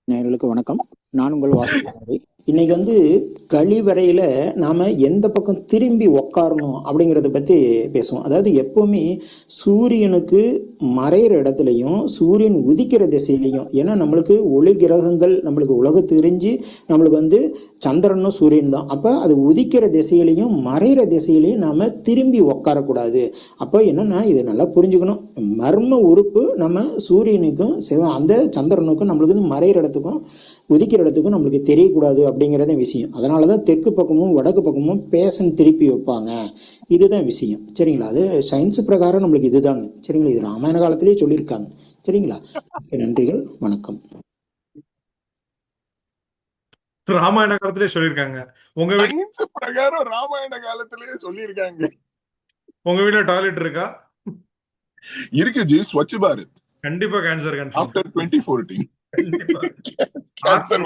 நேயர்களுக்கு வணக்கம். நான் உங்கள் வாசுதேவன். இன்னைக்கு கழிவறையில நாம எந்த பக்கம் திரும்பி உக்காரணும் அப்படிங்கிறத பத்தி பேசுவோம். அதாவது எப்பவுமே சூரியனுக்கு மறையிற இடத்துலையும் சூரியன் உதிக்கிற திசையிலையும், ஏன்னா நம்மளுக்கு ஒளி கிரகங்கள் நம்மளுக்கு உலக தெரிஞ்சு நம்மளுக்கு சந்திரனும் சூரியன் தான். அப்ப அது உதிக்கிற திசையிலையும் மறையிற திசையிலையும் நாம திரும்பி உக்காரக்கூடாது. அப்போ என்னன்னா, இது நல்லா புரிஞ்சுக்கணும். மர்ம உறுப்பு நம்ம சூரியனுக்கும் அந்த சந்திரனுக்கும் நம்மளுக்கு மறையிற இடத்துக்கும் உதிக்கிற இடத்துக்கும் நம்மளுக்கு தெரியக்கூடாது அப்படிங்கிறத விஷயம். அதனாலதான் தெற்கு பக்கமும் வடக்கு பக்கமும் பேசன் திருப்பி வைப்பாங்க. இதுதான் விஷயம், சரிங்களா? அது சயின்ஸ் பிரகாரம் நம்மளுக்கு இதுதாங்க, சரிங்களா? இது ராமாயண காலத்திலேயே சொல்லியிருக்காங்க, சரிங்களா? நன்றிகள், வணக்கம். ராமாயண காலத்திலேயே சொல்லியிருக்காங்க. உங்க சயின்ஸ் பிரகாரம் ராமாயண காலத்திலேயே சொல்லியிருக்காங்க. உங்க வீட்டுல டாய்லெட் இருக்கா? இருக்கு ஜி. ஸ்வச் பாரத். கண்டிப்பா கேன்சர் கன்ஃபார்ம். ஆஃப்டர் 2014 கண்டிப்பா கேன்சர்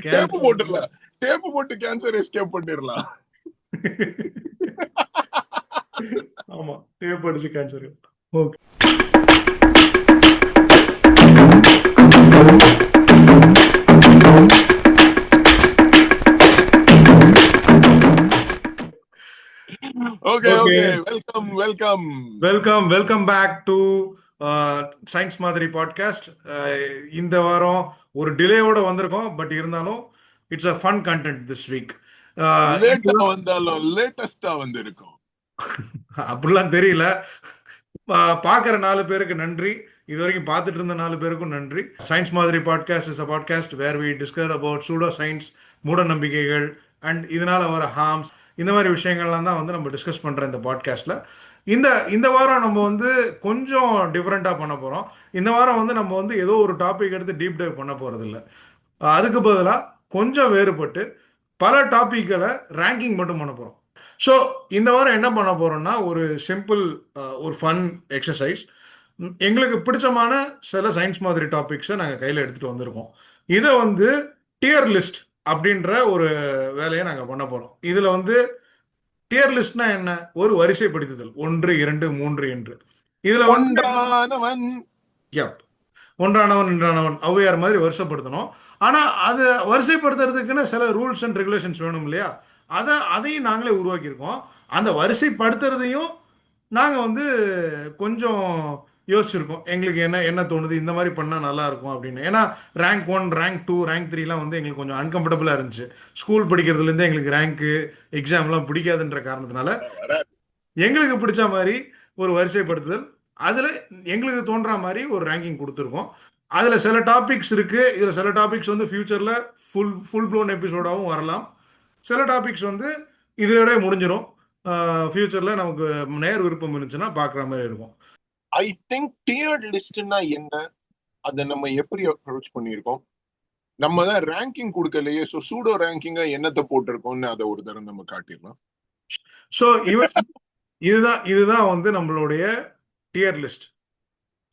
டேப் போட்டுடலாம். டேப் போட்டு கேன்சர் எஸ்கேப் பண்ணிடலாம். ஆமா, டேப் அடிச்சு cancer. Okay. Welcome back to science மாதிரி பாட்காஸ்ட். இந்த வாரம் ஒரு டிலேயோட வந்திருக்கோம், பட் இருந்தாலும் it's a fun content this week. லேட்டஸ்டா வந்திருக்கோம். அப்படிலாம் தெரியல. பார்க்குற 4 பேருக்கு நன்றி, இது வரைக்கும் பார்த்துட்டு இருந்த 4 பேருக்கும் நன்றி. சயின்ஸ் மாதிரி podcast is a podcast where we discuss about pseudo science, மூட நம்பிக்கைகள் அண்ட் இதனால வர ஹார்ம்ஸ், இந்த மாதிரி விஷயங்கள்லாம் தான் நம்ம டிஸ்கஸ் பண்ணுற இந்த பாட்காஸ்ட்ல. இந்த வாரம் நம்ம கொஞ்சம் டிஃப்ரெண்ட்டாக பண்ண போகிறோம். இந்த வாரம் நம்ம ஏதோ ஒரு டாபிக் எடுத்து டீப் டைவ் பண்ண போகிறதில்ல. அதுக்கு பதிலாக கொஞ்சம் வேறுபட்டு பல டாப்பிக்களை ரேங்கிங் மட்டும் பண்ண போகிறோம். ஸோ இந்த வாரம் என்ன பண்ண போகிறோம்னா, ஒரு சிம்பிள் ஒரு ஃபன் எக்ஸசைஸ். எங்களுக்கு பிடிச்சமான சில சயின்ஸ் மாதிரி டாபிக்ஸை நாங்கள் கையில் எடுத்துகிட்டு வந்திருக்கோம். இதை டியர் லிஸ்ட் அப்படின்ற ஒரு வேலையை நாங்கள் பண்ண போகிறோம். இதில் டியர் லிஸ்ட்னா என்ன? ஒரு வரிசைப்படுத்துதல், 1, 2, 3 என்று. இதுல ஒன்றானவன் என்றானவன் ஔவையார் மாதிரி வரிசைப்படுத்தணும். ஆனா அது வரிசைப்படுத்துறதுக்குன்னு சில ரூல்ஸ் அண்ட் ரெகுலேஷன்ஸ் வேணும் இல்லையா? அதையும் நாங்களே உருவாக்கியிருக்கோம். அந்த வரிசைப்படுத்துறதையும் நாங்கள் கொஞ்சம் யோசிச்சிருக்கோம். எங்களுக்கு என்ன தோணுது, இந்த மாதிரி பண்ணால் நல்லா இருக்கும் அப்படின்னு. ஏன்னா ரேங்க் 1, ரேங்க் 2, ரேங்க் 3லாம் எங்களுக்கு கொஞ்சம் அன்கம்ஃபர்டபுளாக இருந்துச்சு. ஸ்கூல் படிக்கிறதுலேருந்தே எங்களுக்கு ரேங்க்கு எக்ஸாம்லாம் பிடிக்காதுன்ற காரணத்தினால எங்களுக்கு பிடிச்ச மாதிரி ஒரு வரிசைப்படுத்துதல், அதில் எங்களுக்கு தோன்ற மாதிரி ஒரு ரேங்கிங் கொடுத்துருக்கோம். அதில் சில டாபிக்ஸ் இருக்குது. இதில் சில டாபிக்ஸ் ஃபியூச்சரில் ஃபுல் ப்ளோன் எபிசோடாகவும் வரலாம். சில டாபிக்ஸ் இதோட முடிஞ்சிடும். ஃபியூச்சரில் நமக்கு நேர் விருப்பம் இருந்துச்சுன்னா பார்க்குற மாதிரி இருக்கும். ஐ திங்க் டியர்ட் லிஸ்ட்னா என்ன, அதை நம்ம எப்படி அப்ரோச் பண்ணியிருக்கோம், நம்ம தான் ரேங்கிங் கொடுக்கலையே. ஸோ சூடோ ரேங்கிங்கா என்னத்தை போட்டிருக்கோம்னு அதை ஒரு தரம் நம்ம காட்டிடலாம். ஸோ இதுதான் நம்மளுடைய டியர் லிஸ்ட்.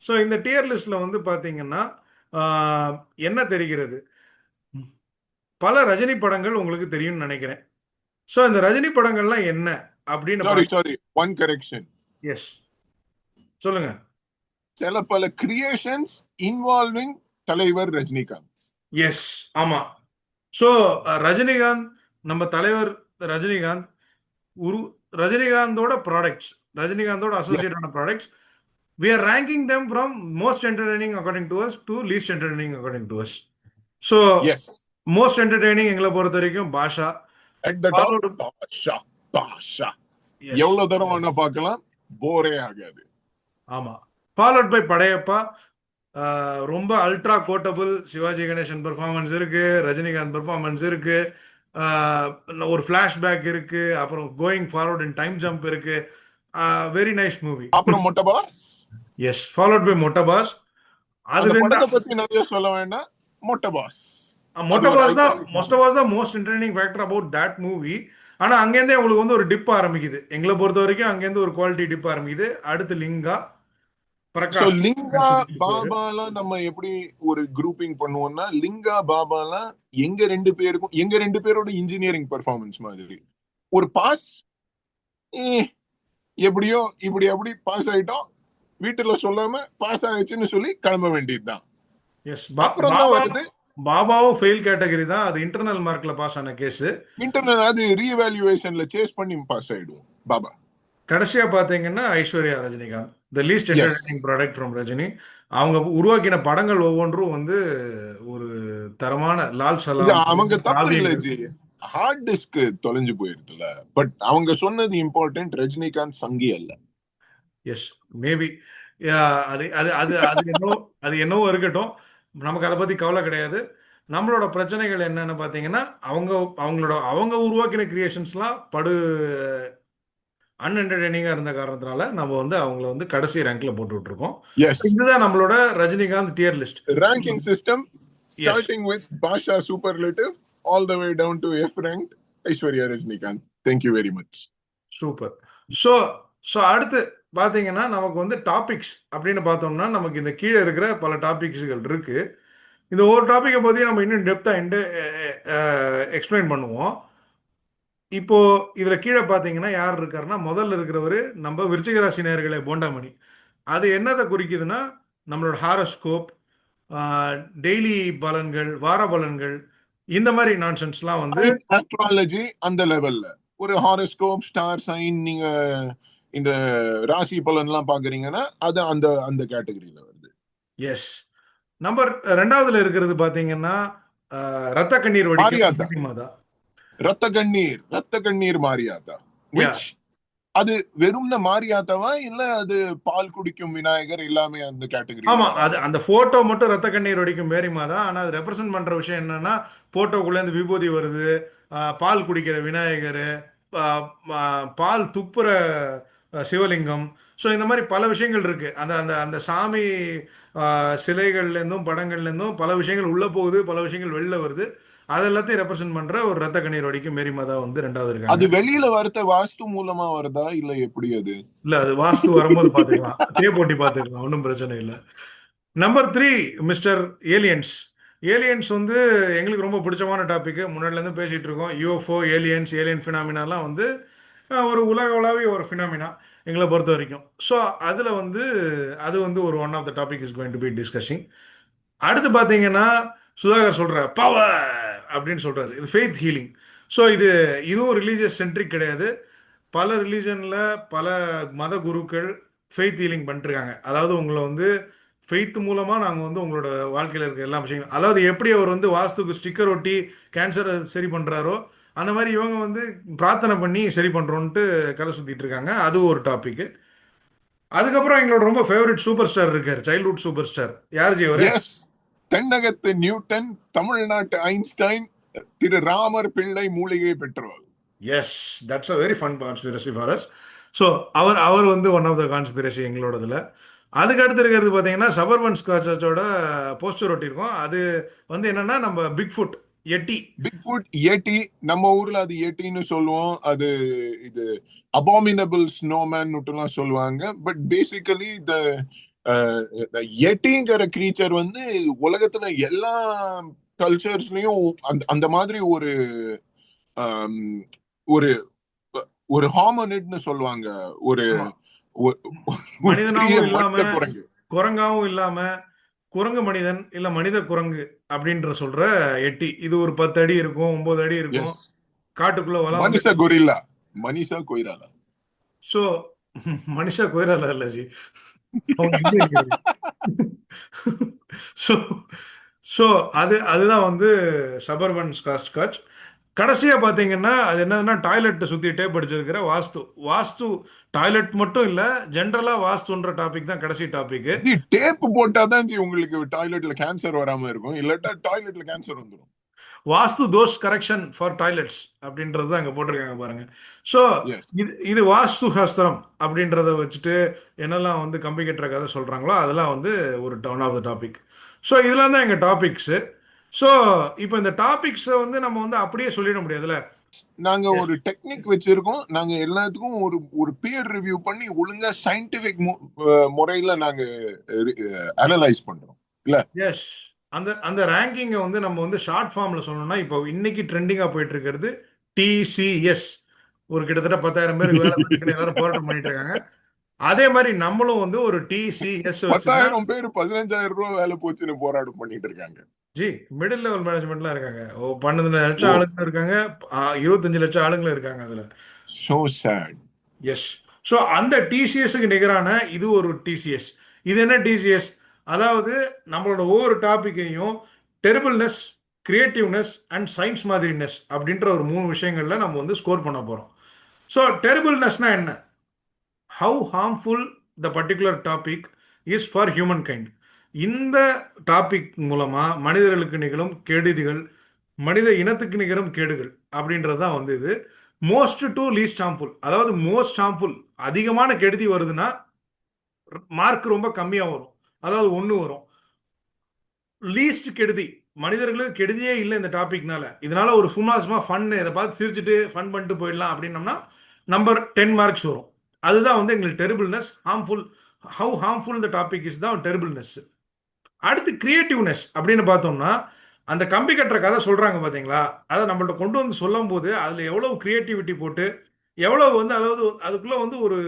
ஸோ இந்த டியர் லிஸ்ட்ல பார்த்தீங்கன்னா என்ன தெரிகிறது, பல ரஜினி படங்கள் உங்களுக்கு தெரியும்னு நினைக்கிறேன். ஸோ இந்த ரஜினி படங்கள்லாம் என்ன அப்படின்னு சாரி ஒன் கரெக்ஷன். எஸ், சொல்லுங்க. சில பல கிரியேஷன்ஸ் இன்வால்விங் தலைவர் ரஜினிகாந்த். எஸ், ஆமா. ஸோ ரஜினிகாந்த், நம்ம தலைவர் ரஜினிகாந்த், ரஜினிகாந்தோட ப்ராடக்ட்ஸ், ரஜினிகாந்தோட அசோசியேட்டான products, we are ranking them from most entertaining according to us to least entertaining according to us. So yes, most entertaining எங்களை பொறுத்த வரைக்கும் பாஷா at the top. பாஷா எவ்வளவு தரம் வேணா பார்க்கலாம், போரே ஆகாது. ஆமா. ஃபாலோட் பை படையப்பா, ரொம்ப ultra quotable Sivaji Ganesan performance இருக்கு, ரஜினிகாந்த் பெர்ஃபார்மன்ஸ் இருக்கு, ஒரு ஃபிளாஷ்பேக் இருக்கு, அப்புறம் going forward in time jump இருக்கு. Very nice movie. அப்புறம் Mottai boss. Yes, followed by Mottai boss. அது படத்தை பத்தி நிறைய சொல்ல வேண்டாம். மொட்டை பாஸ் தான் most entertaining factor about that movie. ஆனா அங்கேருந்தே உங்களுக்கு ஒரு டிப் ஆரம்பிக்குது. எங்களை பொறுத்த வரைக்கும் அங்கேருந்து ஒரு குவாலிட்டி டிப் ஆரம்பிக்குது. அடுத்து லிங்கா, பிரகாஷ். லிங்கா பாபாலாம் நம்ம எப்படி ஒரு குரூப்பிங் பண்ணுவோம்னா, லிங்கா பாபாலாம் எங்க ரெண்டு பேரோட இன்ஜினியரிங் பெர்ஃபார்மன்ஸ் மாதிரி. ஒரு பாஸ் எப்படியோ இப்படி அப்படி பாஸ் ஆயிட்டோம், வீட்டுல சொல்லாம பாஸ் ஆயிடுச்சுன்னு சொல்லி கிளம்ப வேண்டியதுதான். அப்புறம் தான் வருது பாபாவும் ஃபெயில் கேட்டகரி தான். அது இன்டர்னல் மார்க்ல பாஸ் ஆன கேஸ். இன்டர்னல் அது ரீவேல்யூவேஷன்ல சேஸ் பண்ணி பாஸ் ஆயிடுவோம் பாபா. கடைசியா பாத்தீங்கன்னா Aishwarya Rajinikanth, the least yes, entertaining product from Rajini. அவங்க உருவாக்கின படங்கள் ஒவ்வொன்றும் வந்து ஒரு தரமான லால் இது சலாம், அவங்க தப்பு இல்ல காவியங்கள். ஜி. ஹார்ட் டிஸ்க் தொலைஞ்சு போயிருக்குல்ல. பட் அவங்க சொன்னது இம்பார்ட்டன்ட், ரஜினிகாந்த் சங்கி அல்ல. Yes, maybe. அது அது அது அது என்னவோ அது என்னவோ இருக்கட்டும். நமக்கு அதை பத்தி கவலை கிடையாது. நம்மளோட பிரச்சனைகள் என்னன்னு பார்த்தீங்கன்னா, அவங்க உருவாக்கின கிரியேஷன்ஸ்லாம் படு அன்என்டர்டெய்னிங்கா இருந்த காரணத்தினால நம்ம வந்து அவங்கள வந்து கடைசி ரேங்க்ல போட்டு விட்டுருக்கோம். எஸ், இதுதான் நம்மளோட Rajinikanth tier list. ranking system yes, starting with Basha superlative all the way down to F ranked Aishwarya Rajnikant. Thank you very much. Super. So so அடுத்து பார்த்தீங்கன்னா நமக்கு வந்து டாபிக்ஸ் அப்படின்னு பார்த்தோம்னா நமக்கு இந்த கீழே இருக்கிற பல டாபிக்ஸ்கள் இருக்கு. இந்த ஒரு டாப்பிக்கை பற்றி நம்ம இன்னும் டெப்த்தாக எக்ஸ்பிளைன் பண்ணுவோம். இப்போ இதுல கீழே பார்த்தீங்கன்னா யார் இருக்காருன்னா, முதல்ல இருக்கிறவரு நம்ம விருச்சிக ராசி நேயர்களே போண்டாமணி. அது என்னதை குறிக்குதுன்னா, நம்மளோட ஹாரோஸ்கோப், டெய்லி பலன்கள், வார பலன்கள், இந்த மாதிரி நான்சென்ஸ்லாம் வந்து Astrology அந்த லெவல்ல ஒரு ஹாரோஸ்கோப், ஸ்டார் சைன், நீங்க இந்த ராசி பலன்லாம் பாக்குறீங்கன்னா அது அந்த அந்த கேட்டகரியில வருது. எஸ். நம்பர் ரெண்டாவதுல இருக்கிறது பார்த்தீங்கன்னா ரத்த கண்ணீர் வடிக்கும் மாரியாத்தா, மேரி மாதா. ரத்த கண்ணீர் மாரியாத்தா. Yeah. Which அது வெறும்ன மாரியாத்தாவா இல்ல அது பால் குடிக்கும் விநாயகர் எல்லாமே அந்த கேட்டகரி? ஆமா, அது அந்த போட்டோ மட்டும் ரத்த கண்ணீர் வடிக்கும் மேரி மாதா. ஆனா அது ரெப்ரசென்ட் பண்ற விஷயம் என்னன்னா, போட்டோக்குள்ள இருந்து விபூதி வருது, பால் குடிக்கிற விநாயகர், பால் துப்புற சிவலிங்கம். ஸோ இந்த மாதிரி பல விஷயங்கள் இருக்கு. அந்த அந்த அந்த சாமி சிலைகள்லேருந்தும் படங்கள்லேருந்தும் பல விஷயங்கள் உள்ள போகுது, பல விஷயங்கள் வெளில வருது. அது எல்லாத்தையும் ரெப்ரசென்ட் பண்ற ஒரு ரத்த கண்ணீர் வடிக்கும் மேரி மாதா வந்து ரெண்டாவது அது இருக்காங்க. வெளியில வரத வாஸ்து மூலமா வருதா இல்ல எப்படி அது? இல்ல, அது வாஸ்து வரும்போது பார்த்துக்கலாம், டே போட்டி பார்த்துக்கலாம், ஒன்றும் பிரச்சனை இல்லை. Number 3 mister aliens. ஏலியன்ஸ் வந்து எங்களுக்கு ரொம்ப பிடிச்சமான டாபிக். முன்னாடிலேருந்து பேசிகிட்டு இருக்கோம். யூஎஃப்ஓ, ஏலியன்ஸ், ஏலியன் ஃபினாமினாலாம் வந்து ஒரு உலகளாவிய ஒரு ஃபினாமினா எங்களை பொறுத்த வரைக்கும். ஸோ அதில் வந்து அது வந்து ஒரு one of the topic is going to be discussing. அடுத்து பார்த்தீங்கன்னா சுதாகர் சொல்கிற பவர் அப்படின்னு சொல்கிறாரு, இது ஃபெய்த் ஹீலிங். ஸோ இதுவும் ரிலீஜியஸ் சென்ட்ரிக் கிடையாது. பல ரிலீஜனில் பல மத குருக்கள் ஃபெய்த் ஹீலிங் பண்ணிட்டுருக்காங்க. அதாவது உங்களை வந்து ஃபெய்த் மூலமாக நாங்கள் வந்து உங்களோட வாழ்க்கையில் இருக்க எல்லா விஷயங்களும், அதாவது எப்படி அவர் வந்து வாஸ்துக்கு ஸ்டிக்கர் ஒட்டி கேன்சரை சரி பண்ணுறாரோ அந்த மாதிரி இவங்க வந்து பிரார்த்தனை பண்ணி சரி பண்ணுறோன்ட்டு கதை சுற்றிட்டு இருக்காங்க. அது ஒரு டாபிக். அதுக்கப்புறம் எங்களோட ரொம்ப ஃபேவரட் சூப்பர் ஸ்டார் இருக்கார், சைல்ட்ஹுட் சூப்பர் ஸ்டார். யார் ஜி அவரு? எஸ், தென்னகத்து நியூட்டன், தமிழ்நாட்டு ஐன்ஸ்டைன், திரு ராமர் பிள்ளை மூலிகை petrol. Yes, that's a very fun conspiracy for us. So அவர் வந்து ஒன் ஆஃப் த கான்ஸ்பிரசி எங்களோடதுல. அதுக்கு அடுத்து இருக்கிறது பார்த்தீங்கன்னா சபர்பன் ஸ்காட்சோட போஸ்டர் ஒட்டியிருக்கோம். அது வந்து என்னன்னா நம்ம பிக்ஃபுட் எட்டி. பிக்ஃபுட் எட்டி, நம்ம ஊர்ல அது எட்டின்னு சொல்லுவோம். அது இது அபாமினபிள் ஸ்னோமேன் சொல்லுவாங்க. பட் பேசிக்கலி இந்த எட்டிங்கிற கிரீச்சர் வந்து உலகத்துல எல்லா கல்ச்சர்ஸ்லயும் அந்த மாதிரி ஒரு ஒரு ஒரு ஹார்மோனிட்னு சொல்லுவாங்க. ஒரு மனிதனாவும் இல்லாம குரங்கு, குரங்காவும் இல்லாம குரங்கு மனிதன் இல்ல மனித குரங்கு அப்படின்ற சொல்ற எட்டி. இது ஒரு 10 அடி இருக்கும், 9 அடி இருக்கும், காட்டுக்குள்ள வளம். மனுஷ கொரில்லா, மனிஷா கொய்ராலா. ஸோ மனுஷா கொய்ராலா இல்ல ஜி, ஸோ ஸோ அதுதான் வந்து சபர்பன் ஸ்காட்ச். கடைசியாக பார்த்தீங்கன்னா அது என்னதுன்னா டாய்லெட் சுற்றிட்டே படிச்சிருக்கிற வாஸ்து டாய்லெட் மட்டும் இல்லை, ஜென்ரலாக வாஸ்துன்ற டாபிக் தான் கடைசி டாபிக். டேப் போட்டாதான் உங்களுக்கு டாய்லெட்ல கேன்சர் வராம இருக்கும், இல்லாட்டா டாய்லெட்ல கேன்சர் வந்துடும். வாஸ்து தோஷ் கரெக்ஷன் ஃபார் டாய்லெட்ஸ் அப்படின்றது தான் அங்கே போட்டிருக்காங்க பாருங்க. ஸோ இது வாஸ்து சாஸ்திரம் அப்படின்றத வச்சுட்டு என்னெல்லாம் வந்து கம்பி கட்டுற கதை சொல்கிறாங்களோ அதெல்லாம் வந்து ஒரு one of the topic. So இதெல்லாம் தான் எங்கள் டாபிக்ஸு. ஸோ இப்போ இந்த டாபிக்ஸை வந்து நம்ம வந்து அப்படியே சொல்லிட முடியாதுல்ல. நாங்க ஒரு டெக்னிக் வச்சிருக்கோம். நாங்க எல்லாத்துக்கும் ஒரு பியர் ரிவ்யூ பண்ணி ஒழுங்கா சயின்டிபிக் முறையில நாங்க அனலைஸ் பண்றோம் இல்ல. எஸ், அந்த ரேங்கிங்கை வந்து நம்ம வந்து ஷார்ட் ஃபார்ம்ல சொல்லணும்னா இப்போ இன்னைக்கு ட்ரெண்டிங்காக போயிட்டு இருக்கிறது டிசிஎஸ். ஒரு கிட்டத்தட்ட 10,000 பேருக்கு வேலை எல்லாரும் போராட்டம் பண்ணிட்டு இருக்காங்க. அதே மாதிரி நம்மளும் வந்து ஒரு டிசிஎஸ் 10,000 பேர் 15,000 ரூபாய் வேலை போச்சுன்னு போராட்டம் பண்ணிட்டு இருக்காங்க. ஜி மிடில் லெவல் மேனேஜ்மெண்ட்லாம் இருக்காங்க. 12 லட்சம் ஓ, ஆளுங்களும் இருக்காங்க. 25 லட்சம் ஆளுங்களும் இருக்காங்க அதுல. so sad. எஸ். ஸோ அந்த டிசிஎஸ்க்கு நிகரான இது ஒரு டிசிஎஸ். இது என்ன டிசிஎஸ்? அதாவது நம்மளோட ஒவ்வொரு டாப்பிக்கையும் டெரிபிள்னஸ், கிரியேட்டிவ்னஸ் அண்ட் சயின்ஸ் மாதிரினஸ் அப்படின்ற ஒரு 3 விஷயங்கள்ல நம்ம வந்து ஸ்கோர் பண்ண போறோம். ஸோ டெரிபிள்னஸ்னா என்ன? How harmful the particular topic is for human kind. இந்த டாபிக் மூலமா மனிதர்களுக்கு நிகழும் கெடுதிகள், மனித இனத்துக்கு நிகழும் கேடுகள் அப்படின்றது தான் வந்து இது. மோஸ்ட் டு லீஸ்ட் ஹார்ம்ஃபுல், அதாவது மோஸ்ட் ஹார்ம்ஃபுல், அதிகமான கெடுதி வருதுன்னா மார்க் ரொம்ப கம்மியாக வரும், அதாவது 1 வரும். லீஸ்ட் கெடுதி, மனிதர்களுக்கு கெடுதியே இல்லை இந்த டாபிக்னால, இதனால ஒரு சும்மா ஃபன், இதை பார்த்து சிரிச்சுட்டு ஃபன் பண்ணிட்டு போயிடலாம் அப்படின்னம்னா நம்பர் 10 மார்க்ஸ் வரும். அதுதான் வந்து எங்களுக்கு terribleness. Harmful, how harmful the topic is தான் டெரிபிள்னஸ். அடுத்து கிரியேட்டிவ்னஸ் அப்படின்னு பார்த்தோம்னா, அந்த கம்பி கட்டுற கதை சொல்றாங்க பாத்தீங்களா, அதை நம்மள்ட்ட கொண்டு வந்து சொல்லும் போது அதுல எவ்வளவு கிரியேட்டிவிட்டி போட்டு, எவ்வளவு வந்து, அதாவது அதுக்குள்ள வந்து ஒரு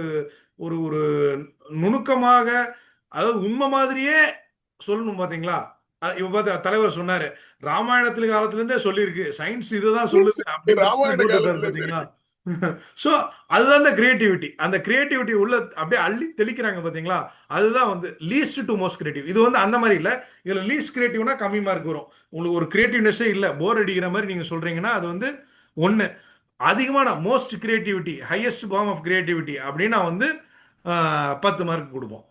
ஒரு ஒரு நுணுக்கமாக, அதாவது உண்மை மாதிரியே சொல்லணும் பாத்தீங்களா. இப்ப பார்த்து தலைவர் சொன்னாரு, ராமாயணத்துல காலத்துல இருந்தே சொல்லியிருக்கு, சயின்ஸ் இதுதான் சொல்லுது அப்படின்னு ராமாயண போட்டு விட்டாரு காலத்துல பாத்தீங்களா. ஸோ அதுதான் அந்த கிரியேட்டிவிட்டி. அந்த கிரியேட்டிவிட்டி உள்ள அப்படியே அள்ளி தெளிக்கிறாங்க பாத்தீங்களா. அதுதான் வந்து லீஸ்ட் டு மோஸ்ட் கிரியேட்டிவ். இது வந்து அந்த மாதிரி இல்லை. இதுல லீஸ்ட் கிரியேட்டிவ்னா கம்மி மார்க் வரும். உங்களுக்கு ஒரு கிரியேட்டிவ்னஸே இல்லை, போர் அடிக்கிற மாதிரி நீங்க சொல்றீங்கன்னா அது வந்து 1. அதிகமான most creativity, highest form of creativity அப்படின்னா வந்து 10 மார்க் கொடுப்போம்.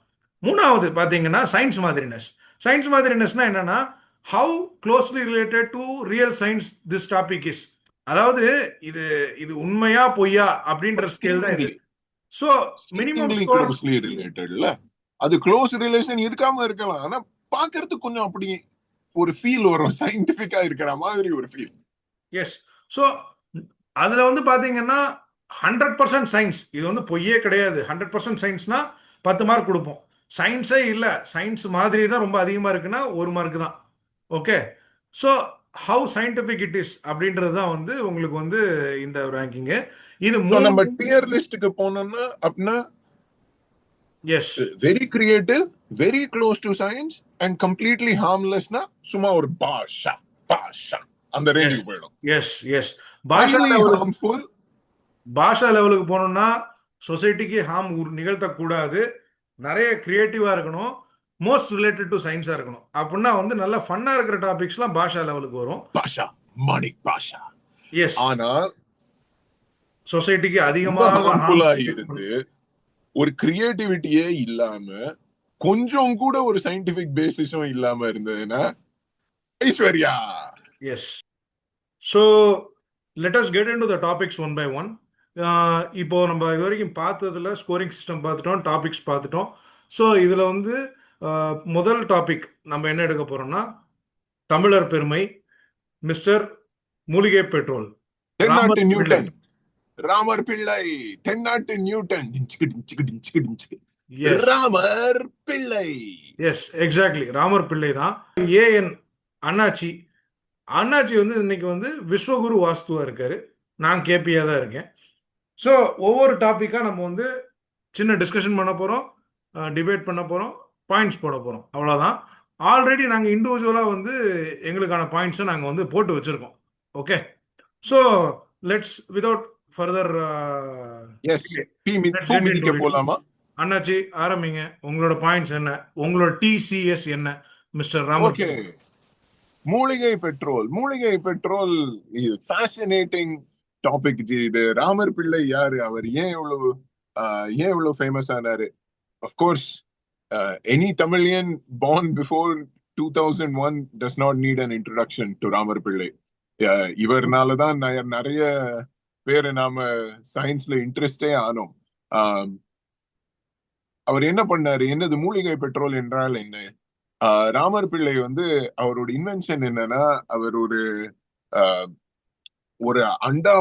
3வது பாத்தீங்கன்னா சயின்ஸ் மாதிரினஸ். சயின்ஸ் மாதிரினஸ்னா என்னன்னா, how closely related to real science this topic is. அதாவது இது இது உண்மையா பொய்யா அப்படின்ற ஸ்கேல் தான் இது. So minimum Seemingly score. closely relatedல அது க்ளோஸ் ரிலேஷன் இருக்காம இருக்கலாம், ஆனா பாக்குறதுக்கு கொஞ்சம் அப்படி ஒரு ஃபீல் வரும், சயின்டிபிக்கா இருக்கிற மாதிரி ஒரு ஃபீல். எஸ். ஸோ அதுல வந்து பாத்தீங்கன்னா 100% சயின்ஸ், இது வந்து பொய்யே கிடையாது. 100% சயின்ஸ்னா 10 மார்க் கொடுப்போம். சயின்ஸே இல்லை, சயின்ஸ் மாதிரி தான் ரொம்ப அதிகமா இருக்குன்னா 1 மார்க் தான். Okay. So how scientific it is அப்படின்றது தான் வந்து உங்களுக்கு வந்து இந்த ரேங்கிங்கு. இது நம்ம 3. டியர் லிஸ்டுக்கு போனோம்னா அப்படின்னா yes. Very creative, very close to science and completely ஹார்ம்லெஸ்னா சும்மா ஒரு பாஷா பாஷா அந்த ரேஞ்சுக்கு போயிடும். எஸ். எஸ். பாஷா ஹைலி லெவலுக்கு, ஹார்ம்ஃபுல். பாஷா லெவலுக்கு போனோம்னா சொசைட்டிக்கு ஹார்ம் நிகழ்த்தக்கூடாது, நிறைய கிரியேட்டிவா இருக்கணும், மோஸ்ட் ரிலேட்டட் டு சயின்ஸா இருக்கணும். அப்படின்னா வந்து நல்ல ஃபன்னா இருக்கிற டாபிக்ஸ்லாம் பாஷா லெவலுக்கு வரும். பாஷா, மாணிக் பாஷா. எஸ். ஆனா சொசைட்டிக்கு ரொம்ப அதிகமாக ஹார்ம்ஃபுல்லா harm இருந்து ஒரு கிரியேட்டிவிட்டியே இல்லாம கொஞ்சம் கூட ஒரு சயின்டிபிக் பேசிஸும் இல்லாம இருந்ததுன்னா Aishwarya. Yes. So let us get into the topics one by one. இப்போ நம்ம இது வரைக்கும் பார்த்ததுல ஸ்கோரிங் சிஸ்டம் பார்த்துட்டோம், டாபிக்ஸ் பார்த்துட்டோம். ஸோ இதில் வந்து முதல் டாபிக் நம்ம என்ன எடுக்க போறோம்னா, தமிழர் பெருமை, மிஸ்டர் மூலிகை பெட்ரோல், தென்னாட்டு ராமர் பிள்ளை. நியூட்டன், ராமர் பிள்ளை. தென்னாட்டு நியூட்டன், எஸ். ராமர் பிள்ளை. எஸ், எக்ஸாக்ட்லி, ராமர் பிள்ளை தான். ஏஎன் அண்ணாச்சி. அண்ணாச்சி வந்து இன்னைக்கு வந்து விஸ்வகுரு வாஸ்துவா இருக்காரு, நான் கேபியா தான் இருக்கேன். ஸோ ஒவ்வொரு டாப்பிக்காக நம்ம வந்து சின்ன டிஸ்கஷன் பண்ண போகிறோம், டிபேட் பண்ண போகிறோம், பாயிண்ட்ஸ் போட போகிறோம், அவ்வளோதான். ஆல்ரெடி நாங்கள் இண்டிவிஜுவலாக வந்து எங்களுக்கான பாயிண்ட்ஸை நாங்கள் வந்து போட்டு வச்சுருக்கோம். Okay. So let's without further yes, பூ மிதிக்க போலாமா? அண்ணாச்சி ஆரம்பிங்க. உங்களோட பாயிண்ட்ஸ் என்ன, உங்களோட டிசிஎஸ் என்ன மிஸ்டர் ராமர்? ஓகே. மூலிகை பெட்ரோல், மூலிகை பெட்ரோல் இது ஃபேசினேட்டிங் டாபிக் ஜி. இது ராமர் பிள்ளை யாரு, அவர் ஏன் இவ்வளவு ஃபேமஸ் ஆனாரு? Of course any Tamilian born before 2001 does not need an introduction to Ramar Pillai. இவர்னாலதான் நிறைய பேரு நாம சயின்ஸ்ல இன்ட்ரெஸ்டே ஆனோம். அவர் என்ன பண்ணாரு, என்னது மூலிகை பெட்ரோல் என்றால் என்ன? ராமர் பிள்ளை வந்து அவரோட இன்வென்ஷன் என்னன்னா, அவர் ஒரு அண்டா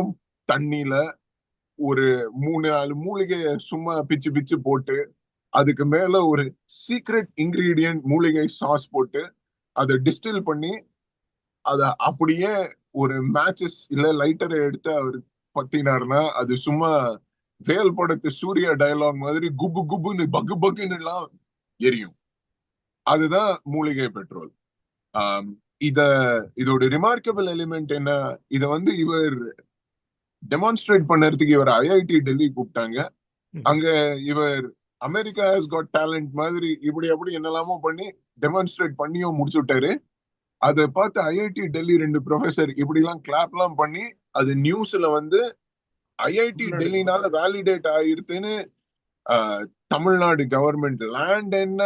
தண்ணியில ஒரு 3-4 மூலிகைய சும்மா பிச்சு பிச்சு போட்டு அதுக்கு மேல ஒரு சீக்ரெட் இன்கிரீடியன்ட் மூலிகை சாஸ் போட்டு அதை டிஸ்டில் பண்ணி அதை அப்படியே ஒரு மேட்சஸ் இல்ல லைட்டரை எடுத்து அவர் பத்தினாருன்னா அது சும்மா வேல் படத்து சூர்யா டயலாக் மாதிரி குபு குபுன்னு பகு பகுன்னு எல்லாம் எரியும். அதுதான் மூலிகை பெட்ரோல். இத இதோட ரிமார்க்கபிள் எலிமெண்ட் என்ன, இத வந்து இவர் டெமான்ஸ்ட்ரேட் பண்ணறதுக்கு இவர் ஐஐடி டெல்லி கூப்பிட்டாங்க. அங்க இவர் அமெரிக்கா ஹஸ் காட் டேலண்ட் மாதிரி இப்படி அப்படி என்னெல்லாமோ பண்ணி டெமான்ஸ்ட்ரேட் பண்ணியும் முடிச்சு விட்டாரு. அதை பார்த்து ஐஐடி டெல்லி 2 ப்ரொஃபசர் இப்படி எல்லாம் கிளாப் எல்லாம் பண்ணி அது நியூஸ்ல வந்து ஐஐடி டெல்லினால வேலிடேட் ஆயிருக்குன்னு தமிழ்நாடு கவர்மெண்ட் லேண்ட் என்ன,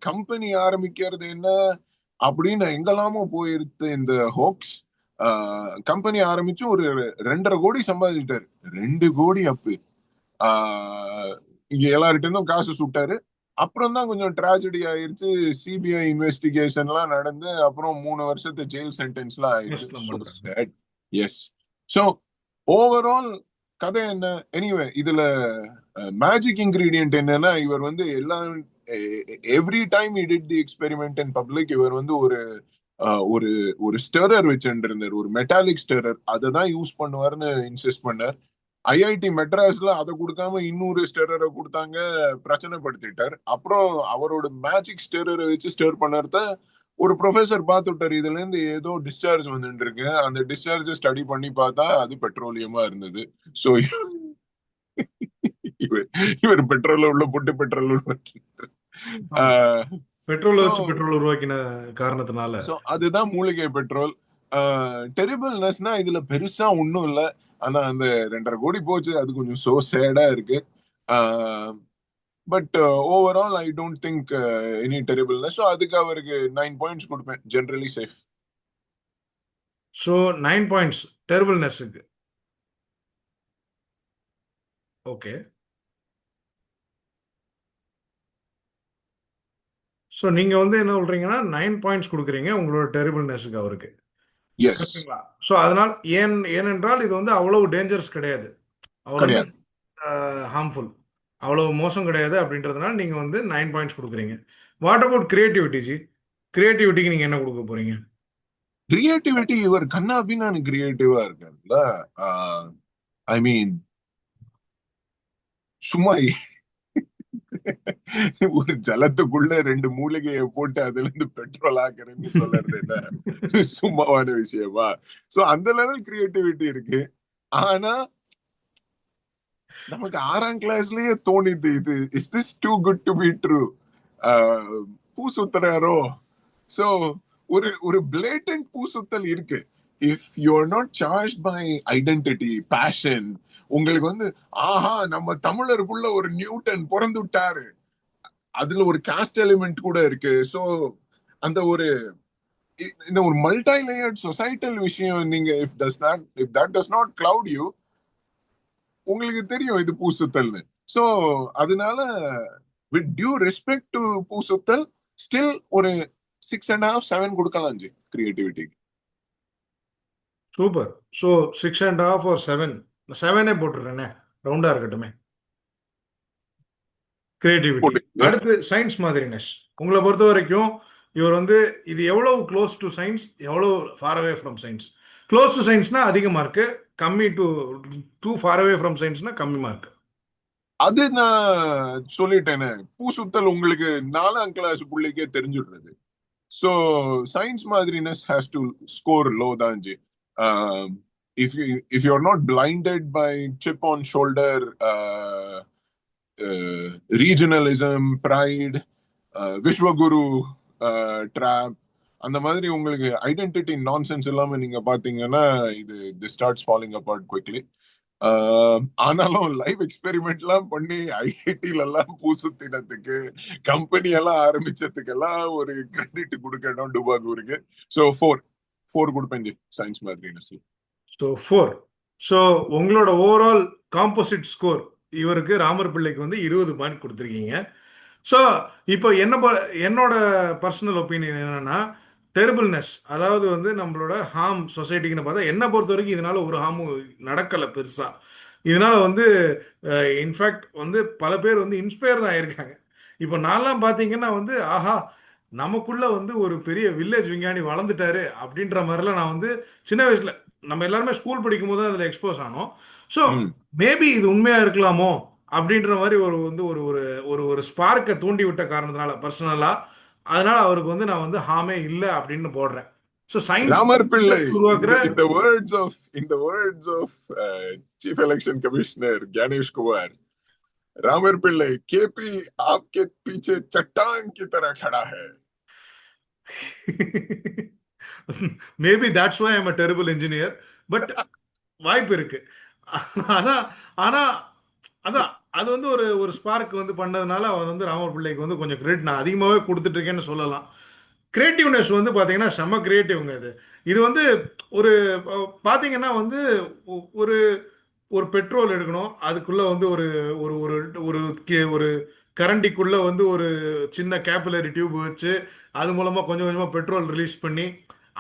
கம்பெனி ஆரம்பிக்கிறது என்ன அப்படின்னு எங்கெல்லாமோ போயிருக்கு இந்த ஹோக்ஸ். கம்பெனி ஆரம்பிச்சு ஒரு 2.5 கோடி சம்பாதிச்சிட்டாரு. 2 கோடி அப்பு. இங்க எல்லார்கிட்ட இருந்தும் காசு சுட்டாரு. அப்புறம் தான் கொஞ்சம் ட்ராஜடி ஆயிருச்சு. சிபிஐ இன்வெஸ்டிகேஷன் எல்லாம் நடந்து அப்புறம் 3 வருஷத்து ஜெயில் சென்டென்ஸ் எல்லாம் ஆயிடுச்சு. எஸ். சோ ஓவரால் கதை என்ன? எனிவே இதுல மேஜிக் இன்கிரீடியன்ட் என்னன்னா, இவர் வந்து எல்லாம் every time he did the experiment in public இவர் வந்து ஒரு ஒரு ஒரு ஸ்டெரர் வச்சுட்டு இருந்தார், ஒரு மெட்டாலிக் ஸ்டெரர். அதை தான் யூஸ் பண்ணுவார்னு இன்சிஸ்ட் பண்ணார். ஐஐடி மெட்ராஸ்ல அதை கொடுக்காம இன்னொரு ஸ்டெரரை கொடுத்தாங்க, பிரச்சனைப்படுத்திட்டார். அப்புறம் அவரோட மேஜிக் ஸ்டெரரை வச்சு ஸ்டெர் பண்ணறத ஒரு ப்ரொஃபசர் பார்த்துட்டார். இதுல இருந்து ஏதோ டிஸ்சார்ஜ் வந்துட்டு இருக்கு. அந்த டிஸ்சார்ஜ் ஸ்டடி பண்ணி பார்த்தா அது பெட்ரோலியமா இருந்தது. சோ இவர் பெட்ரோல் உள்ள போட்டு பெட்ரோல் பெட்ரோல் வச்சு பெட்ரோல் உருவாக்கின காரணத்தினால அதுதான் மூலிகை பெட்ரோல். டெரிபிள்னஸ்னா இதுல பெருசா ஒண்ணும் இல்ல. ஆனா அந்த 2.5 கோடி போச்சு, அது கொஞ்சம் சோ சேடா இருக்கு. But overall I don't think any terribleness. So அதுக்கு அவருக்கு 9 பாயிண்ட்ஸ் கொடுப்பேன். Generally safe. ஸோ 9 பாயிண்ட்ஸ் டெரிபிள்னஸ்க்கு. ஓகே. ஸோ நீங்க வந்து என்ன சொல்றீங்கன்னா 9 பாயிண்ட்ஸ் கொடுக்குறீங்க உங்களோட டெரிபிள்னஸ்க்கு அவருக்கு. எஸ். ஸோ அதனால் ஏனென்றால் இது வந்து அவ்வளவு டேஞ்சரஸ் கிடையாது, அவ்வளவு ஹார்ம்ஃபுல், அவ்வளவு மோசம் கிடையாது அப்படின்றதுனால நீங்க வந்து 9 பாயிண்ட்ஸ் கொடுக்குறீங்க. What about creativity ji? கிரியேட்டிவிட்டிக்கு நீங்க என்ன கொடுக்க போறீங்க? கிரியேட்டிவிட்டி இவர் கண்ணாபின்னு கிரியேட்டிவா இருக்காருல்ல. ஐ மீன் சும்மா ஒரு ஜலத்துக்குள்ள 2 மூலிகையை போட்டு அதுல இருந்து பெட்ரோல் ஆக்குறேன்னு சொல்றது என்ன சும்மாவான விஷயமா? சோ அந்த லெவல் கிரியேட்டிவிட்டி இருக்கு. ஆனா நமக்கு 6ஆம் கிளாஸ்லயே தோணிது, இது is this too good to be true? பூ சுத்துறாரோ? சோ ஒரு பிளேட்டன்ட் பூ சுத்தல் இருக்கு. If you are not charge by identity, passion, உங்களுக்கு வந்து ஆஹா நம்ம தமிழருக்குள்ள ஒரு நியூட்டன் பிறந்து விட்டாரு, அதுல ஒரு காஸ்ட் எலிமெண்ட் கூட இருக்கு. சோ அந்த ஒரு இந்த ஒரு மல்டி லேயர்ட் சொசைட்டல் விஷயம் நீங்க if that does not cloud you, உங்களுக்கு தெரியும் இது பூ சுத்தல்னு. சோ அதனால வித் டியூ ரெஸ்பெக்ட் டு பூ சுத்தல் ஸ்டில் ஒரு 6.5 7 கொடுக்கலாம் ஜி கிரியேட்டிவிட்டிக்கு. சூப்பர். ஸோ 6.5 or 7, 7 போட்டுறேனே, ரவுண்டா இருக்கட்டுமே. கிரியேட்டிவிட்டி. அடுத்து சயின்ஸ் மாதிரினஸ். உங்களை பொறுத்த வரைக்கும் இவர் வந்து இது எவ்வளவு க்ளோஸ் டு சயின்ஸ், எவ்வளவு far away from science? Close to சயின்ஸ்னா அதிக மார்க்கு, கம்மி டு ஃபார் அவே ஃப்ரம் சயின்ஸ்னா கம்மி மார்க். அது நான் சொல்லிட்டேனே, பூ சுத்தல் உங்களுக்கு 4ஆம் கிளாஸ் பிள்ளைக்கே தெரிஞ்சுடுறது. ஸோ சயின்ஸ் மாதிரினஸ் ஹேஸ் டு ஸ்கோர் லோ தான் ji. if you're not blinded by chip on shoulder regionalism, pride, Vishwaguru drop, அந்த மாதிரி உங்களுக்கு ஐடென்டிட்டி நான்சென்ஸ் இல்லாம நீங்க பாத்தீங்கன்னா இது ஸ்டார்ட்ஸ் ஃபாலிங் அபார்ட் குவிக்லி. ஆனாலும் லைவ் எக்ஸ்பெரிமெண்ட் எல்லாம் பண்ணி ஐஐடில எல்லாம் பூசுத்தினத்துக்கு, கம்பெனி எல்லாம் ஆரம்பிச்சதுக்கு எல்லாம் ஒரு கிரெடிட் கொடுக்கணும் டுபாகூருக்கு. ஸோ 4 கொடுப்பேன் சயின்ஸ் மாதிரி. ஸோ 4. ஸோ உங்களோட ஓவரால் காம்போசிட் ஸ்கோர் இவருக்கு ராமர் பிள்ளைக்கு வந்து 20 பாயிண்ட் கொடுத்துருக்கீங்க. ஸோ இப்போ என்னோட பர்சனல் ஒப்பீனியன் என்னன்னா, டெரிபிள்னஸ், அதாவது வந்து நம்மளோட ஹார்ம் சொசைட்டிக்குன்னு பார்த்தா என்னை பொறுத்த வரைக்கும் இதனால ஒரு ஹார்மும் நடக்கலை பெருசா. இதனால வந்து இன்ஃபேக்ட் வந்து பல பேர் வந்து இன்ஸ்பயர் தான் ஆயிருக்காங்க. இப்போ நான்லாம் பார்த்தீங்கன்னா வந்து ஆஹா நமக்குள்ள வந்து ஒரு பெரிய வில்லேஜ் விஞ்ஞானி வளர்ந்துட்டாரு அப்படின்ற மாதிரிலாம் நான் வந்து சின்ன வயசுல நம்ம எல்லாருமே ஸ்கூல் படிக்கும் போது அதில் எக்ஸ்போஸ் ஆனோம். ஸோ மேபி இது உண்மையா இருக்கலாமோ அப்படின்ற மாதிரி ஒரு வந்து ஒரு ஒரு ஒரு ஸ்பார்க்கை தூண்டி விட்ட காரணத்தினால பர்சனலா, அதனால அவருக்கு வந்து நான் வந்து ஹாமே இல்லை அப்படின்னு போடுறேன். ஸோ சயின்ஸ் ராமர் பிள்ளை உருவாக்குற in the words of Chief Election Commissioner Gyanesh Kumar, Ramar Pillai केपी आपके पीछे चट्टान की तरह खड़ा है. Maybe that's why I'm a terrible engineer. But வாய்ப்பு இருக்கு. அதான் ஆனா அதான் அது வந்து ஒரு ஒரு ஸ்பார்க் வந்து பண்ணதுனால அவர் வந்து ராமர் பிள்ளைக்கு வந்து கொஞ்சம் கிரெடிட் நான் அதிகமாகவே கொடுத்துட்டு இருக்கேன்னு சொல்லலாம். கிரியேட்டிவ்னஸ் வந்து பார்த்தீங்கன்னா செம்ம கிரியேட்டிவ்ங்க இது. இது வந்து ஒரு பார்த்தீங்கன்னா வந்து ஒரு ஒரு பெட்ரோல் எடுக்கணும். அதுக்குள்ள வந்து ஒரு ஒரு ஒரு ஒரு ஒரு கரண்டிக்குள்ள வந்து ஒரு சின்ன கேபிலரி டியூப் வச்சு அது மூலமா கொஞ்சம் கொஞ்சமா பெட்ரோல் ரிலீஸ் பண்ணி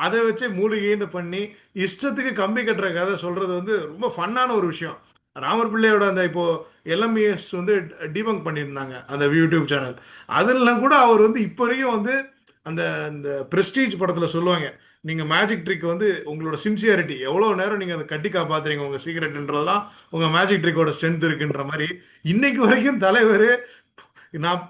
அதை வச்சு மூலிகைன்னு பண்ணி இஷ்டத்துக்கு கம்பி கட்டுற கதை சொல்றது வந்து ரொம்ப ஃபன்னான ஒரு விஷயம். ராமர் பிள்ளையோட அந்த இப்போ எல்எம்இஎஸ் வந்து டீபங்க் பண்ணியிருந்தாங்க அந்த யூடியூப் சேனல். அதெல்லாம் கூட அவர் வந்து இப்போ வரைக்கும் வந்து அந்த அந்த பிரஸ்டீஜ் படத்தில் சொல்லுவாங்க, நீங்கள் மேஜிக் ட்ரிக் வந்து உங்களோட சின்சியாரிட்டி எவ்வளோ நேரம் நீங்கள் அதை கட்டி காப்பாத்துறீங்க உங்கள் சீக்ரெட்ன்றதெல்லாம் உங்கள் மேஜிக் ட்ரிக்கோட ஸ்ட்ரென்த் இருக்குன்ற மாதிரி இன்னைக்கு வரைக்கும் தலைவர்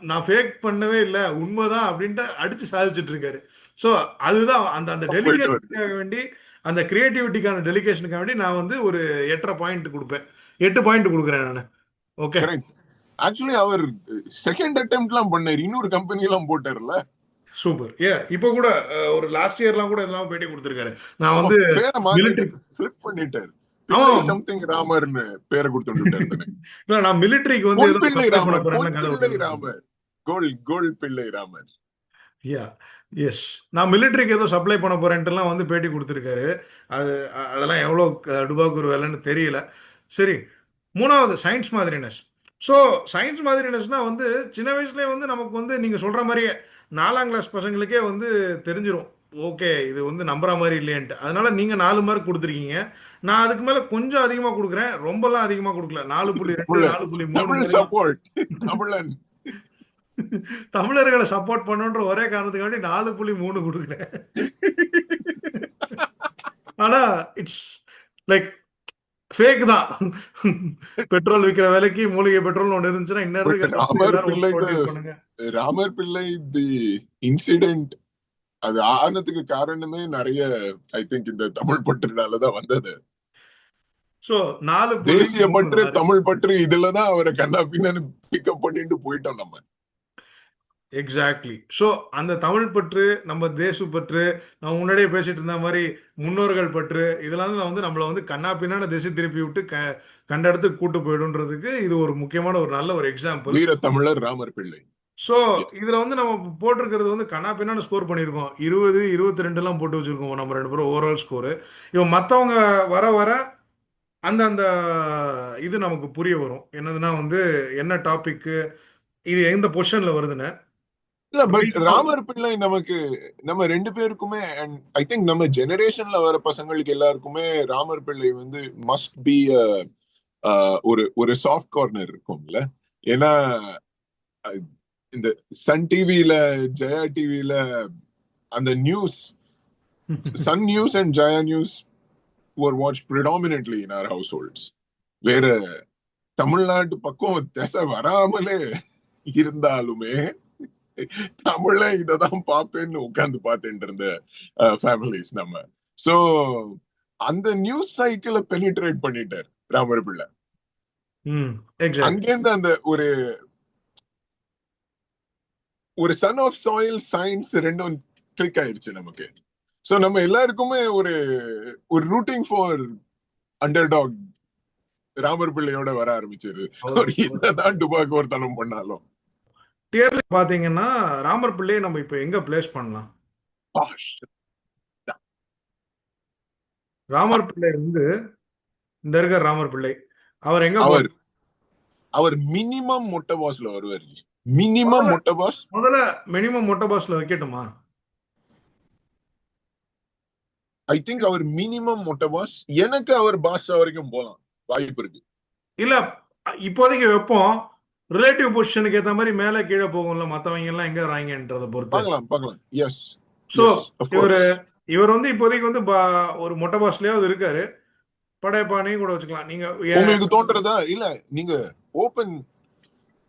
நான் ஃபேக் பண்ணவே இல்லை உண்மைதான் அப்படின்ட்டு அடிச்சு சாதிச்சுட்டு இருக்காரு. ஸோ அதுதான் அந்த அந்த டெலிகேஷனுக்காக வேண்டி அந்த கிரியேட்டிவிட்டிக்கான டெலிகேஷனுக்காக வேண்டி நான் வந்து ஒரு 8.5 பாயிண்ட் கொடுப்பேன். 8 பாயிண்ட் கொடுக்குறேன் நான். ஓகே, ஆக்சுவலி அவர் செகண்ட் அட்டெம்ப்ட்லாம் பண்ணாரு, இன்னொரு கம்பெனி எல்லாம் போட்டார்ல. சூப்பர். இப்போ கூட ஒரு லாஸ்ட் இயர்லாம் கூட இதெல்லாம் பேட்டி கொடுத்துருக்காரு. நான் வந்து மிலிட்டரி ஃபிளிப் பண்ணிட்டாரு. சம்திங் ராமர்னு பேரை கொடுத்துட்டாரு. இல்ல நான் மிலிட்டரிக்கு வந்து ஏதோ பிள்ளை supply பண்ண ராமர், போறேன்னு கதை பிள்ளை விட்டுருக்காரு. ராமர், கோல் பிள்ளை ராமர். யா எஸ், நான் மிலிட்டரிக்கு ஏதோ சப்ளை பண்ண போறேன்ட்டுலாம் வந்து பேட்டி கொடுத்துருக்காரு. அதெல்லாம் எவ்வளோ டுபாக்கு ஒரு வேலைன்னு தெரியல. சரி, மூணாவது சயின்ஸ் மாதிரினஸ். ஸோ சயின்ஸ் மாதிரினஸ்னா வந்து சின்ன வயசுலேயே வந்து நமக்கு வந்து நீங்கள் சொல்கிற மாதிரியே 4ஆம் கிளாஸ் பசங்களுக்கே வந்து தெரிஞ்சிடும், ஓகே இது வந்து நம்புற மாதிரி இல்லையன்ட்டு. அதனால நீங்கள் 4 மார்க் கொடுத்துருக்கீங்க. நான் அதுக்கு மேலே கொஞ்சம் அதிகமாக கொடுக்குறேன், ரொம்பலாம் அதிகமாக கொடுக்கல. 4.2 4.3 தமிழர்களை சப்போர்ட் பண்ணுன்ற ஒரே காரணத்துக்காண்டி 4.3 கொடுக்குறேன். ஆனா இட்ஸ் லைக் ஃபேக் தான். பெட்ரோல் விற்கிற விலைக்கு மூலிகை பெட்ரோல் ஒன்று இருந்துச்சுன்னா இன்னும் ராமர் பிள்ளை தி இன்சிடென்ட் அது ஆனதுக்கு காரணமே நிறைய ஐ திங்க் இந்த தமிழ் பற்றுனாலதான் வந்தது. சோ 4 தேசிய பற்று, தமிழ் பற்று, இதுலதான் அவரை கண்ணா பின்னான்னு பிக்கப் பண்ணிட்டு போயிட்டோம் நம்ம. எக்ஸாக்ட்லி. ஸோ அந்த தமிழ் பற்று, நம்ம தேச பற்று, நான் முன்னாடியே பேசிட்டு இருந்த மாதிரி முன்னோர்கள் பற்று, இதெல்லாம் தான் வந்து நம்மளை வந்து கண்ணா பின்னான திசை திருப்பி விட்டு கண்ட இடத்துக்கு கூட்டு போயிடும்ன்றதுக்கு இது ஒரு முக்கியமான ஒரு நல்ல ஒரு எக்ஸாம்பிள். வீர தமிழர் ராமர் பிள்ளை. ஸோ இதுல வந்து நம்ம போட்டிருக்கிறது வந்து கண்ணா பின்னான ஸ்கோர் பண்ணியிருக்கோம். 20, 22 போட்டு வச்சிருக்கோம் நம்ம 2 பேரும் ஓவரால் ஸ்கோரு. இவன் மற்றவங்க வர வர அந்த அந்த இது நமக்கு புரிய வரும், என்னதுன்னா வந்து என்ன டாபிக்கு இது எந்த பொசிஷன்ல வருதுன்னு. இல்ல பட் ராமர் பிள்ளை நமக்கு நம்ம 2 பேருக்குமே அண்ட் ஐ திங்க் நம்ம ஜெனரேஷன்ல வர பசங்களுக்கு எல்லாருக்குமே ராமர் பிள்ளை வந்து மஸ்ட் பி ஒரு சாஃப்ட் கார்னர் இருக்கும்ல. ஏன்னா இந்த சன் டிவில, ஜெயா டிவில அந்த news, Sun news and Jaya news were watched predominantly in our households. வேற தமிழ்நாட்டு பக்கம் திசை வராமலே இருந்தாலுமே தமிழ இததான் பார்ப்பேன்னு உட்கார்ந்து பார்த்துட்டு இருந்த ஃபேமிலிஸ் நம்ம. சோ அந்த நியூஸ் சைக்கிளை பெனிட்ரேட் பண்ணிட்டார் ராமர் பிள்ளை. அங்கேருந்து அந்த ஒரு சன் ஆஃப் சாயில் சயின்ஸ் ரெண்டும் கிளிக் ஆயிடுச்சு நமக்கு. சோ நம்ம எல்லாருக்குமே ஒரு ரூட்டிங் ஃபார் அண்டர்டாக் ராமர் பிள்ளையோட வர ஆரம்பிச்சிரு. அவர் என்னதான் டுபாக்கு ஒரு தனம் பண்ணாலும். டியர்ல பாத்தீங்கன்னா ராமர் பிள்ளையை நம்ம இப்ப எங்க பிளேஸ் பண்ணலாம்? ராமர் பிள்ளை வந்து இந்த இருக்க ராமர் பிள்ளை அவர் எங்க அவர் மினிமம் மொட்டை பாஸ்ல வருவார். மினிமம் மொட்டை பாஸ் முதல்ல மினிமம் மொட்டை பாஸ்ல வைக்கட்டுமா? ஐ திங்க் அவர் மினிமம் மொட்டை பாஸ். எனக்கு அவர் பாஸ் வரைக்கும் போலாம், வாய்ப்பு இருக்கு. இல்ல இப்போதைக்கு வைப்போம், ரிலேட்டிவ் பொசிஷனுக்கு ஏத்த மாதிரி மேல கீழே போகும்ல, மத்தவங்க எல்லாம் எங்க வராங்கன்றத பொறுத்து பார்க்கலாம். எஸ். சோ இவர் வந்து இப்போதைக்கு வந்து ஒரு மொட்டை பாஸ்லயாவது இருக்காரு. படையப்பானையும் கூட வச்சுக்கலாம். நீங்க உங்களுக்கு தோன்றதா? இல்ல நீங்க ஓபன்,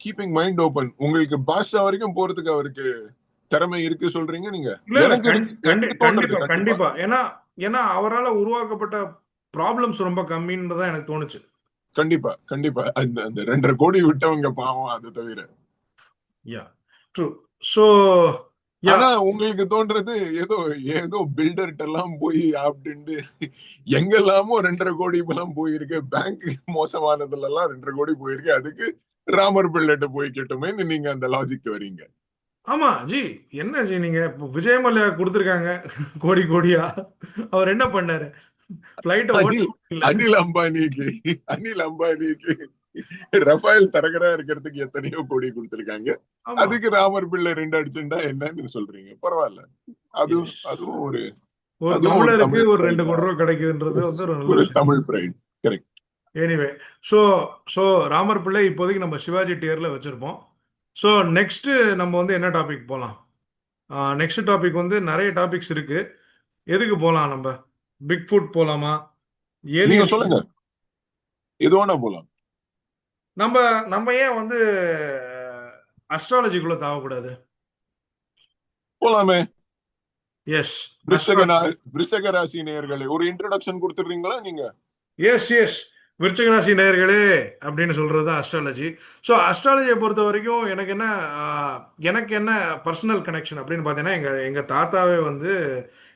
கீப்பிங் மைண்ட் ஓபன். உங்களுக்கு பாஷா வரைக்கும் போறதுக்கு அவருக்கு திறமை இருக்கு சொல்றீங்க நீங்க? இல்ல இல்ல எனக்கு இருக்கு, எனக்கு தோன்றது. கண்டிப்பா கண்டிப்பா கண்டிப்பா. ஏன்னா ஏன்னா அவரால உருவாக்கப்பட்ட ப்ராப்ளம்ஸ் ரொம்ப கம்மின்னு தான் எனக்கு தோணுச்சு. கண்டிப்பா கண்டிப்பா. அந்த அந்த 2.5 கோடி விட்டவங்க பாவம், அதை தவிர. யா ட்ரூ. ஸோ யா ஆனா உங்களுக்கு தோன்றது ஏதோ ஏதோ பில்டர்கிட்ட எல்லாம் போய் அப்படின்ட்டு எங்கெல்லாமோ 2.5 கோடி எல்லாம் போயிருக்கு. பேங்க் மோசமானதுல எல்லாம் 2.5 கோடி போயிருக்கு. அதுக்கு ராமர் பிள்ளைகிட்ட போய் கேட்டோமேன்னு நீங்க அந்த லாஜிக் வரீங்க. ஆமா ஜி. என்ன ஜி நீங்க இப்போ விஜய் மல்லையா கொடுத்துருக்காங்க கோடி கோடியா. அவர் என்ன பண்ணாரு? ஃப்ளைட்டை ஓட்ட அனில் இல்ல. அனில் அம்பானிக்கு அனில் அம்பானிக்கு ரஃபேல் தரகரா இருக்கிறதுக்கு எத்தனையோ கோடி கொடுத்திருக்காங்க. ஆமா. அதுக்கு ராமர் பிள்ளை 2 அடிச்சுட்டா என்னன்னு சொல்றீங்க? பரவாயில்ல. அதுவும் எஸ். அதுவும் ஒரு ஒரு அதுவும் ஒரு தமிழருக்கு தமிழ் ஒரு 2 பிரைட் கோடி தான். ரூபாய் கிடைக்குதுன்றது வந்து ஒரு நல்ல ஒரு விஷயம். Tamil pride. Correct. Anyway so so Ramar Pillai இப்போதைக்கு நம்ம சிவாஜி டியரில் வச்சுருப்போம். ஸோ நெக்ஸ்ட்டு நம்ம வந்து என்ன டாபிக் போகலாம்? நெக்ஸ்ட் டாபிக் வந்து நிறைய டாபிக்ஸ் இருக்கு. எதுக்கு போகலாம் நம்ம? பிக் ஃபுட் போகலாமா? நீங்க ஏலியன். சொல்லுங்க. எது வேணா போலாம். நம்ம நம்ம ஏன் வந்து அஸ்ட்ராலஜிக்குள்ள தாவக்கூடாது? போலாமே. எஸ். விருஷக ராசி நேயர்களே, ஒரு இன்ட்ரோடக்ஷன் கொடுத்துறீங்களா நீங்க? Yes yes. விருச்சிக ராசி நேயர்களே அப்படின்னு சொல்கிறது தான் அஸ்ட்ராலஜி. ஸோ அஸ்ட்ராலஜியை பொறுத்த வரைக்கும் எனக்கு என்ன பர்சனல் கனெக்ஷன் அப்படின்னு பார்த்தீங்கன்னா, எங்கள் தாத்தாவே வந்து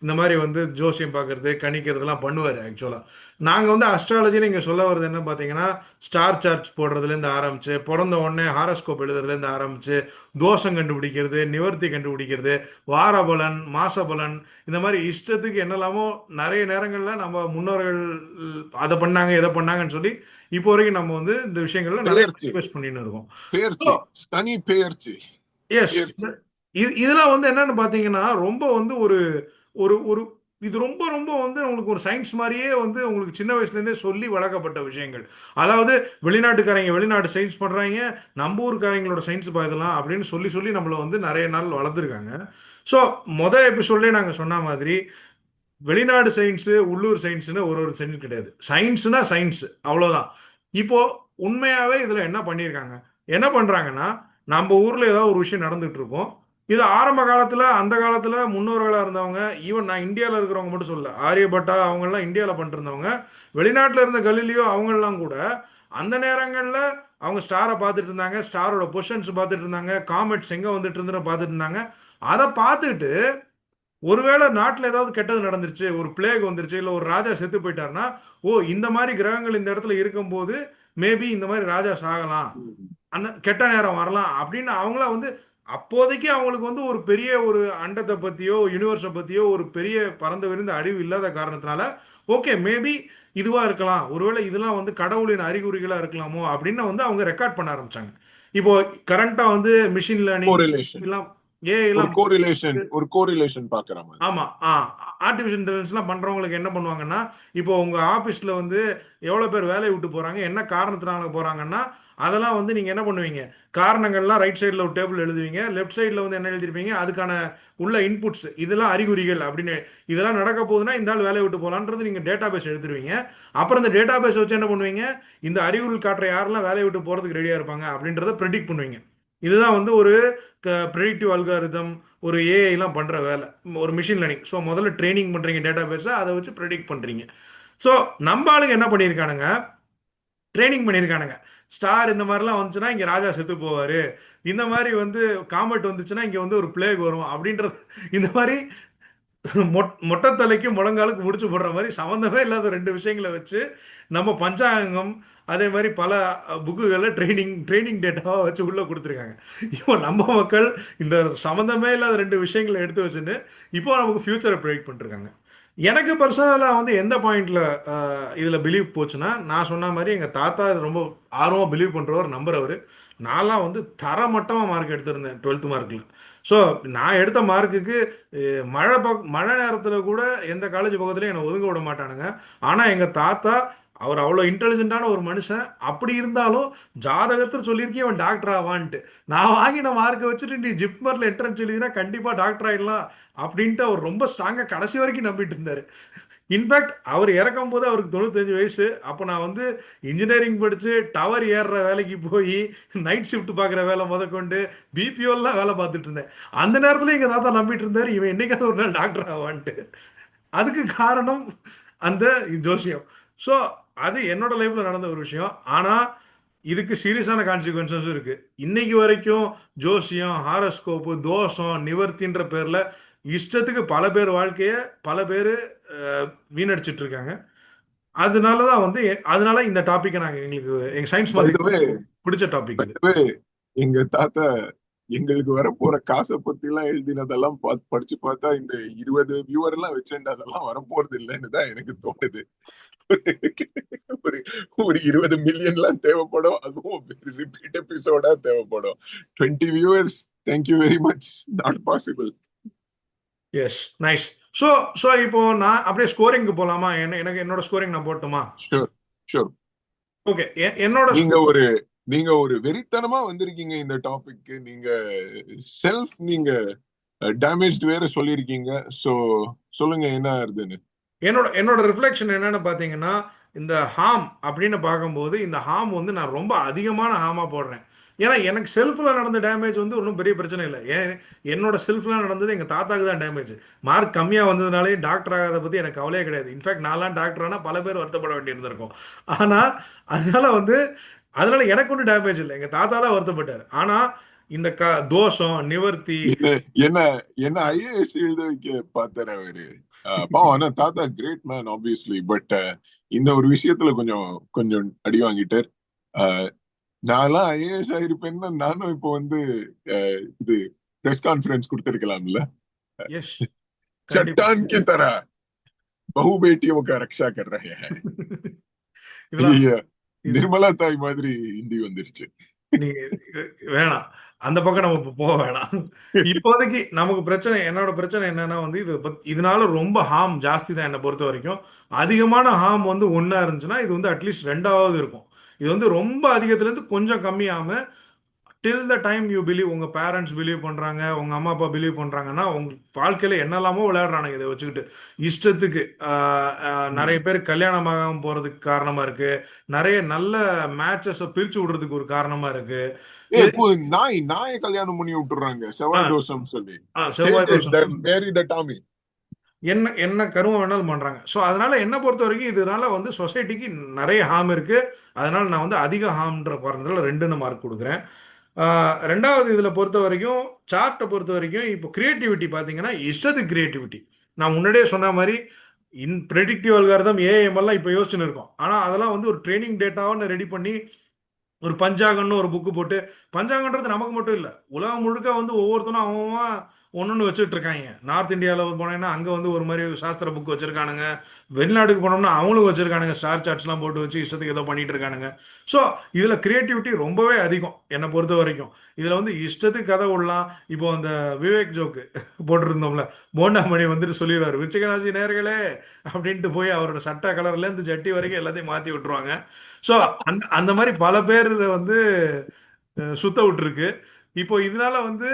இந்த மாதிரி வந்து ஜோசியம் பார்க்கறது கணிக்கிறதுலாம் பண்ணுவார். ஆக்சுவலாக நாங்கள் வந்து அஸ்ட்ராலஜின்னு இங்கே சொல்ல வர்றது என்ன பார்த்தீங்கன்னா, ஸ்டார் சார்ட்ஸ் போடுறதுலேருந்து ஆரம்பிச்சு, பிறந்த உடனே ஹாரோஸ்கோப் எழுதுறதுலேருந்து ஆரம்பிச்சு, தோஷம் கண்டுபிடிக்கிறது, நிவர்த்தி கண்டுபிடிக்கிறது, வாரபலன், மாசபலன், இந்த மாதிரி இஷ்டத்துக்கு என்னெல்லாமோ நிறைய நேரங்களில் நம்ம முன்னோர்கள் அதை பண்ணாங்க இதை பண்ணாங்கன்னு சொல்லி இப்போ வரைக்கும் நம்ம வந்து இந்த விஷயங்கள்ல நிறைய பெயர்ச்சி இன்வெஸ்ட் பண்ணிட்டு இருக்கோம். பெயர்ச்சி சனி பெயர்ச்சி எஸ். பெயர்ச்சி. இதெல்லாம் வந்து என்னன்னு பார்த்தீங்கன்னா ரொம்ப வந்து ஒரு ஒரு ஒரு இது ரொம்ப ரொம்ப வந்து உங்களுக்கு ஒரு சயின்ஸ் மாதிரியே வந்து உங்களுக்கு சின்ன வயசுலேருந்தே சொல்லி வளர்க்கப்பட்ட விஷயங்கள். அதாவது வெளிநாட்டுக்காரங்க வெளிநாட்டு சயின்ஸ் பண்ணுறாங்க, நம்ம ஊருக்காரங்களோட சயின்ஸ் பார்க்கலாம் அப்படின்னு சொல்லி சொல்லி நம்மளை வந்து நிறைய நாள் வளர்த்துருக்காங்க. ஸோ மொதல் எபிசோட்லேயே நாங்கள் சொன்ன மாதிரி வெளிநாடு சயின்ஸு உள்ளூர் சயின்ஸுன்னு ஒரு சயின்ஸ் கிடையாது. சயின்ஸுனா சயின்ஸ் அவ்வளோதான். இப்போ உண்மையாகவே இதில் என்ன பண்ணியிருக்காங்க, என்ன பண்ணுறாங்கன்னா, நம்ம ஊரில் ஏதாவது ஒரு விஷயம் நடந்துகிட்டு இருக்கும். இது ஆரம்ப காலத்தில் அந்த காலத்தில் முன்னோர்களாக இருந்தவங்க, ஈவன் நான் இந்தியாவில் இருக்கிறவங்க மட்டும் சொல்ல, ஆரியபட்டா அவங்கெல்லாம் இந்தியாவில் பண்ணிட்டு இருந்தவங்க, வெளிநாட்டில் இருந்த கலீலியோ அவங்கெல்லாம் கூட அந்த நேரங்களில் அவங்க ஸ்டாரை பார்த்துட்டு இருந்தாங்க, ஸ்டாரோட பொசிஷன்ஸ் பார்த்துட்டு இருந்தாங்க, காமெட்ஸ் எங்கே வந்துட்டு இருந்துன்னு பார்த்துட்டு இருந்தாங்க. அதை பார்த்துட்டு ஒருவேளை நாட்டில் ஏதாவது கெட்டது நடந்துருச்சு, ஒரு பிளேக் வந்துருச்சு, இல்லை ஒரு ராஜா செத்து போயிட்டாருன்னா, ஓ இந்த மாதிரி கிரகங்கள் இந்த இடத்துல இருக்கும்போது மேபி இந்த மாதிரி ராஜா சாகலாம், கெட்ட நேரம் வரலாம் அப்படின்னு அவங்கள வந்து அப்போதைக்கு அவங்களுக்கு வந்து ஒரு பெரிய ஒரு அண்டத்தை பற்றியோ யூனிவர்ஸை பற்றியோ ஒரு பெரிய பறந்து விரிந்த அறிவு இல்லாத காரணத்தினால ஓகே மேபி இதுவாக இருக்கலாம், ஒருவேளை இதெல்லாம் வந்து கடவுளின் அறிகுறிகளாக இருக்கலாமோ அப்படின்னு வந்து அவங்க ரெக்கார்ட் பண்ண ஆரம்பிச்சாங்க. இப்போ கரண்டாக வந்து மிஷின் லேர்னிங் கோரிலேஷன் எல்லாம் ஒரு எல்லாம் கோரிலேஷன் பாக்குற மாதிரி. ஆமா. ஆர்டிஃபிஷியல் இன்டெலிஜென்ஸ்லாம் பண்றவங்களுக்கு என்ன பண்ணுவாங்கன்னா, இப்போ உங்க ஆபீஸ்ல வந்து எவ்வளவு பேர் வேலையை விட்டு போறாங்க, என்ன காரணத்தினால போறாங்கன்னா, அதெல்லாம் வந்து நீங்க என்ன பண்ணுவீங்க, காரணங்கள்லாம் ரைட் சைடில் ஒரு டேபிள் எழுதுவீங்க, லெஃப்ட் சைடில் வந்து என்ன எழுதிருப்பீங்க, அதுக்கான உள்ள இன்புட்ஸ் இதெல்லாம் அறிகுறிகள் அப்படின்னு, இதெல்லாம் நடக்க போகுதுன்னா இந்த ஆள் வேலையை விட்டு போகலான்றது நீங்க டேட்டா பேஸ் எடுத்துருவீங்க. அப்புறம் இந்த டேட்டா பேஸ் வச்சு என்ன பண்ணுவீங்க, இந்த அறிகுறிகள் காட்டுற யாரெல்லாம் வேலையை விட்டு போறதுக்கு ரெடியா இருப்பாங்க அப்படின்றத ப்ரெடிக்ட் பண்ணுவீங்க. இதுதான் வந்து ஒரு ப்ரெடிக்டிவ் அல்காரிதம், ஒரு ஏஐலாம் பண்ணுற வேலை, ஒரு மிஷின் லேர்னிங். ஸோ முதல்ல ட்ரைனிங் பண்ணுறீங்க டேட்டா பேஸை, அதை வச்சு ப்ரெடிக்ட் பண்ணுறீங்க. ஸோ நம்ம ஆளுங்க என்ன பண்ணியிருக்கானுங்க, ட்ரைனிங் பண்ணியிருக்கானுங்க. ஸ்டார் இந்த மாதிரிலாம் வந்துச்சுன்னா இங்கே ராஜா செத்து போவார், இந்த மாதிரி வந்து காமெட் வந்துச்சுன்னா இங்கே வந்து ஒரு பிளேக் வரும் அப்படின்றது, இந்த மாதிரி மொட்டைத்தலைக்கு முழங்காலுக்கு முடிச்சு போடுற மாதிரி சம்மந்தமே இல்லாத ரெண்டு விஷயங்களை வச்சு நம்ம பஞ்சாங்கம் அதே மாதிரி பல புக்குகளை ட்ரைனிங் டேட்டாவை வச்சு உள்ளே கொடுத்துருக்காங்க. இப்போ நம்ம மக்கள் இந்த சம்மந்தமே இல்லாத ரெண்டு விஷயங்களை எடுத்து வச்சுன்னு இப்போ நமக்கு ஃப்யூச்சரை ப்ரெடிக்ட் பண்ணிருக்காங்க. எனக்கு பர்சனலாக வந்து எந்த பாயிண்டில் இதில் பிலீவ் போச்சுன்னா, நான் சொன்ன மாதிரி எங்கள் தாத்தா இது ரொம்ப ஆர்வமாக பிலீவ் பண்ணுறவர், நம்புறவர். நான்லாம் வந்து தரமட்டமாக மார்க் எடுத்திருந்தேன் 12th மார்க்கில். ஸோ நான் எடுத்த மார்க்குக்கு மழை நேரத்தில் கூட எந்த காலேஜ் பக்கத்துலையும் என்னை ஒதுங்க விட மாட்டானுங்க. ஆனால் எங்கள் தாத்தா அவர் அவ்வளோ இன்டெலிஜென்ட்டான ஒரு மனுஷன். அப்படி இருந்தாலும் ஜாதகத்தில் சொல்லியிருக்கேன் அவன் டாக்டர் ஆவான்ட்டு. நான் வாங்கின மார்க்கை வச்சுட்டு நீ ஜிப்மரில் என்ட்ரன்ஸ் எழுதினா கண்டிப்பாக டாக்டர் ஆகிடலாம் அப்படின்ட்டு அவர் ரொம்ப ஸ்ட்ராங்காக கடைசி வரைக்கும் நம்பிட்டு இருந்தார். இன்ஃபேக்ட் அவர் இறக்கும் போது அவருக்கு 95 வயசு. அப்போ நான் வந்து இன்ஜினியரிங் படித்து டவர் ஏறுற வேலைக்கு போய் நைட் ஷிஃப்ட் பார்க்குற வேலை முதற்கொண்டு பிபிஓலாம் வேலை பார்த்துட்டு இருந்தேன். அந்த நேரத்தில் எங்கள் தாத்தா நம்பிட்டு இருந்தார் இவன் என்னைக்காவது ஒரு நாள் டாக்டர் ஆவான்ட்டு. அதுக்கு காரணம் அந்த ஜோசியம். ஸோ அது என்னோட லைஃப்பில் நடந்த ஒரு விஷயம். ஆனால் இதுக்கு சீரியஸான கான்சிக்வன்சஸும் இருக்குது. இன்னைக்கு வரைக்கும் ஜோசியம், ஹாரஸ்கோப்பு, தோஷம், நிவர்த்தின்ற பேரில் இஷ்டத்துக்கு பல பேர் வாழ்க்கையை பல பேர் வீணடிச்சிட்டு இருக்காங்க. அதனால தான் வந்து அதனால இந்த டாப்பிக்கை நாங்கள் எங்களுக்கு எங்கள் சயின்ஸ் By மாதிரி the way, பிடிச்ச டாபிக் by இது. the way, எங்க தாத்தா எங்களுக்கு வரப்போற காசை பத்தி எல்லாம் எழுதினதெல்லாம் படிச்சு பார்த்தா இந்த 20 வியூவர் எல்லாம் வச்சுட்டு அதெல்லாம் வரப்போறது இல்லைன்னு தான் எனக்கு தோணுது. ஒரு ஒரு 20 மில்லியன்லாம் தேவைப்படும். அதுவும் ரிப்பீட் எபிசோடா தேவைப்படும். 20 viewers, thank you very much, not possible. Yes, nice. So so இப்போ நான் அப்படியே ஸ்கோரிங்க்கு போகலாமா? எனக்கு என்னோட ஸ்கோரிங் நான் போட்டுமா? Sure sure. ஓகே, என்னோட நீங்க ஒரு வெறித்தனமா வந்திருக்கீங்க இந்த டாபிக். நீங்க செல்ஃப் நீங்க டேமேஜ் வேற சொல்லியிருக்கீங்க. சோ சொல்லுங்க என்ன ஆகுதுன்னு. என்னோட ரிஃப்ளெக்ஷன் என்னன்னு பார்த்தீங்கன்னா, இந்த ஹார்ம் அப்படின்னு பார்க்கும்போது இந்த ஹார்ம் வந்து நான் ரொம்ப அதிகமான ஹார்மாக போடுறேன். ஏன்னா எனக்கு செல்ஃபில் நடந்த டேமேஜ் வந்து ஒன்றும் பெரிய பிரச்சனை இல்லை. என்னோட செல்ஃபில் நடந்தது எங்கள் தாத்தாக்கு தான் டேமேஜ். மார்க் கம்மியாக வந்ததுனாலே டாக்டர் ஆகாத பற்றி எனக்கு கவலையே கிடையாது. இன்ஃபேக்ட் நான்லாம் டாக்டர் ஆனால் பல பேர் வருத்தப்பட வேண்டியிருந்திருக்கும். ஆனால் அதனால எனக்கு ஒன்றும் டேமேஜ் இல்லை. எங்கள் தாத்தா தான் வருத்தப்பட்டார். ஆனால் இந்த தோஷம், நிவர்த்தி, என்ன என்ன ஐஏஎஸ் எழுத வைக்க பார்த்தாரு அவரு. பாவம். ஆனா தாத்தா கிரேட் மேன் ஆப்வியஸ்லி. பட் இந்த ஒரு விஷயத்துல கொஞ்சம் கொஞ்சம் அடி வாங்கிட்டார். நான்லாம் ஐஏஎஸ் ஆயிருப்பேன்னா நானும் இப்போ வந்து இது பிரஸ் கான்ஃபரன்ஸ் கொடுத்திருக்கலாம்ல. எஸ், चट्टान की तरह बहु बेटियों का रक्षा कर रहे हैं. நிர்மலா தாய் மாதிரி ஹிந்தி வந்துருச்சு. நீ வேணாம், அந்த பக்கம் நம்ம போக வேணாம். இப்போதைக்கு நமக்கு பிரச்சனை, என்னோட பிரச்சனை என்னன்னா வந்து இதனால ரொம்ப ஹார்ம் ஜாஸ்தி தான் என்னை பொறுத்த வரைக்கும். அதிகமான ஹார்ம் வந்து ஒன்றா இருந்துச்சுன்னா இது வந்து அட்லீஸ்ட் 2வது இருக்கும். இது வந்து ரொம்ப அதிகத்துலேருந்து கொஞ்சம் கம்மியாம டில் த டைம் யூ பிலீவ், உங்கள் பேரண்ட்ஸ் பிலீவ் பண்ணுறாங்க, உங்கள் அம்மா அப்பா பிலீவ் பண்ணுறாங்கன்னா உங்கள் வாழ்க்கையில் என்னெல்லாமோ விளையாடுறானுங்க இதை வச்சுக்கிட்டு இஷ்டத்துக்கு. நிறைய பேர் கல்யாணம் ஆகாமல் போகிறதுக்கு காரணமாக இருக்குது. நிறைய நல்ல மேட்சஸை பிரித்து விடுறதுக்கு ஒரு காரணமாக இருக்குது. நாயை கல்யாணம் பண்ணி விட்டுறாங்க செவ்வாய் தோஷம் சொல்லி. செவ்வாய் தோஷம் மேரி த டாமி என்ன கருமம் வேணாலும் பண்றாங்க. ஸோ அதனால என்ன பொறுத்த வரைக்கும் இதனால வந்து சொசைட்டிக்கு நிறைய ஹார்ம் இருக்கு. அதனால நான் வந்து அதிக ஹார்ம்ன்ற காரணத்தில் 2ன்னு மார்க் கொடுக்குறேன். 2வது இதில் பொறுத்த வரைக்கும் சார்ட்டை பொறுத்த வரைக்கும் இப்போ கிரியேட்டிவிட்டி பார்த்தீங்கன்னா இஷ்டத்துக்கு கிரியேட்டிவிட்டி. நான் முன்னாடியே சொன்ன மாதிரி ப்ரெடிக்டிவ் அல்காரிதம், ஏஎம்எல்லாம் இப்போ யோசிச்சுன்னு இருக்கோம். ஆனால் அதெல்லாம் வந்து ஒரு ட்ரைனிங் டேட்டாவை ரெடி பண்ணி ஒரு பஞ்சாங்கன்னு ஒரு புக்கு போட்டு, பஞ்சாங்கன்றது நமக்கு மட்டும் இல்லை, உலகம் முழுக்க வந்து ஒவ்வொருத்தனும் அவன் ஒன்று வச்சுட்டு இருக்காங்க. நார்த் இந்தியாவில் போனேன்னா அங்கே வந்து ஒரு மாதிரி சாஸ்திர புக் வச்சிருக்கானுங்க. வெளிநாட்டுக்கு போனோம்னா அவங்களும் வச்சிருக்கானுங்க, ஸ்டார் சார்ட்ஸ்லாம் போட்டு வச்சு இஷ்டத்துக்கு ஏதோ பண்ணிட்டு இருக்கானுங்க. ஸோ இதில் கிரியேட்டிவிட்டி ரொம்பவே அதிகம் என்னை பொறுத்த வரைக்கும். இதில் வந்து இஷ்டத்துக்கு கதை விடலாம். இப்போ அந்த விவேக் ஜோக்கு போட்டிருந்தோம்ல, போண்டாமணி வந்துட்டு சொல்லிடுவார் விருச்சிகராசி நேர்களே அப்படின்ட்டு போய் அவரோட சட்ட கலர்லேருந்து ஜட்டி வரைக்கும் எல்லாத்தையும் மாற்றி விட்டுருவாங்க. ஸோ அந்த மாதிரி பல பேர் வந்து சுத்த விட்டுருக்கு. இப்போ இதனால வந்து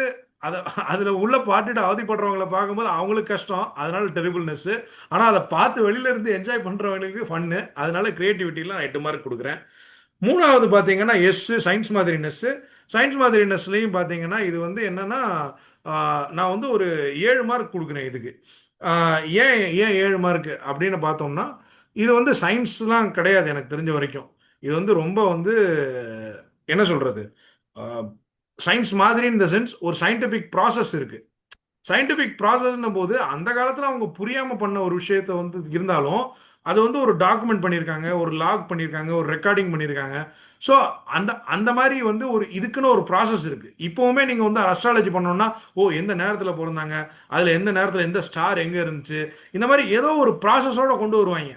அதில் உள்ள பாட்டுட்டு அவதிப்படுறவங்களை பார்க்கும்போது அவங்களுக்கு கஷ்டம், அதனால டெரிபிள்னஸ். ஆனால் அதை பார்த்து வெளியில இருந்து என்ஜாய் பண்ணுறவங்களுக்கு ஃபன்னு. அதனால கிரியேட்டிவிட்டியில் நான் 8 மார்க் கொடுக்குறேன். 3வது பார்த்தீங்கன்னா சயின்ஸ் மாதிரினஸ். சயின்ஸ் மாதிரினஸ்லையும் பார்த்தீங்கன்னா இது வந்து என்னன்னா நான் வந்து ஒரு 7 மார்க் கொடுக்குறேன் இதுக்கு. ஏன் 7 மார்க் அப்படின்னு பார்த்தோம்னா இது வந்து சயின்ஸ்லாம் கிடையாது எனக்கு தெரிஞ்ச வரைக்கும். இது வந்து ரொம்ப வந்து என்ன சொல்றது, சயின்ஸ் மாதிரி இந்த சென்ஸ் ஒரு சயின்டிஃபிக் ப்ராசஸ் இருக்கு. சயின்டிஃபிக் ப்ராசஸ்னும் போது அந்த காலத்தில் அவங்க புரியாமல் பண்ண ஒரு விஷயத்த வந்து இருந்தாலும் அது வந்து ஒரு டாக்குமெண்ட் பண்ணியிருக்காங்க, ஒரு லாக் பண்ணியிருக்காங்க, ஒரு ரெக்கார்டிங் பண்ணியிருக்காங்க. ஸோ அந்த மாதிரி வந்து ஒரு இதுக்குன்னு ஒரு ப்ராசஸ் இருக்குது. இப்போவுமே நீங்கள் வந்து அஸ்ட்ராலஜி பண்ணோன்னா எந்த நேரத்தில் பிறந்தாங்க, அதில் எந்த நேரத்தில் எந்த ஸ்டார் எங்கே இருந்துச்சு, இந்த மாதிரி ஏதோ ஒரு ப்ராசஸோடு கொண்டு வருவாங்க.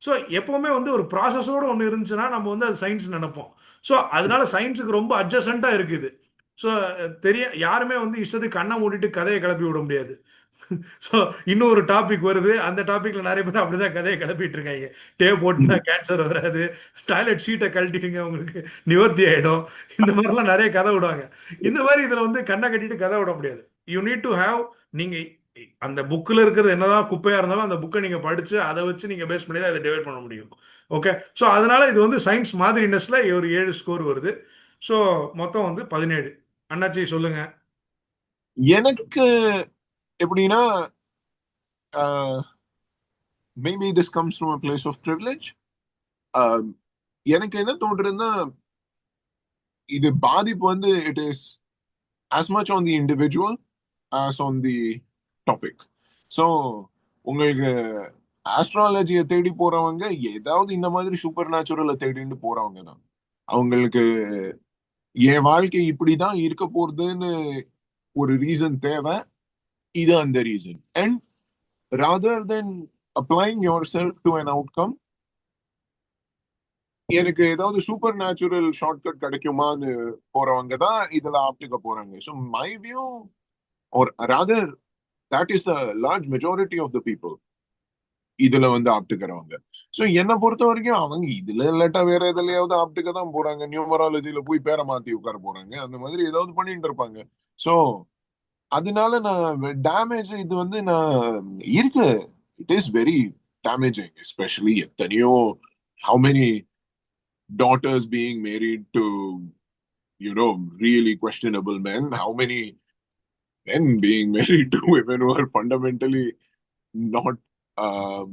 ஸோ எப்போவுமே வந்து ஒரு ப்ராசஸோடு ஒன்று இருந்துச்சுன்னா நம்ம வந்து அது சயின்ஸ் நினைப்போம். ஸோ அதனால சயின்ஸுக்கு ரொம்ப அட்ஜஸ்டண்ட்டாக இருக்குது. ஸோ யாருமே வந்து இஷ்டத்துக்கு கண்ணை மூடிட்டு கதையை கிளப்பி விட முடியாது. ஸோ இன்னொரு டாபிக் வருது, அந்த டாப்பிக்கில் நிறைய பேர் அப்படிதான் கதையை கிளப்பிட்டு இருக்காங்க. டேப் போட்டுனா கேன்சர் வராது, டாய்லெட் சீட்டை கழட்டிட்டுங்க உங்களுக்கு நிவர்த்தி ஆகிடும், இந்த மாதிரிலாம் நிறைய கதை விடுவாங்க. இந்த மாதிரி இதில் வந்து கண்ணை கட்டிட்டு கதை விட முடியாது. யூ நீட் டு ஹாவ், நீங்கள் அந்த புக்கில் இருக்கிறது என்னதான் குப்பையா இருந்தாலும் அந்த புக்கை நீங்க படிச்சு அதை வச்சு நீங்க பேஸ் பண்ணி தான் இதை டிவைட் பண்ண முடியும். ஓகே. ஸோ அதனால இது வந்து சயின்ஸ் மாதிரினஸ்ல ஒரு 7 ஸ்கோர் வருது. ஸோ மொத்தம் வந்து 17. அண்ணாச்சி சொல்லுங்க. எனக்கு எப்படின்னா, maybe this comes from a place of privilege. எனக்கு என்ன தோன்றுதுன்னா, இது பாதிப்பு வந்து it is as much on the individual as on the topic. So உங்களுக்கு ஆஸ்ட்ராலஜியை தேடி போறவங்க ஏதாவது இந்த மாதிரி சூப்பர் நேச்சுரலை தேடிட்டு போறவங்க தான். அவங்களுக்கு என் வாழ்க்கை இப்படிதான் இருக்க போறதுன்னு ஒரு ரீசன் தேவை. இது அந்த reason. And rather then applying your self to an outcome, எனக்கு ஏதாவது சூப்பர் நேச்சுரல் ஷார்ட்கட் கிடைக்குமான்னு போறவங்க தான் இதுல ஆப்டுக்க போறாங்க. So my view or rather that is the large majority of the people இதுல வந்து ஆப்டுக்கிறவங்க. ஸோ என்னை பொறுத்த வரைக்கும் அவங்க இதுல இல்லாட்டா வேற எதுலயாவது ஆப்டுக்க தான் போறாங்க. நியூமராலஜில போய் பேரை மாத்தி உட்கார போறாங்க. அந்த மாதிரி ஏதாவது பண்ணிட்டு இருப்பாங்க. ஸோ அதனால நான் டேமேஜ் இது வந்து நான் இருக்கு. It is very damaging. Especially எத்தனையோ how many daughters being married to really questionable men, how many men being married to women who are not um,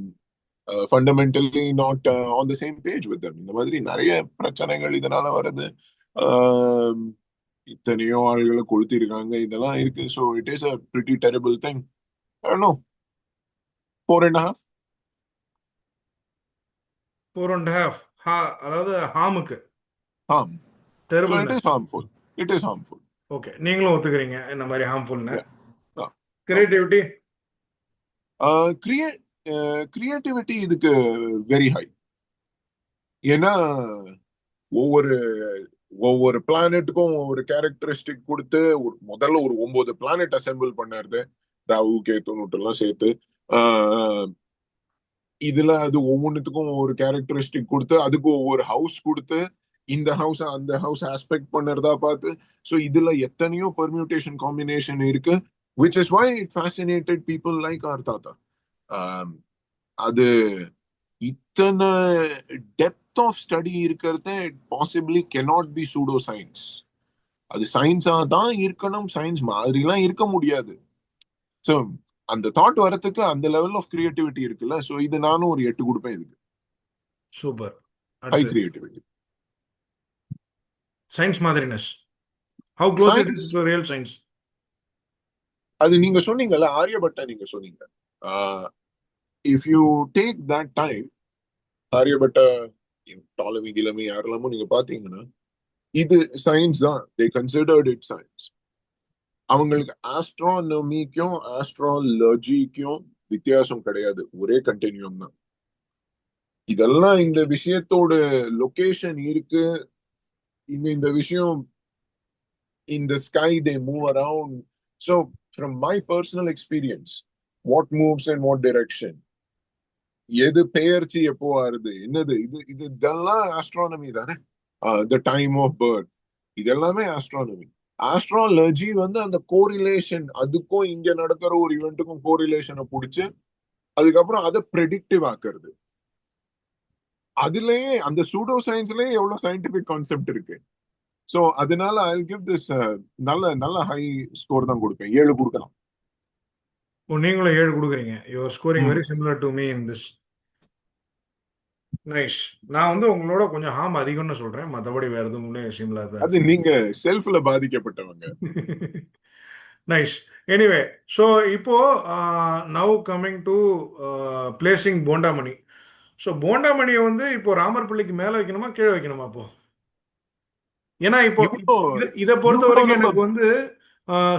fundamentally not on the same page with them. இந்த மாதிரி நிறைய பிரச்சனைகள் இதனால வருது. இத்தனையோ ஆள்களை கொளுத்திருக்காங்க. இதெல்லாம் இருக்கு. So it is a pretty terrible thing. I don't know. 4.5. 4.5. அதாவது ஹாமுக்கு harm. So it terrible. is harmful. It is harmful. Okay, நீங்களும் ஒத்துக்கிறீங்க இந்த மாதிரி ஹார்ம்ஃபுல்னு. Yeah. கிரியேட்டிவிட்டி கிரியேட்டிவிட்டி இதுக்கு வெரி ஹை. ஏன்னா ஒவ்வொரு ஒவ்வொரு பிளானெட்டுக்கும் ஒவ்வொரு கேரக்டரிஸ்டிக் கொடுத்து முதல்ல ஒரு 9 பிளானெட் அசெம்பிள் பண்ணாரு. ராகு கேத்து நூட்டெல்லாம் சேர்த்து இதுல அது ஒவ்வொன்றுத்துக்கும் ஒவ்வொரு கேரக்டரிஸ்டிக் கொடுத்து அதுக்கு ஒவ்வொரு ஹவுஸ் கொடுத்து இந்த ஹவுஸ் அந்த ஹவுஸ் ஆஸ்பெக்ட் பண்ணுறதா பார்த்து. ஸோ இதுல எத்தனையோ பெர்மியூட்டேஷன் காம்பினேஷன் இருக்கு. which is why it fascinated people like our தாத்தா. அது இத்தனை டெப்த் ஆஃப் ஸ்டடி இருக்கிறத possibly cannot be pseudo science. அது சயின்ஸா தான் இருக்கணும். சயின்ஸ் மாதிரிலாம் இருக்க முடியாது. ஸோ அந்த தாட் வரத்துக்கு அந்த லெவல் ஆஃப் கிரியேட்டிவிட்டி இருக்குல்ல. ஸோ இது நானும் ஒரு 8 கொடுப்பேன் இதுக்கு. சூப்பர். High creativity. சயின்ஸ் மாதிரினஸ். How close it is to real science. அது நீங்க சொன்னீங்கல்ல, ஆரியபட்டா நீங்க சொன்னீங்க. If you take that time, Aryabhata Ptolemy கிலமி யாரெல்லாமும் நீங்க பாத்தீங்கன்னா இது சயின்ஸ் தான். They considered it science. அவங்களுக்கு ஆஸ்ட்ரானமிக்கும் ஆஸ்ட்ராலஜிக்கும் வித்தியாசம் கிடையாது. ஒரே கண்டினியூம் தான். இதெல்லாம் இந்த விஷயத்தோட லொகேஷன் இருக்கு. இந்த விஷயம் இந்த sky they move around. So from my personal experience, what moves in what direction, எது பெயர்ச்சி எப்போ வருது, என்னது இது இதெல்லாம் ஆஸ்ட்ரானமி தானே. the time of birth இதெல்லாமே ஆஸ்ட்ரானமி. ஆஸ்ட்ராலஜி வந்து அந்த கோரிலேஷன், அதுக்கும் இங்க நடக்கிற ஒரு ஈவெண்ட்டுக்கும் கோரிலேஷனை பிடிச்சு அதுக்கப்புறம் அதை ப்ரெடிக்டிவ் ஆக்குறது. அதுலயே அந்த சூடோ சயின்ஸ்லயே எவ்வளவு சயின்டிபிக் கான்செப்ட் இருக்கு. ஸோ அதனால I'll give this நல்ல ஹை ஸ்கோர் தான் கொடுப்பேன். 7 கொடுக்கலாம். நீங்களும் 7 கொடுக்குறீங்க. You are scoring very similar to me in this. Nice. நான் வந்து உங்களோட கொஞ்சம் ஹார்ம் அதிகம்னு சொல்றேன். மற்றபடி வேற எதுவும் விஷயம் இல்லாத. அது நீங்க செல்ஃப்ல பாதிக்கப்பட்டவங்க. நைஸ். எனிவே, ஸோ இப்போ now coming to placing Bondamani. So போண்டாமணியை வந்து இப்போ ராமர் பிள்ளைக்கு மேலே வைக்கணுமா கீழே வைக்கணுமா? அப்போ ஏன்னா இப்போ இதை பொறுத்த வரைக்கும் எனக்கு வந்து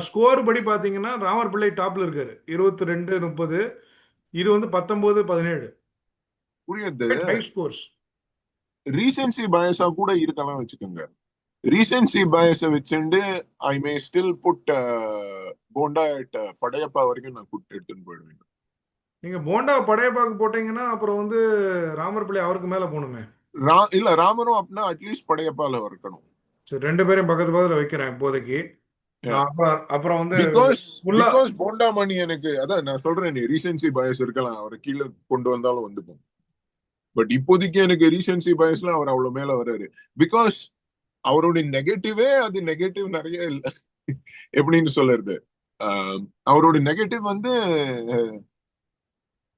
ஸ்கோர் படி பார்த்தீங்கன்னா ராமர் பிள்ளை டாப்ல இருக்காரு 22-30. இது வந்து 19-17. புரியுது. High scores. ரீசென்சி பயஸா கூட இருக்கலாம் வச்சுக்கோங்க. ரீசென்சி பயஸை வச்சுட்டு I may still put Bonda at Padayappa வரைக்கும் நான் எடுத்துன்னு போயிடுவேன். நீங்க போண்டா படையப்பாக்கு போட்டீங்கன்னா அப்புறம் வந்து ராமர் பிள்ளை அவருக்கு மேல போகணுமே. இல்ல ராமரும் அப்படின்னா அட்லீஸ்ட் படையப்பால இருக்கணும். சரி, 2 பேரையும் பக்கத்து பக்கத்துல வைக்கிறேன் இப்போதைக்கு. அப்புறம் அப்புறம் வந்து பிகாஸ் ஃபுல்லா பிகாஸ் போண்டா மணி எனக்கு அதான் நான் சொல்றேன், நீ ரீசன்சி பயஸ் இருக்கலாம், அவரை கீழே கொண்டு வந்தாலும் வந்துப்போம். பட் இப்போதைக்கு எனக்கு ரீசன்சி பயஸ்ல அவர் அவ்வளவு மேல வர்றாரு. பிகாஸ் அவருடைய நெகட்டிவே அது நெகட்டிவ் நிறைய இல்ல. எப்படின்னு சொல்றது, அவரோட நெகட்டிவ் வந்து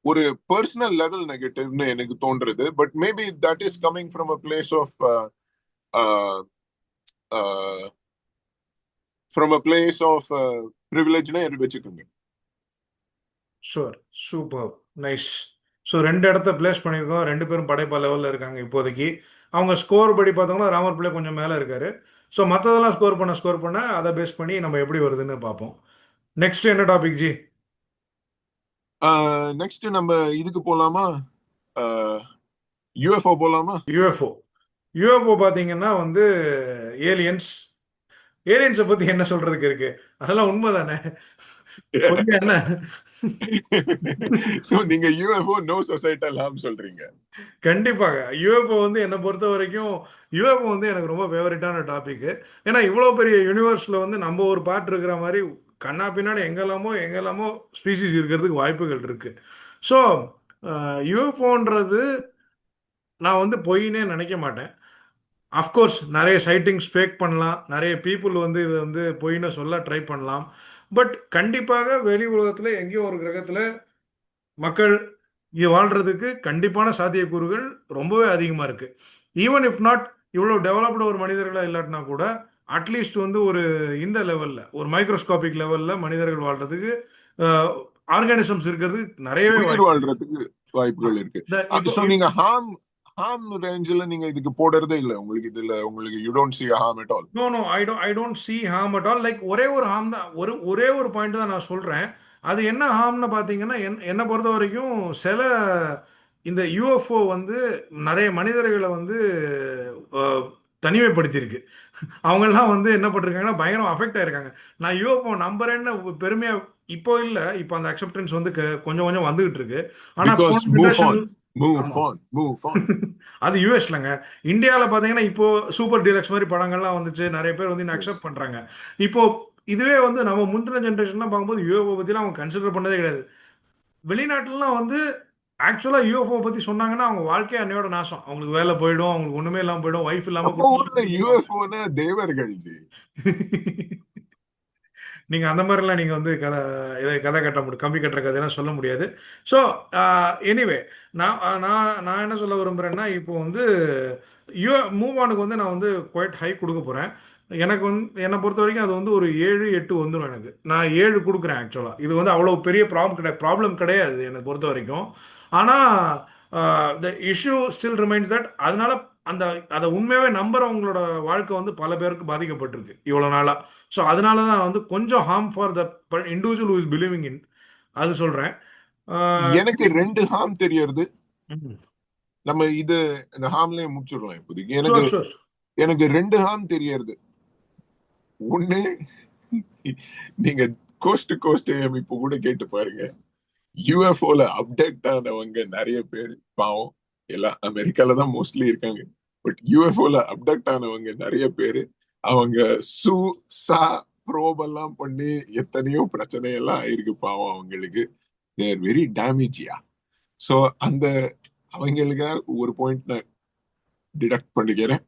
ஒரு பர்சனல் லெவல் நெகட்டிவ்னு எனக்கு தோன்றது. But maybe that is coming from a place of from a place of ப்ரிவிலேஜ்னே வச்சுக்கோங்க. Sure, super, nice. ஸோ 2 இடத்த பிளேஸ் பண்ணியிருக்கோம். 2 பேரும் படைப்பா லெவலில் இருக்காங்க இப்போதைக்கு. அவங்க ஸ்கோர் படி பார்த்தோம்னா ராமர் பிள்ளை கொஞ்சம் மேலே இருக்காரு. ஸோ மற்றதெல்லாம் ஸ்கோர் பண்ண அதை பேஸ் பண்ணி நம்ம எப்படி வருதுன்னு பார்ப்போம். நெக்ஸ்ட் என்ன டாபிக் ஜி? நெக்ஸ்ட் நம்ம இதுக்கு போலாமா, யூஎஃப்ஓ போலாமா? யூஎஃப்ஓ. யூஎஃப்ஓ பார்த்தீங்கன்னா வந்து ஏலியன்ஸ். ஏலியன்ஸை பற்றி என்ன சொல்றதுக்கு இருக்கு? அதெல்லாம் உண்மைதானே? பொய்யா என்ன? சோ நீங்க யூஎஃப்ஓ நோ சொசைட்டல் ஹார்ம் சொல்றீங்க. கண்டிப்பாக யூஎஃப்ஓ வந்து என்னை பொறுத்த வரைக்கும் யூஎஃப்ஓ வந்து எனக்கு ரொம்ப ஃபேவரட்டான டாபிக். ஏன்னா இவ்வளோ பெரிய யூனிவர்ஸில் வந்து நம்ம ஒரு பார்ட் இருக்கிற மாதிரி கண்ணா பின்னாடி எங்கெல்லாமோ ஸ்பீசிஸ் இருக்கிறதுக்கு வாய்ப்புகள் இருக்கு. ஸோ யூஎஃப்ஓன்றது நான் வந்து பொய்னே நினைக்க மாட்டேன். அஃப்கோர்ஸ் நிறைய சைட்டிங்ஸ் ஃபேக் பண்ணலாம், நிறைய பீப்புள் வந்து இதை வந்து பொய்ன்னு சொல்ல ட்ரை பண்ணலாம். பட் கண்டிப்பாக வெளி உலகத்தில் எங்கேயோ ஒரு கிரகத்தில் மக்கள் இங்கே வாழ்றதுக்கு கண்டிப்பான சாத்தியக்கூறுகள் ரொம்பவே அதிகமாக இருக்கு. ஈவன் இஃப் நாட் இவ்வளோ டெவலப்டு ஒரு மனிதர்களாக இல்லாட்டினா கூட அட்லீஸ்ட் வந்து ஒரு இந்த லெவலில் ஒரு மைக்ரோஸ்கோபிக் லெவலில் மனிதர்கள் வாழ்றதுக்கு ஆர்கானிசம்ஸ் இருக்கிறதுக்கு நிறையவே உயிர் வாழ்றதுக்கு வாய்ப்புகள் இருக்கு. இப்போ சோ நீங்க ஹார்ம் ஹார்ம் ரேஞ்சில் நீங்க இதுக்கு போடுறதே இல்ல, உங்களுக்கு இதுல உங்களுக்கு you don't see a harm at all. No I don't see harm at all. Like ஒரே ஒரு harm தான், ஒரே ஒரு பாயிண்ட் தான் நான் சொல்றேன். அது என்ன ஹார்ம்னு பார்த்தீங்கன்னா என்னை பொறுத்த வரைக்கும் சில இந்த யூஎஃப்ஓ வந்து நிறைய மனிதர்களை வந்து அஹ், தனிமைப்படுத்தியிருக்கு. அவங்கெல்லாம் வந்து என்ன பண்ணிருக்காங்கன்னா பயங்கரம் அஃபெக்ட் ஆயிருக்காங்க. நான் யூஎஃப்ஓ நம்புறேன்னு பெருமையா இப்போ இல்லை, இப்போ அந்த அக்செப்டன்ஸ் வந்து கொஞ்சம் கொஞ்சம் வந்துகிட்டு இருக்கு. ஆனால் Because போன move ஜெனரேஷன் on, move ஆமாம். on, move on. அது யூஎஸ்லங்க. இந்தியாவில் பார்த்தீங்கன்னா இப்போ சூப்பர் டீலக்ஸ் மாதிரி படங்கள்லாம் வந்துச்சு, நிறைய பேர் வந்து Yes. அக்செப்ட் பண்றாங்க. இப்போ இதுவே வந்து நம்ம முந்தின ஜென்ரேஷன்லாம் பார்க்கும்போது யூஎஃப்ஓ பற்றிலாம் அவங்க கன்சிடர் பண்ணதே கிடையாது. வெளிநாட்டுலலாம் வந்து ஆக்சுவலாக யூஎஃப்ஓ பற்றி சொன்னாங்கன்னா அவங்க வாழ்க்கையை அன்னையோட நாசம், அவங்களுக்கு வேலை போயிடும், அவங்களுக்கு ஒன்றுமே இல்லாமல் போயிடும், ஒய்ஃப் இல்லாமல் அப்போ உள்ள யூஎஃப்ஓனா தேவர்கள் ஜி. நீங்க அந்த மாதிரிலாம் நீங்க வந்து கதை கட்ட முடியும், கம்பி கட்டுற கதையெல்லாம் சொல்ல முடியாது. ஸோ எனிவே நான் என்ன சொல்ல விரும்புகிறேன்னா இப்போ வந்து மூவ் ஆனுக்கு வந்து நான் வந்து குவைட் ஹை கொடுக்க போகிறேன். எனக்கு வந்து என்னை பொறுத்த வரைக்கும் அது வந்து ஒரு 7-8 வந்துடும். எனக்கு நான் 7 கொடுக்குறேன். ஆக்சுவலாக இது வந்து அவ்வளோ பெரிய ப்ராப்ளம் கிடையாது என்னை பொறுத்த வரைக்கும். ஆனால் the issue still remains that அதனால அந்த அதை உண்மையாகவே நம்புறவங்களோட வாழ்க்கை வந்து பல பேருக்கு பாதிக்கப்பட்டிருக்கு இவ்வளோ நாளாக. ஸோ அதனால தான் வந்து கொஞ்சம் harm for the individual who is believing இன் அது சொல்கிறேன். எனக்கு 2 ஹார்ம் தெரியறது. நம்ம இது இந்த ஹார்ம்லயே முடிச்சிடலாம் இப்போதைக்கு. எனக்கு 2 ஹார்ம் தெரியறது. ஒண்ணு, நீங்க கோஸ்ட் டு கோஸ்ட் இப்போ கூட கேட்டு பாருங்க, யூஎஃப்ஓல அப்டேட் ஆனவங்க நிறைய பேர் பாவம் எல்லாம் அமெரிக்கால தான் மோஸ்ட்லி இருக்காங்க. பட் யூஎஃப்ஓல அப்டேட் ஆனவங்க நிறைய பேரு அவங்க ப்ரோப் எல்லாம் பண்ணி எத்தனையோ பிரச்சனை எல்லாம் ஆயிருக்கு பாவம் அவங்களுக்கு. தேர் வெரி டேமேஜியா. ஸோ அந்த அவங்களுக்கு ஒரு பாயிண்ட் நான் டிடக்ட் பண்ணிக்கிறேன்.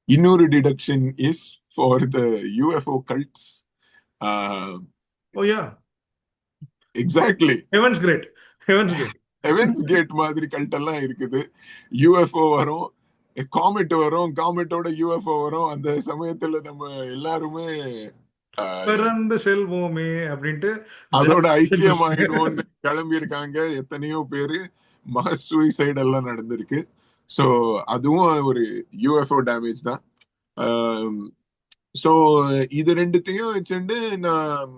இன்னொரு deduction is for the UFO cults. Oh yeah, exactly. Heaven's gate மாதிரி கல்ட் எல்லாம் இருக்குது. யூஎஃப்ஓ வரும், காமெட் வரும், காமெட்டோட யூஎஃப்ஓ வரும். அந்த சமயத்துல நம்ம எல்லாருமே பிறந்து செல்வோமே அப்படின்ட்டு அதோட ஐக்கியமாயிடுவோம்னு கிளம்பி இருக்காங்க எத்தனையோ பேரு. மாஸ் சூசைட் எல்லாம் நடந்திருக்கு. ஸோ அதுவும் ஒரு யூஎஃப்ஓ டேமேஜ் தான். ஸோ இது ரெண்டுத்தையும் வச்சுட்டு நான்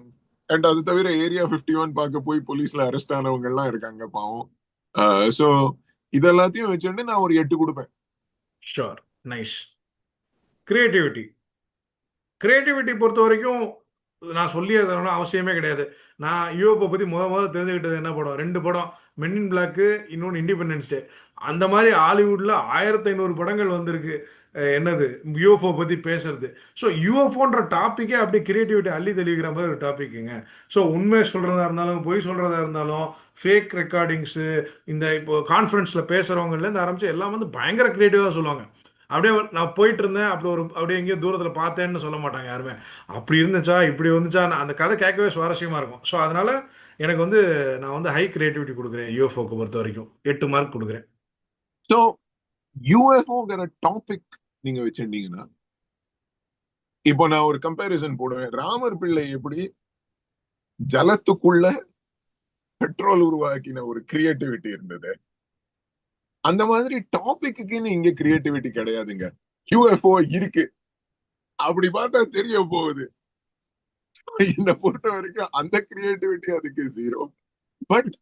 அண்ட் அது தவிர ஏரியா 51 பார்க்க போய் போலீஸ்ல அரெஸ்ட் ஆனவங்க எல்லாம் இருக்காங்க பாவம். ஸோ இதெல்லாத்தையும் வச்சுட்டு நான் ஒரு 8 கொடுப்பேன். Sure, nice. கிரியேட்டிவிட்டி பொறுத்த வரைக்கும் நான் சொல்லியே தரணும் அவசியமே கிடையாது. நான் யூஎஃப்ஓ பற்றி முதல்ல தெரிஞ்சுக்கிட்டது என்ன படம், 2 படம், மென் இன் பிளாக்கு, இன்னொன்று இண்டிபெண்டன்ஸ் டே. அந்த மாதிரி ஹாலிவுட்டில் 1500 படங்கள் வந்திருக்கு. என்னது யூஎஃப்ஓ பற்றி பேசுறது. ஸோ யூஎஃப்ஓன்ற டாப்பிக்கே அப்படியே கிரியேட்டிவிட்டி அள்ளி தெளிக்கிற மாதிரி ஒரு டாப்பிக்குங்க. ஸோ உண்மையை சொல்கிறதா இருந்தாலும் பொய் சொல்கிறதா இருந்தாலும் ஃபேக் ரெக்கார்டிங்ஸு, இந்த இப்போ கான்ஃபரன்ஸில் பேசுகிறவங்கலேருந்து ஆரம்பித்து எல்லாம் வந்து பயங்கர க்ரியேட்டிவாக சொல்லுவாங்க. அப்படியே நான் போயிட்டு இருந்தேன், அப்படி ஒரு அப்படியே எங்கேயோ தூரத்தில் பார்த்தேன்னு சொல்ல மாட்டாங்க யாருமே. அப்படி இருந்துச்சா இப்படி வந்துச்சா, அந்த கதை கேட்கவே சுவாரஸ்யமாக இருக்கும். ஸோ அதனால எனக்கு வந்து நான் வந்து ஹை கிரியேட்டிவிட்டி கொடுக்குறேன் யூஎஃப்ஓக்கு பொறுத்த வரைக்கும். 8 மார்க் கொடுக்குறேன். ஸோ யூஎஃப்ஓங்கிற டாபிக் நீங்க வச்சிருந்தீங்கன்னா, இப்போ நான் ஒரு கம்பேரிசன் போடுவேன். ராமர் பிள்ளை எப்படி ஜலத்துக்குள்ள பெட்ரோல் உருவாக்கின ஒரு கிரியேட்டிவிட்டி இருந்தது, அந்த மாதிரி டாபிக்குன்னு இங்க கிரியேட்டிவிட்டி கிடையாதுங்க. யூஎஃப்ஓ இருக்கு, அப்படி பார்த்தா தெரிய போகுது. என்னை பொறுத்த வரைக்கும் அந்த கிரியேட்டிவிட்டி அதுக்கு 0. பட்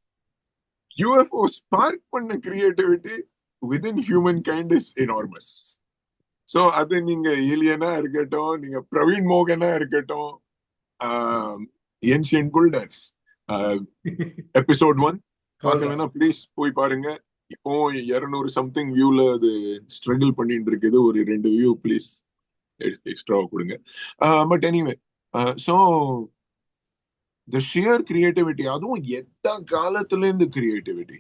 யூஎஃப்ஓ ஸ்பார்க் பண்ண creativity within human kind is enormous. So அது நீங்க ஏலியனா இருக்கட்டும், நீங்க பிரவீன் மோகனா இருக்கட்டும், ஏன்ஷியன்ட் புல்டர்ஸ் எபிசோட் 1 பார்க்கலன்னா ப்ளீஸ் போய் பாருங்க. இப்போ 200 சம்திங் வியூல அது ஸ்ட்ரகிள் பண்ணிட்டு இருக்குது. ஒரு 2 வியூ ப்ளீஸ் எக்ஸ்ட்ரா கொடுங்க. But anyway, so the shear creativity, அதுவும் எந்த காலத்துல இருந்து creativity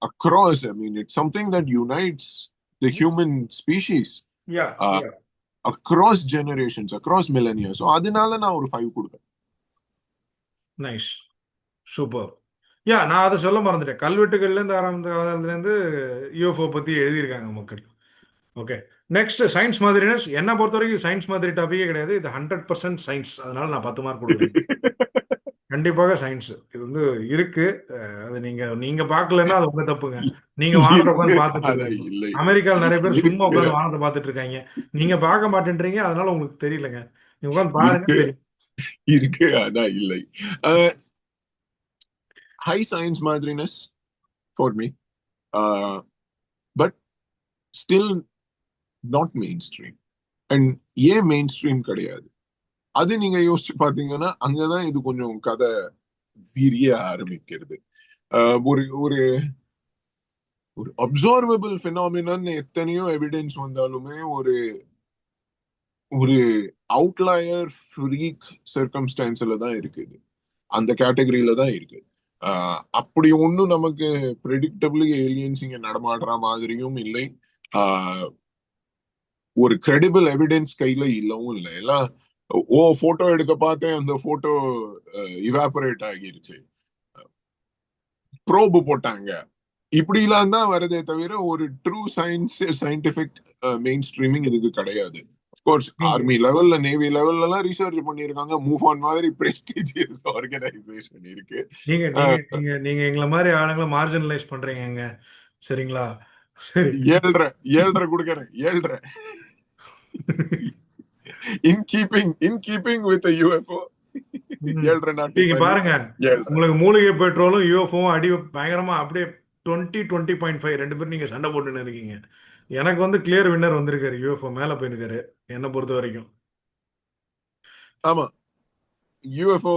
across, I mean, it's something that unites the human species Yeah, uh, yeah. across generations, across millennia. So அதனால நான் ஒரு 5 கொடுப்பேன். Nice, super. யா, நான் அதை சொல்ல மறந்துட்டேன். கல்வெட்டுகள்லேருந்து ஆரம்பித்த காலத்துலேருந்து யூஎஃப்ஓ பற்றி எழுதியிருக்காங்க மக்கள். ஓகே, நெக்ஸ்ட் சயின்ஸ் மாதிரினஸ். என்னை பொறுத்த வரைக்கும் சயின்ஸ் மாதிரி டாப்பிக்கே கிடையாது. இது 100% சயின்ஸ். அதனால நான் 10 மார்க் கொடுக்குறேன். கண்டிப்பாக சயின்ஸ் இது வந்து இருக்கு. அது நீங்க பார்க்கலன்னா அது உங்க தப்புங்க. நீங்க வானத்தை உட்காந்து பார்த்துட்டு அதான் இருக்கீங்க. இல்லை, அமெரிக்காவில் நிறைய பேர் சும்மா இருக்கு உட்காந்து வானத்தை பார்த்துட்டு இருக்காங்க. நீங்க பார்க்க மாட்டேன்றீங்க, அதனால உங்களுக்கு தெரியலங்க. நீங்க உட்காந்து பாருங்க, இருக்கு தெரியும். இருக்கு, அதான் இல்லை. ஹை சயின்ஸ் மாதிரினஸ் for me, but still not mainstream. And ஏன் மெயின் ஸ்ட்ரீம் கிடையாது, அது நீங்க யோசிச்சு பாத்தீங்கன்னா அங்கதான் இது கொஞ்சம் கதை விரிய ஆரம்பிக்கிறது. ஒரு ஒரு ஒரு அப்சர்வபிள் பினாமினன் எத்தனையோ எவிடன்ஸ் வந்தாலுமே ஒரு ஒரு அவுட்லயர் ஃப்ரீக் சர்க்கம்ஸ்டான்ஸ்ல தான் இருக்குது, அந்த கேட்டகரியில தான் இருக்கு. அப்படி ஒன்னும் நமக்கு ப்ரெடிக்டபிளி ஏலியன்ஸ் இங்க நடமாடுற மாதிரியும் இல்லை, ஒரு கிரெடிபிள் எவிடன்ஸ் கையில இல்லவும் இல்லை. எல்லாம் போட்டோ எடுக்க பார்த்தேன், அந்த போட்டோ இவாபரேட் ஆகிருச்சு, ப்ரோபு போட்டாங்க, இப்படி எல்லாம் தான் வருதே தவிர ஒரு ட்ரூ சயின்டிபிக் மெயின் ஸ்ட்ரீமிங் இதுக்கு கிடையாது. அஃப்கோர்ஸ் ஆர்மி லெவல்ல, நேவி லெவல்ல எல்லாம் ரிசர்ச் பண்ணிருக்காங்க. மூவ் ஆன் மாதிரி பிரஸ்டீஜியஸ் ஆர்கனைசேஷன் இருக்கு. நீங்க நீங்க நீங்க எங்களை மாதிரி ஆளுங்களை மார்ஜினலைஸ் பண்றீங்க, சரிங்களா? சரி, 7.5 கொடுக்கறேன், 7.5. in keeping with the UFO. 7.5 நீங்க பாருங்க, உங்களுக்கு மூலிகை பெட்ரோலும் யூஎஃப்ஓவும் அடி பயங்கரமா அப்படியே 20.5 2 பேரும் நீங்க சண்டை போட்டுன்னு இருக்கீங்க. எனக்கு வந்து கிளியர் வின்னர் வந்திருக்காரு, யூஎஃப்ஓ மேல போயிருக்காரு என்னை பொறுத்த வரைக்கும். ஆமா, யூஎஃப்ஓ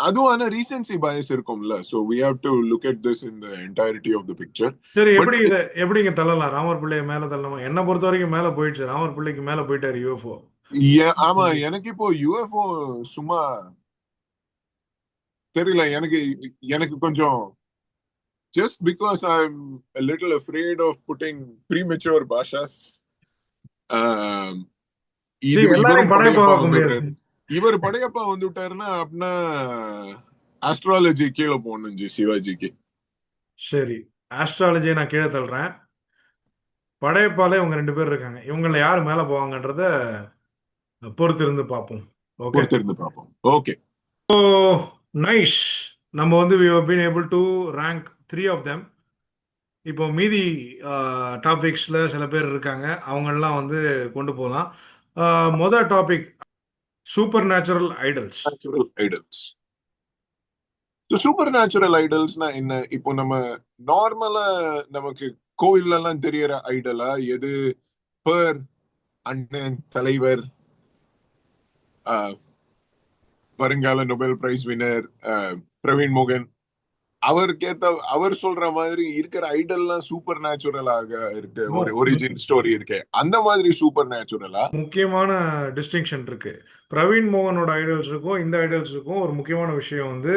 அதுவும் ஆனா ரீசன்சி பயஸ் இருக்கும்ல. So we have to look at this in the entirety of the picture. சரி, எப்படிங்க தள்ளலாம்? ராமர் பிள்ளைய மேல தள்ளலாமா? என்னை பொறுத்த வரைக்கும் மேல போயிடுச்சு, ராமர் பிள்ளைக்கு மேல போயிட்டாரு யூஎஃப்ஓ. ஆமா, எனக்கு இப்போ யூஎஃப்ஓ சும்மா தெரியல. எனக்கு கொஞ்சம் just because I'm a little afraid of putting premature bashas, இவர் படையப்பா வந்து விட்டாருன்னா அப்படின்னா ஆஸ்ட்ராலஜி கீழே போகணும் சிவாஜிக்கு. சரி, ஆஸ்ட்ராலஜியை நான் கீழே தள்ளுறேன். படையப்பாலே இவங்க 2 பேர் இருக்காங்க, இவங்கள யாரு மேல போவாங்கன்றத பொறுத்து இருந்து பார்ப்போம். Okay, nice. நம்ம வந்து we have been able to rank 3 of them. இப்போ மீதி டாபிக்ஸ்ல சில பேர் இருக்காங்க, அவங்களெல்லாம் வந்து கொண்டு போகலாம். மொதல் topic supernatural idols. Supernatural ஐடல்ஸ்னா என்ன? இப்போ நம்ம நார்மலா நமக்கு கோவில்ல எல்லாம் தெரியற ஐடலா எது? பர், அண்ணன், தலைவர், வருங்கால நோபல் பிரைஸ் வினர் பிரவீன் மோகன், அவர் சொல்ற மாதிரி இருக்கிற ஐடல்லாம் சூப்பர் நேச்சுரலாக இருக்கு. ஒரு ஒரிஜின் ஸ்டோரி இருக்கு, அந்த மாதிரி சூப்பர் நேச்சுரலா முக்கியமான டிஸ்டிங்ஷன் இருக்கு. பிரவீன் மோகனோட ஐடல்ஸுக்கும் இந்த ஐடல்ஸுக்கும் ஒரு முக்கியமான விஷயம் வந்து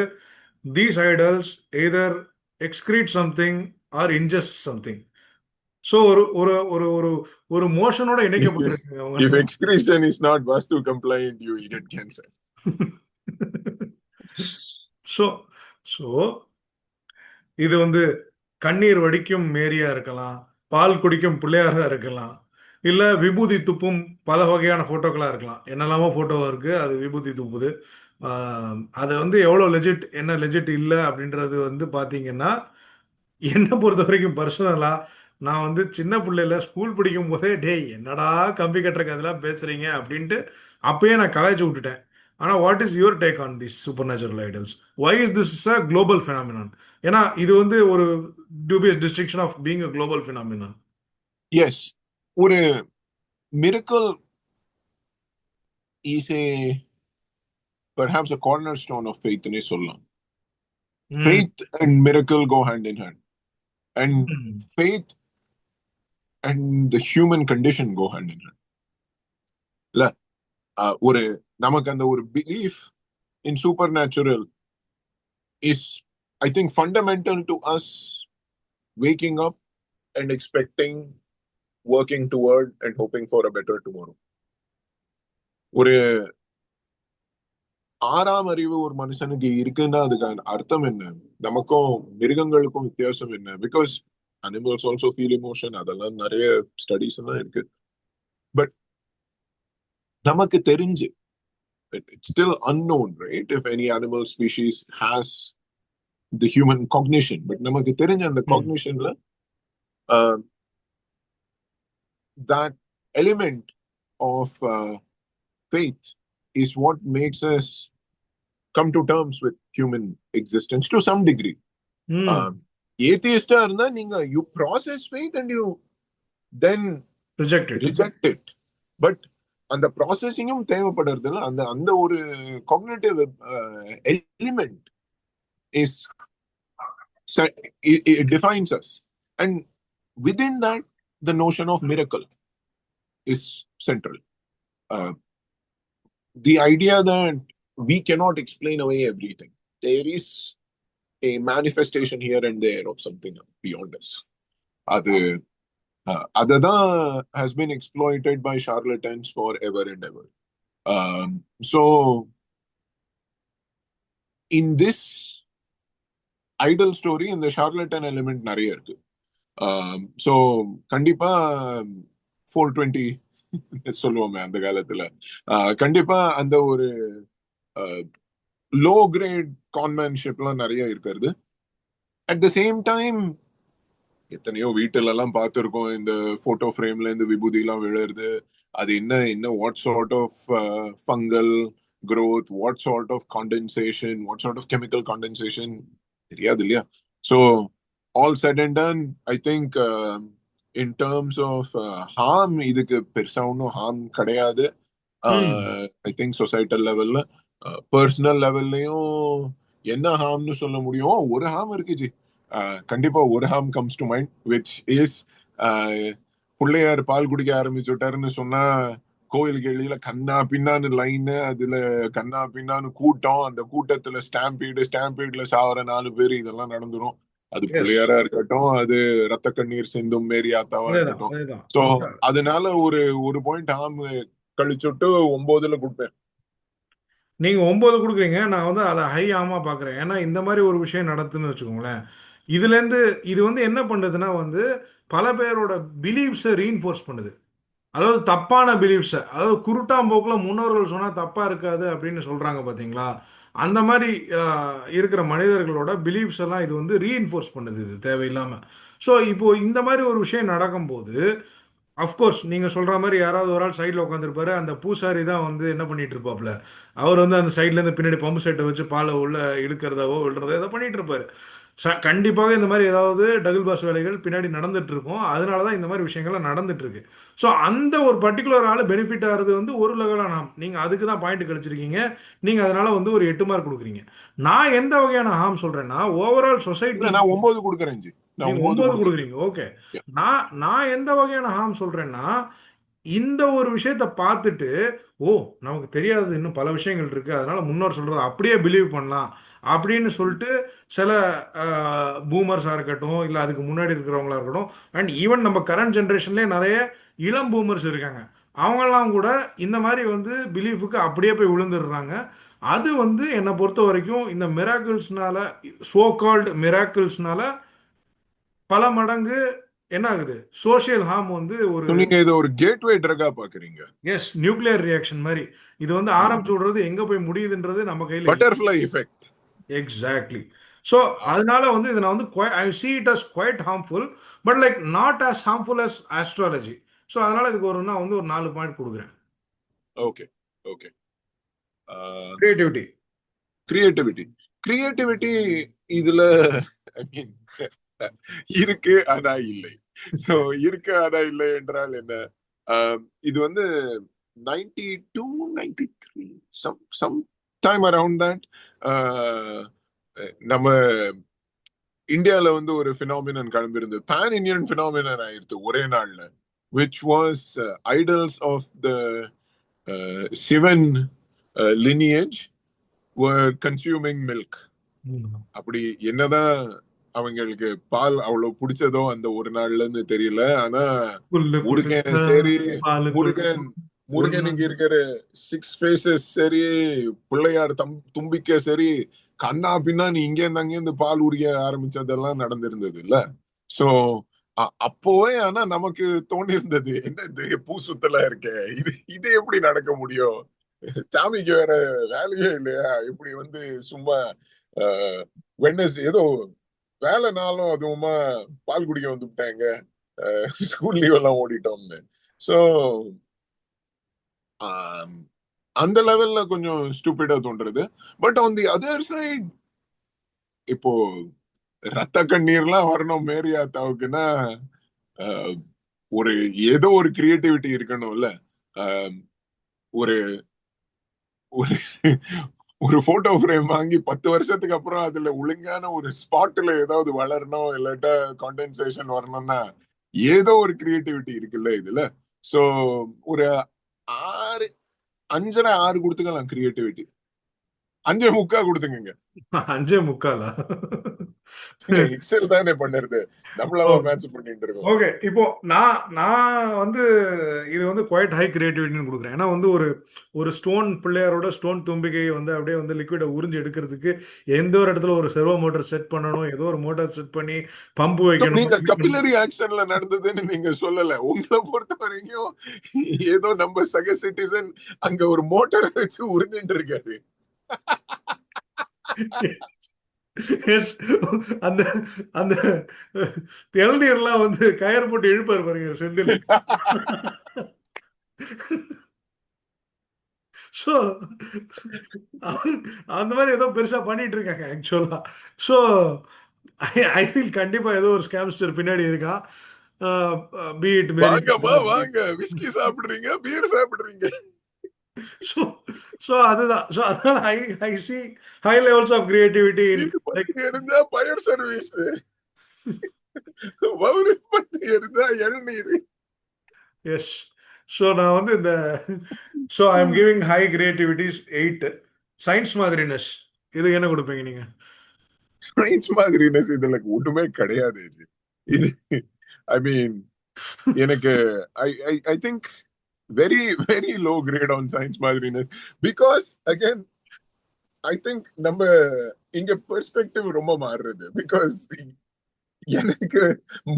these idols either excrete something R ingest something. So ஒரு ஒரு ஒரு ஒரு ஒரு மோஷனோட இணைக்கப்பட்டிருக்காங்க if அவங்க. excretion is not vastu compliant, you will get cancer. So so இது வந்து கண்ணீர் வடிக்கும் மேரியா இருக்கலாம், பால் குடிக்கும் பிள்ளையாரா இருக்கலாம், இல்ல விபூதி துப்பும் பல வகையான போட்டோக்களா இருக்கலாம். என்னெல்லாமோ போட்டோ இருக்கு, அது விபூதி துப்புது. அது வந்து எவ்வளோ லெஜிட் என்ன லெஜிட் இல்லை அப்படின்றது வந்து பார்த்தீங்கன்னா, என்னை பொறுத்த வரைக்கும் பர்சனலா நான் வந்து சின்ன பிள்ளையில ஸ்கூல் படிக்கும் போதே டேய் என்னடா கம்பி கட்டுறக்கு அதெல்லாம் பேசுறீங்க அப்படின்ட்டு அப்பயே நான் கலாய்ச்சி விட்டுட்டேன். ஆனால் what is your take on this supernatural idols? Why is this is a global phenomenon? ஏன்னா இது வந்து ஒரு dubious distinction of being a global phenomenon. Yes, ஒரு miracle is a perhaps a cornerstone of faith னே சொல்லலாம். Faith and miracle go hand in hand, and faith and the human condition go hand in hand. இல்ல, ஒரு நமக்கு அந்த ஒரு belief in supernatural is, I think, fundamental to us waking up and expecting, working toward and hoping for a better tomorrow. ஒரு ஆறாம் அறிவு ஒரு மனுஷனுக்கு இருக்குன்னா அதுக்கான அர்த்தம் என்ன, நமக்கும் மிருகங்களுக்கும் வித்தியாசம் என்ன? Because animals also feel emotion, அதெல்லாம் நிறைய ஸ்டடிஸ் எல்லாம் இருக்கு. பட் நமக்கு தெரிஞ்சு it's still unknown, right, if any animal species has the human cognition. But நமக்கு தெரிஞ்ச அந்த cognitionல that element of faith is what makes us come to terms with human existence to some degree. Atheist இருந்தா நீங்க you process faith and you then reject it. But அந்த ப்ராசஸிங்கும் தேவைப்படுறதுல அந்த அந்த ஒரு cognitive element is defines as, and within that the notion of miracle is central. The idea that we cannot explain away everything. There is a manifestation here and there of something beyond us. That has been exploited by charlatans forever and ever. So, in this idol story, in the charlatan element நிறைய இருக்கு. So, கண்டிப்பா 420 சொல்லுவோமே அந்த காலத்துல, கண்டிப்பா அந்த ஒரு low great கான்மேன்ஷிப்லாம் நிறைய இருக்கிறது. அட் த சேம் டைம் எத்தனையோ வீட்டுல எல்லாம் பார்த்துருக்கோம், இந்த போட்டோ ஃப்ரேம்ல இருந்து விபூதி எல்லாம் விழுறது. அது என்ன what sort of fungal growth, what sort of condensation, what sort of chemical condensation, தெரியாது இல்லையா? So all said and done, I think in terms of harm, இதுக்கு பெருசா ஒன்றும் harm கிடையாது. I think societal levelல, பர்சனல் லெவல்லையும் என்ன ஹார்ம்னு சொல்ல முடியும்? ஒரு ஹார்ம் இருக்குச்சு, கண்டிப்பா ஒரு harm comes to mind, which is Pillaiyar பால் குடிக்க ஆரம்பிச்சுட்டாருன்னு சொன்னா கோயில் கேள்வியில கண்ணா பின்னான்னு லைனு, அதுல கண்ணா பின்னான்னு கூட்டம், அந்த கூட்டத்துல ஸ்டாம்பீட்ல சாவர 4 பேர், இதெல்லாம் நடந்துரும். அது பிள்ளையாரா இருக்கட்டும், அது ரத்த கண்ணீர் சிந்தும் மேரி ஆத்தாவா இருக்கட்டும். சோ அதனால ஒரு பாயிண்ட் ஹார்ம் கழிச்சுட்டு 9ல கொடுப்பேன். நீங்க 9 கொடுக்குறீங்க, நான் வந்து அதை ஹை ஆமா பாக்குறேன். ஏன்னா இந்த மாதிரி ஒரு விஷயம் நடத்துன்னு வச்சுக்கோங்களேன், இதுலேருந்து இது வந்து என்ன பண்ணுதுன்னா வந்து பல பேரோட பிலீவ்ஸை ரீஇன்ஃபோர்ஸ் பண்ணுது. அதாவது தப்பான பிலீவ்ஸை, அதாவது குருட்டாம்போக்கில் முன்னோர்கள் சொன்னால் தப்பாக இருக்காது அப்படின்னு சொல்கிறாங்க பார்த்தீங்களா, அந்த மாதிரி இருக்கிற மனிதர்களோட பிலீவ்ஸ் எல்லாம் இது வந்து ரீஇன்ஃபோர்ஸ் பண்ணுது, இது தேவையில்லாமல். ஸோ இப்போது இந்த மாதிரி ஒரு விஷயம் நடக்கும்போது அஃப்கோர்ஸ் நீங்கள் சொல்கிற மாதிரி யாராவது ஒரு ஆள் சைடில் உட்காந்துருப்பாரு, அந்த பூசாரி தான் வந்து என்ன பண்ணிட்டு இருப்பாப்புல, அவர் வந்து அந்த சைட்லேருந்து பின்னாடி பம்பு செட்டை வச்சு பாலை உள்ள இழுக்கிறதாவோ விழுறதோ ஏதோ பண்ணிட்டு இருப்பாரு. கண்டிப்பாக இந்த மாதிரி ஏதாவது டபுள் பாஸ் வேலைகள் பின்னாடி நடந்துட்டு இருக்கும். அதனால தான் இந்த மாதிரி விஷயங்கள்லாம் நடந்துட்டு இருக்கு. ஸோ அந்த ஒரு பர்டிகுலர் ஆள் பெனிஃபிட் ஆகிறது வந்து ஒரு லெவலான ஹார்ம். நீங்கள் அதுக்கு தான் பாயிண்ட் கழிச்சிருக்கீங்க. நீங்கள் அதனால வந்து ஒரு 8 மார்க் கொடுக்குறீங்க. நான் எந்த வகையான ஹார்ம் சொல்றேன்னா, ஓவரால் சொசைட்டி. இல்ல நான் 9 கொடுக்குறேன் ஜி. நான் நீங்க 9 9 கொடுக்குறேன். கொடுக்குறீங்க, ஓகே. நான் எந்த வகையான ஹார்ம் சொல்றேன்னா, இந்த ஒரு விஷயத்த பார்த்துட்டு, ஓ, நமக்கு தெரியாதது இன்னும் பல விஷயங்கள் இருக்கு, அதனால முன்னோர் சொல்றத அப்படியே பிலீவ் பண்ணலாம் அப்படின்னு சொல்லிட்டு சில பூமர்ஸாக இருக்கட்டும், இல்லை அதுக்கு முன்னாடி இருக்கிறவங்களா இருக்கட்டும், அண்ட் ஈவன் நம்ம கரண்ட் ஜென்ரேஷன்லேயே நிறைய இளம் பூமர்ஸ் இருக்காங்க. அவங்கெல்லாம் கூட இந்த மாதிரி வந்து பிலீஃபுக்கு அப்படியே போய் விழுந்துடுறாங்க. அது வந்து என்னை பொறுத்த வரைக்கும் இந்த மிராக்கிள்ஸ்னால, சோ கால்டு மிராக்கிள்ஸ்னால பல மடங்கு என்ன ஆகுது, சோஷியல் ஹார்ம் வந்து ஒரு. So, நீங்க இதை ஒரு கேட்வே ட்ரக்கா பாக்குறீங்க. எஸ், நியூக்ளியர் ரியாக்ஷன் மாதிரி இது வந்து ஆரம்பிச்சு விடுறது, எங்க போய் முடியுதுன்றது நம்ம கையில இல்லை. Butterfly effect. எக்ஸாக்ட்லி. ஸோ அதனால வந்து இதை நான் வந்து ஐ see it as quite harmful, but like not as harmful as astrology. So அதனால இதுக்கு ஒரு நான் வந்து ஒரு 4 பாயிண்ட் கொடுக்குறேன். Okay okay. கிரியேட்டிவிட்டி. கிரியேட்டிவிட்டி இதுல ஐ மீன் இருக்கு ஆனா இல்லை. சோ இருக்கு ஆனா இல்லை என்றால் என்ன? இது வந்து 92 93 some time around that நம்ம இந்தியால வந்து ஒரு பினாமினன் கிளம்பிருந்தது, பேன் இந்தியன் பினாமினன் ஆயிருது ஒரே நாள்ல, which was idols of the Sivan lineage were consuming milk. அப்படி என்னதான் அவங்களுக்கு பால் அவ்வளவு பிடிச்சதோ அந்த ஒரு நாள்லன்னு தெரியல. ஆனா முருகன் சரி, முருகன் இங்க இருக்கிற 6 faces சரி, பிள்ளையார் தும்பிக்க சரி, கண்ணா பின்னா நீ இங்க இருந்து அங்கிருந்து பால் உரிய ஆரம்பிச்சதெல்லாம் நடந்திருந்தது இல்ல. சோ அப்போவே ஆனா நமக்கு தோணி இருந்தது, என்ன இது பூ சுத்தலா இருக்க, இது எப்படி நடக்க முடியும், சாமிக்கு வேற வேலையே இல்லையா, இப்படி வந்து சும்மா வெட்னஸ்டே ஏதோ வேலை நாளும் அதுவுமா பால் குடிக்க வந்துட்டாங்க, ஸ்கூல் லீவ் எல்லாம் ஓடிட்டோம்னு. சோ அந்த லெவல்ல கொஞ்சம் ஸ்டூபிடா தோன்றது. But on the other side, இப்போ ரத்த கண்ணீர்லாம் வரணும் மேரி ஆத்தாவுக்குன்னா ஒரு ஏதோ ஒரு கிரியேட்டிவிட்டி இருக்கணும்ல. ஒரு ஒரு போட்டோ ஃப்ரேம் வாங்கி 10 வருஷத்துக்கு அப்புறம் அதுல ஒழுங்கான ஒரு ஸ்பாட்ல ஏதாவது வளரணும், இல்லாட்டா காண்டென்சேஷன் வரணும்னா ஏதோ ஒரு கிரியேட்டிவிட்டி இருக்குல்ல இதுல. சோ ஒரு 6 5.5 6 கொடுத்துக்கலாம் கிரியேட்டிவிட்டி. 5.25 கொடுத்துங்க. 5.25 எக்ஸல் தானே பண்ணுறது, நம்மளாவா மேட்ச் பண்ணிட்டு இருக்கோம். ஓகே, இப்போ நான் வந்து இது வந்து குவைட் ஹை கிரியேட்டிவிட்டின்னு கொடுக்குறேன். ஏன்னா வந்து ஒரு ஸ்டோன் பிள்ளையாரோட ஸ்டோன் தும்பிக்கையை வந்து அப்படியே வந்து லிக்விடை உறிஞ்சி எடுக்கிறதுக்கு எந்த ஒரு இடத்துல ஒரு செர்வோ மோட்டர் செட் பண்ணணும், ஏதோ ஒரு மோட்டார் செட் பண்ணி பம்பு வைக்கணும். நீங்க கபிலரி ஆக்ஷன்ல நடந்ததுன்னு நீங்க சொல்லல. உங்களை பொறுத்த வரைக்கும் ஏதோ நம்ம சக சிட்டிசன் அங்க ஒரு மோட்டார் வச்சு உறிஞ்சிட்டு இருக்காரு. அந்த அந்த இளநீர்லாம் வந்து கயிறு போட்டு இழுப்பாரு பாருங்க செந்தில். ஸோ அந்த மாதிரி ஏதோ பெருசா பண்ணிட்டு இருக்காங்க ஆக்சுவலா. ஸோ ஐ ஃபீல் கண்டிப்பா ஏதோ ஒரு ஸ்கேம்ஸ்டர் பின்னாடி இருக்கான். பீட் வாங்க விஸ்கி சாப்பிடுறீங்க, பீர் சாப்பிடுறீங்க. So அதுதான். ஸோ அதனால ஐ see high levels of creativity இருந்தா பயர் சர்வீஸ், இருந்தா இளநீர். எஸ். ஸோ நான் வந்து இந்த so I am giving high creativity is 8. Science மாதிரினஸ் இதுக்கு என்ன கொடுப்பீங்க நீங்க? சயின்ஸ் மாதிரினஸ் இதுல ஒண்ணுமே கிடையாது. இது ஐ மீன் எனக்கு I think very very low grade on science madriness, because again I think நம்ம இங்க பெர்ஸ்பெக்டிவ் ரொம்ப மாறுறது. பிகாஸ் எனக்கு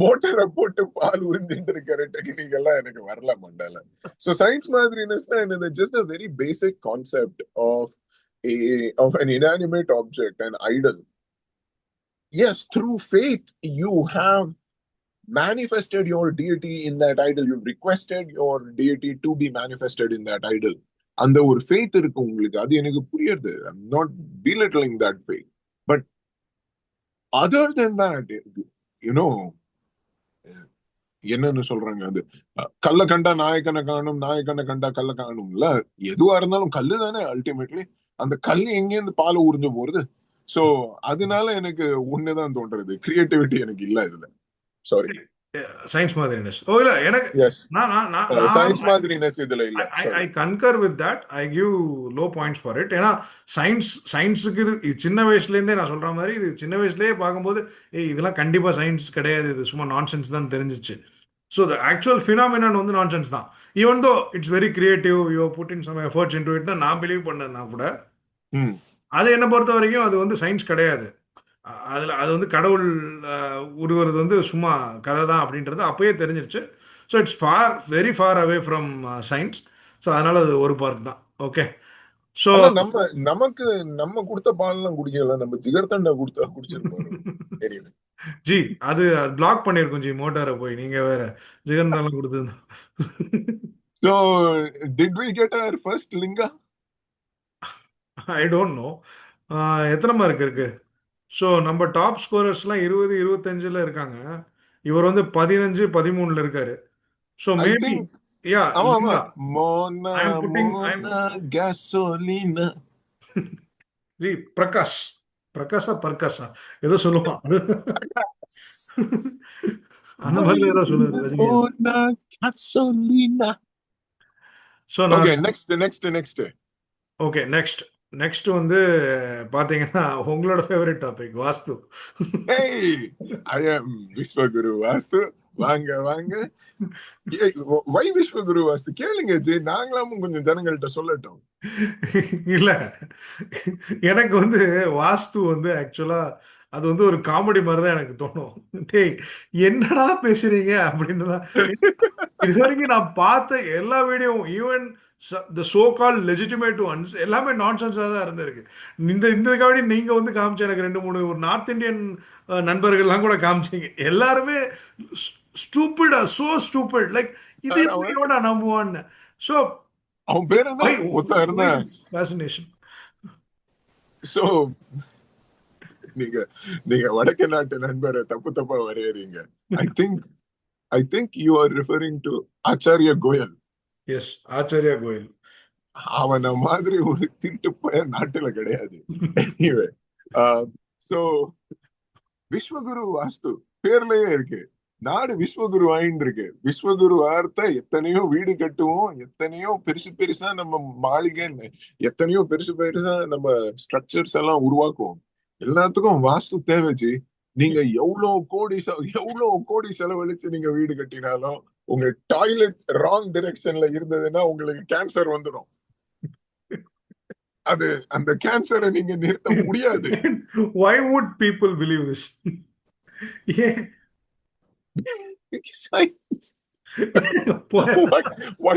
மோட்டரை போட்டு பால் உறிஞ்சிட்டு இருக்கிற டெக்னிக் எல்லாம் எனக்கு வரல மண்டால. ஸோ சயின்ஸ் மாதிரினஸ்னா என்னது, just a very basic concept of an inanimate object, an idol. Yes, through faith you have manifested your deity in that idol. You've requested your deity to be manifested in that idol. அந்த ஒரு faith இருக்கு உங்களுக்கு, அது எனக்கு புரியுது. I'm not belittling that faith, but other then that you know என்னன்னு சொல்றாங்க அது கல்ல கண்டா நாயக்கனை காணும், நாயக்கனை கண்டா கல்ல காணும்ல. எதுவா இருந்தாலும் கல்லு தானே அல்டிமேட்லி. அந்த கல்லு எங்கேருந்து பால் உறிஞ்சு போறது. சோ அதனால எனக்கு ஒண்ணுதான் தோன்றது, கிரியேட்டிவிட்டி எனக்கு இல்ல இதுல. சாரி. சயின்ஸ் மாதிரினஸ். ஓ இல்ல, எனக்கு எஸ், நான் நான் நான் நான் சயின்ஸ் மாதிரினஸ் இதுல இல்ல. I concur with that. I give low points for it. ஏன்னா சயின்ஸுக்கு இது சின்ன வயசுலேருந்தே நான் சொல்ற மாதிரி இது சின்ன வயசுலேயே பார்க்கும்போது இதெல்லாம் கண்டிப்பாக சயின்ஸ் கிடையாது, இது சும்மா நான்சென்ஸ் தான் தெரிஞ்சிச்சு. ஸோ த ஆக்சுவல் ஃபினாமினான் வந்து நான்சென்ஸ் தான். Even though it's very creative, you put in some efforts into இட்னு நான் பிலீவ் பண்ணதுனா கூட அது என்னை பொறுத்த வரைக்கும் அது வந்து சயின்ஸ் கிடையாது. அது வந்து கடவுள் உருவது வந்து சும்மா கதை தான் அப்படின்றது அப்பயே தெரிஞ்சிருச்சு. So it's very far away from science. So அதனால அது ஒரு பார்க் தான். ஓகே. ஸோ நமக்கு நம்ம கொடுத்த பால்லாம் குடிக்கல, நம்ம ஜிகர்தண்டா கொடுத்தா குடிச்சிருப்போம். தெரியல ஜி, அது பிளாக் பண்ணிருக்கோம் ஜி மோட்டாரை போய். நீங்க வேற ஜிகர்தண்டா கொடுத்துருந்தோம். So did we get our first Lingaa? I don't know எத்தனை மார்க் இருக்கு. ஸோ நம்ம டாப் ஸ்கோரர்ஸ்லாம் 20, 25 இருக்காங்க. இவர் வந்து 15, 13 இருக்காரு. So I maybe think yeah ஆமா ஆமா. Lingaa. Mona I am putting- Mona gasolina. ஜி பிரகாஷா பர்காஷா ஏதோ சொல்லுவான். அந்த மாதிரி ஏதோ சொல்லுவாரு Rajini. Mona gasolina. So okay, next. Okay, next வந்து பாத்தீங்கன்னா உங்களோட favourite topic vastu. Hey, I am Vishwaguru vastu. வாங்க. வை விஸ்வகுரு வாஸ்து கேளுங்க ஜி, நாங்களாமும் கொஞ்சம் ஜனங்கள்கிட்ட சொல்லட்டும். இல்ல, எனக்கு வந்து வாஸ்து வந்து ஆக்சுவலா அது வந்து ஒரு காமெடி மாதிரி தான் எனக்கு தோணும். டேய் என்னடா பேசுறீங்க அப்படின்னு தான். இது வரைக்கும் நான் பார்த்த எல்லா வீடியோவும், even the so call legitimate once, எல்லாமே நான்சென்ஸாக தான் இருந்திருக்கு. இந்த காமெடி நீங்க வந்து காமிச்ச எனக்கு 2-3 ஒரு நார்த் இந்தியன் நண்பர்கள்லாம் கூட காமிச்சீங்க. எல்லாருமே ஸ்டூபிடா, சோ ஸ்டூபிட், லைக் இது எப்படியோட நம்புவான்னு. ஸோ அவன் பேர் என்ன ஒருத்தன் இருந்தான். ஃபேசினேஷன். சோ நீங்க வடக்கு நாட்டு நண்பரை தப்பா வரையறீங்க. I think you are referring to Acharya Goyal. Yes, Acharya Goyal. அவன மாதிரி ஒரு திருட்டு பையன் நாட்டுல கிடையாது. சோ விஸ்வகுரு வாஸ்து பேர்லயே இருக்கு, நாடு விஸ்வகுரு ஆயின்னு இருக்கு. விஸ்வகுரு வார்த்தை எத்தனையோ வீடு கட்டுவோம், எத்தனையோ பெருசா நம்ம மாளிகை, எத்தனையோ பெருசா நம்ம ஸ்ட்ரக்சர்ஸ் எல்லாம் உருவாக்குவோம். எல்லாத்துக்கும் வாஸ்து தேவைச்சு. நீங்க எவ்வளவு கோடி செலவழிச்சு நீங்க வீடு கட்டினாலும் உங்க டாய்லெட் ராங் டைரக்ஷன்ல இருந்ததுன்னா உங்களுக்கு கேன்சர் வந்துடும். அது அந்த கேன்சரை நீங்க நிறுத்த முடியாது. Why would people believe this? why